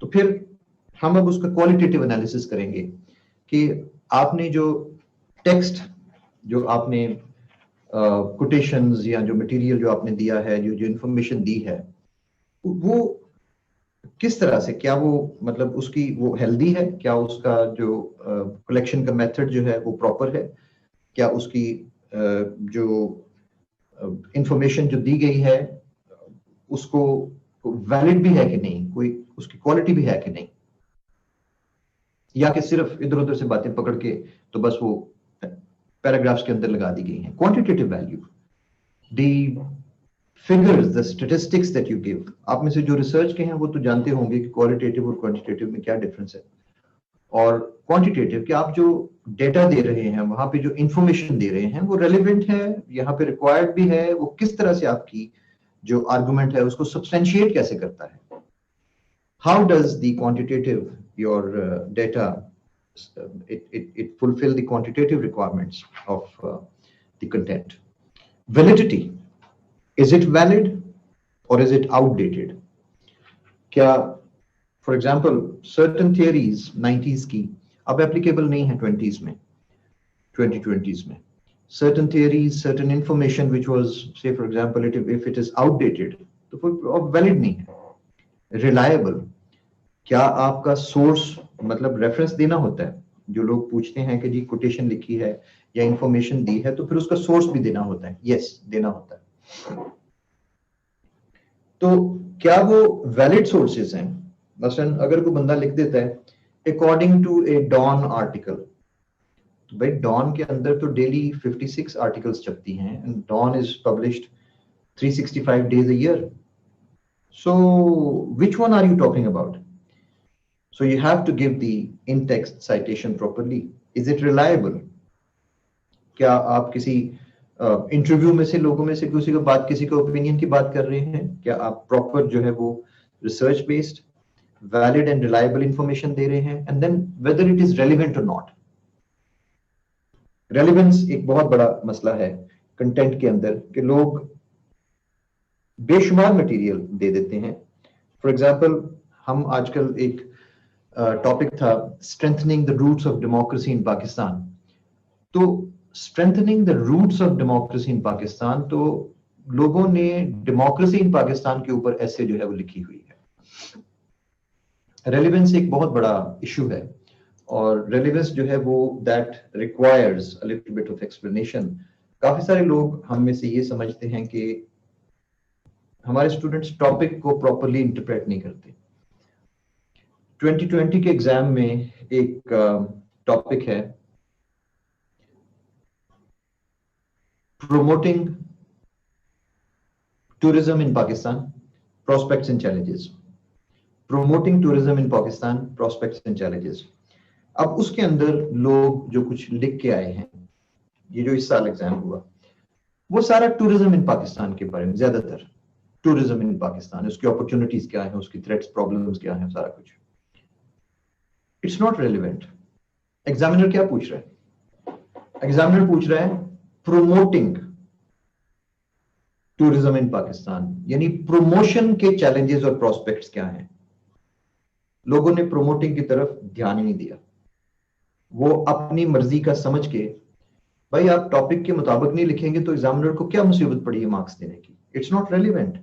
तो फिर हम अब उसका क्वालिटेटिव एनालिसिस करेंगे कि आपने जो टेक्स्ट, जो आपने कोटेशंस या जो मटेरियल जो आपने दिया है, जो इंफॉर्मेशन दी है, वो किस तरह से, क्या वो मतलब उसकी वो हेल्दी है, क्या उसका जो कलेक्शन का मेथड जो है वो प्रॉपर है, क्या उसकी जो इंफॉर्मेशन जो दी गई है उसको वैलिड भी है कि नहीं, कोई उसकी क्वालिटी भी है कि नहीं, या कि सिर्फ इधर उधर से बातें पकड़ के तो बस वो पैराग्राफ्स के अंदर लगा दी गई हैं. Quantitative value, the figures, the statistics that you give. आप में से जो रिसर्च के हैं वो तो जानते होंगे कि क्वालिटेटिव और क्वांटिटेटिव में क्या डिफरेंस है. और क्वांटिटेटिव कि आप जो डेटा दे रहे हैं, वहां पे जो इंफॉर्मेशन दे रहे हैं वो रेलिवेंट है, यहाँ पे रिक्वायर्ड भी है, वो किस तरह से आपकी जो आर्गुमेंट है उसको सब्सटेंशिएट कैसे करता है. How does the quantitative your data it fulfill the quantitative requirements of the content. Validity, is it valid or is it outdated? क्या for example certain theories 90s की अब applicable नहीं है 20s में, 2020s में. Certain theories, certain information which was, say for example, if it is outdated तो valid नहीं है. Reliable, क्या आपका सोर्स मतलब रेफरेंस देना होता है. जो लोग पूछते हैं कि जी कोटेशन लिखी है या इंफॉर्मेशन दी है तो फिर उसका सोर्स भी देना होता है. यस, देना होता है. तो क्या वो वैलिड सोर्सेज हैं? मसलन अगर कोई बंदा लिख देता है according to a Dawn article, तो भाई डॉन के अंदर तो डेली 56 आर्टिकल्स छपती हैं. Dawn is published 365 days a year. So which one are you talking about? So you have to give the in-text citation properly. Is it reliable? क्या आप किसी इंटरव्यू में से लोगों में से किसी को बात, किसी को ओपिनियन की बात कर रहे हैं? क्या आप प्रॉपर जो है वो research based valid and reliable information दे रहे हैं? And then whether it is relevant और नॉट. रेलिवेंस एक बहुत बड़ा मसला है कंटेंट के अंदर कि लोग बेशुमार मटेरियल दे देते हैं. फॉर एग्जांपल, हम आजकल एक टॉपिक था strengthening the roots of democracy in Pakistan. तो strengthening the roots of democracy in Pakistan, तो लोगों ने डेमोक्रेसी इन पाकिस्तान के ऊपर ऐसे जो है वो लिखी हुई है. रेलिवेंस एक बहुत बड़ा इशू है और रेलिवेंस जो है वो that requires a little bit of explanation. काफी सारे लोग हम में से ये समझते हैं कि हमारे स्टूडेंट्स टॉपिक को प्रॉपरली इंटरप्रेट नहीं करते. 2020 के एग्जाम में एक टॉपिक है promoting tourism in Pakistan, prospects and challenges. Promoting tourism in Pakistan, prospects and challenges. अब उसके अंदर लोग जो कुछ लिख के आए हैं, ये जो इस साल एग्जाम हुआ, वो सारा टूरिज्म इन पाकिस्तान के बारे में, ज्यादातर टूरिज्म इन पाकिस्तान, उसकी अपॉर्चुनिटीज क्या है, उसकी थ्रेट्स, प्रॉब्लम्स क्या है, सारा कुछ. It's not relevant. एग्जामिनर क्या पूछ रहा है? एग्जामिनर पूछ रहा है प्रोमोटिंग टूरिज्म इन पाकिस्तान, यानी प्रमोशन के चैलेंजेस और प्रोस्पेक्ट्स क्या हैं. लोगों ने प्रोमोटिंग की तरफ ध्यान ही नहीं दिया. वो अपनी मर्जी का समझ के, भाई आप टॉपिक के मुताबिक नहीं लिखेंगे तो एग्जामिनर को क्या मुसीबत पड़ी है मार्क्स देने की. It's not relevant.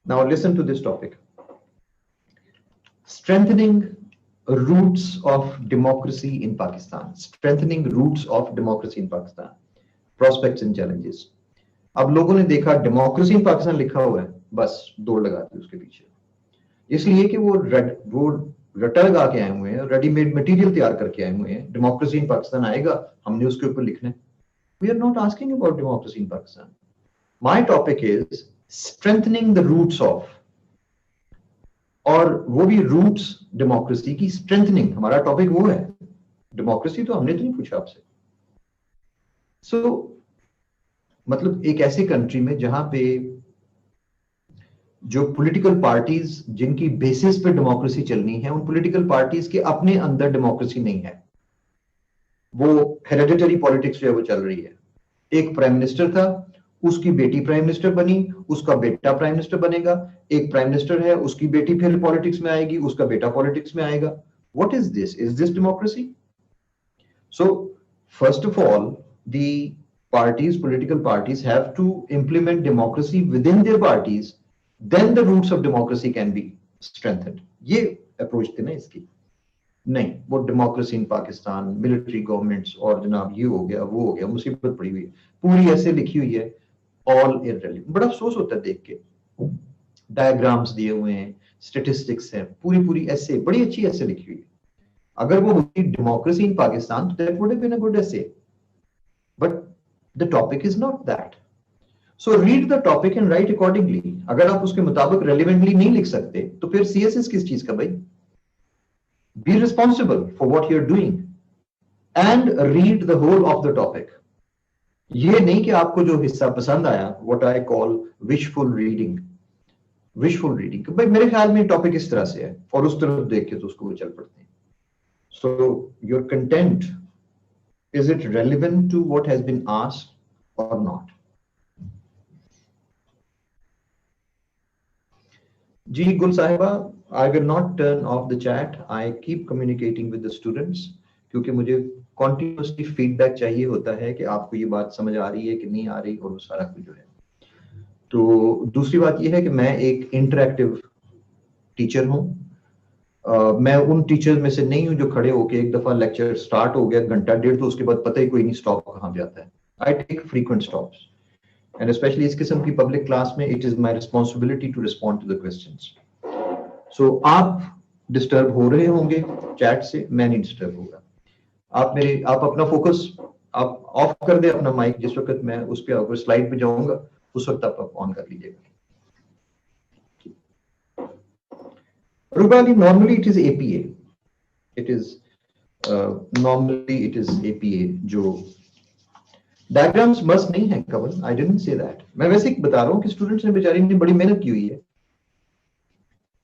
Now listen to this topic, strengthening roots of democracy in Pakistan. Strengthening roots of democracy in Pakistan. Prospects and challenges. अब लोगों ने देखा डेमोक्रेसी इन पाकिस्तान लिखा हुआ है, बस दौड़ लगा दी उसके पीछे, इसलिए कि वो रटा लगा के आए हुए हैं, रेडीमेड मटेरियल तैयार करके आए हुए हैं. डेमोक्रेसी इन पाकिस्तान आएगा, हमने उसके ऊपर लिखना है. We are not asking about democracy in Pakistan. My topic is strengthening the roots of, और वो भी रूट्स डेमोक्रेसी की स्ट्रेंथनिंग. हमारा टॉपिक वो है. डेमोक्रेसी तो हमने तो नहीं पूछा आपसे. सो मतलब एक ऐसी कंट्री में जहां पे जो पॉलिटिकल पार्टीज जिनकी बेसिस पे डेमोक्रेसी चलनी है, उन पॉलिटिकल पार्टीज के अपने अंदर डेमोक्रेसी नहीं है. वो हेरेडिटरी पॉलिटिक्स जो है वो चल रही है. एक प्राइम मिनिस्टर था, उसकी बेटी प्राइम मिनिस्टर बनी, उसका बेटा प्राइम मिनिस्टर बनेगा. एक प्राइम मिनिस्टर है, उसकी बेटी फिर पॉलिटिक्स में आएगी, उसका बेटा पॉलिटिक्स में आएगा. What is this? Is this democracy? So first of all the parties, political parties have to implement democracy within their parties, then the roots of democracy can be strengthened. ये approach थी ना इसकी. नहीं, वो democracy in Pakistan, military governments और जनाब ये हो गया, वो हो गया, मुसीबत पड़ी हुई है, पूरी ऐसे लिखी हुई है, ऑल इररेलेवेंट. बड़ा अफसोस होता है देख के. डायग्राम्स दिए हुए हैं, स्टेटिस्टिक्स हैं, पूरी ऐसे, बड़ी अच्छी ऐसे लिखी हुई है. अगर वो होती democracy in Pakistan, that would have been a good essay. But the topic is not that. So read the topic and write accordingly. अगर आप उसके मुताबिक relevantly नहीं लिख सकते तो फिर CSS किस चीज का भाई? Be responsible for what you're doing and read the whole of the topic. ये नहीं कि आपको जो हिस्सा पसंद आया, what I call wishful reading. Wishful reading. भाई मेरे ख्याल में टॉपिक इस तरह से है और उस तरफ देख के तो उसको वो चल पड़ते हैं. So your content, is it relevant to what has been asked or not? Ji Gul Sahiba, I will not turn off the chat. I keep communicating with the students क्योंकि मुझे continuously feedback चाहिए होता है कि आपको ये बात समझ आ रही है कि नहीं आ रही और वो सारा कुछ जो है. तो दूसरी बात ये है कि मैं एक इंटरैक्टिव टीचर हूँ. मैं उन टीचर्स में से नहीं हूं जो खड़े होके एक दफा लेक्चर स्टार्ट हो गया, घंटा डेढ़, तो उसके बाद पता ही कोई नहीं स्टॉप कहां पे आता है. I take frequent stops and specially इस किस्म की पब्लिक क्लास में it is my responsibility to respond to the questions. So आप डिस्टर्ब हो रहे होंगे चैट से, मैं नहीं डिस्टर्ब होगा. आप अपना फोकस आप ऑफ कर दे अपना माइक. जिस वक्त मैं उस पर स्लाइड पे जाऊंगा उस वक्त आप ऑन कर लीजिएगा. Rubali, normally it is APA. It is normally it is APA. जो डायग्राम्स मस्त नहीं है कमल, आई डिडंट से दैट. मैं वैसे ही बता रहा हूँ कि स्टूडेंट्स ने बेचारी ने बड़ी मेहनत की हुई है.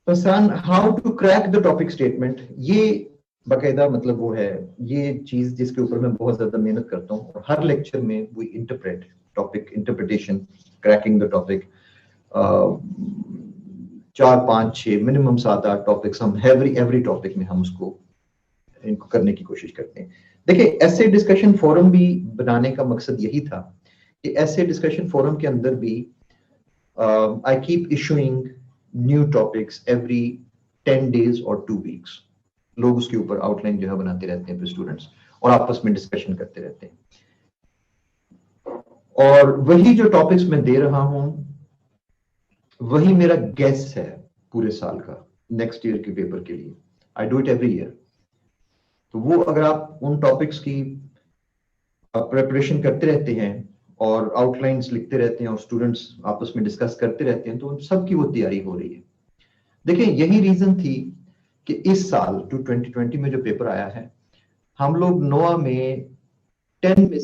पहचान how to crack the topic statement, ये बाकायदा मतलब वो है, ये चीज जिसके ऊपर मैं बहुत ज्यादा मेहनत करता हूँ. और हर लेक्चर में we interpret topic, interpretation, cracking the topic. 4, 5, 6 minimum 7, 8 topics हम एवरी टॉपिक में हम उसको इनको करने की कोशिश करते हैं. देखिए, ऐसे डिस्कशन फोरम भी बनाने का मकसद यही था कि ऐसे डिस्कशन फोरम के अंदर भी I keep issuing new topics every 10 days और 2 weeks. लोग उसके ऊपर आउटलाइन जो है बनाते रहते हैं फिर स्टूडेंट्स, और आपस में डिस्कशन करते रहते हैं. और वही जो टॉपिक्स मैं दे रहा हूं वही मेरा गेस है पूरे साल का, नेक्स्ट ईयर के पेपर के लिए. I do it every year. तो वो अगर आप उन टॉपिक्स की प्रिपरेशन करते रहते हैं और आउटलाइंस लिखते रहते हैं और स्टूडेंट्स आपस में डिस्कस करते रहते हैं, तो उन सबकी वो तैयारी हो रही है. देखिए, यही रीजन थी कि इस साल 2020 में जो पेपर आया है, हम लोग नोआ में 10 में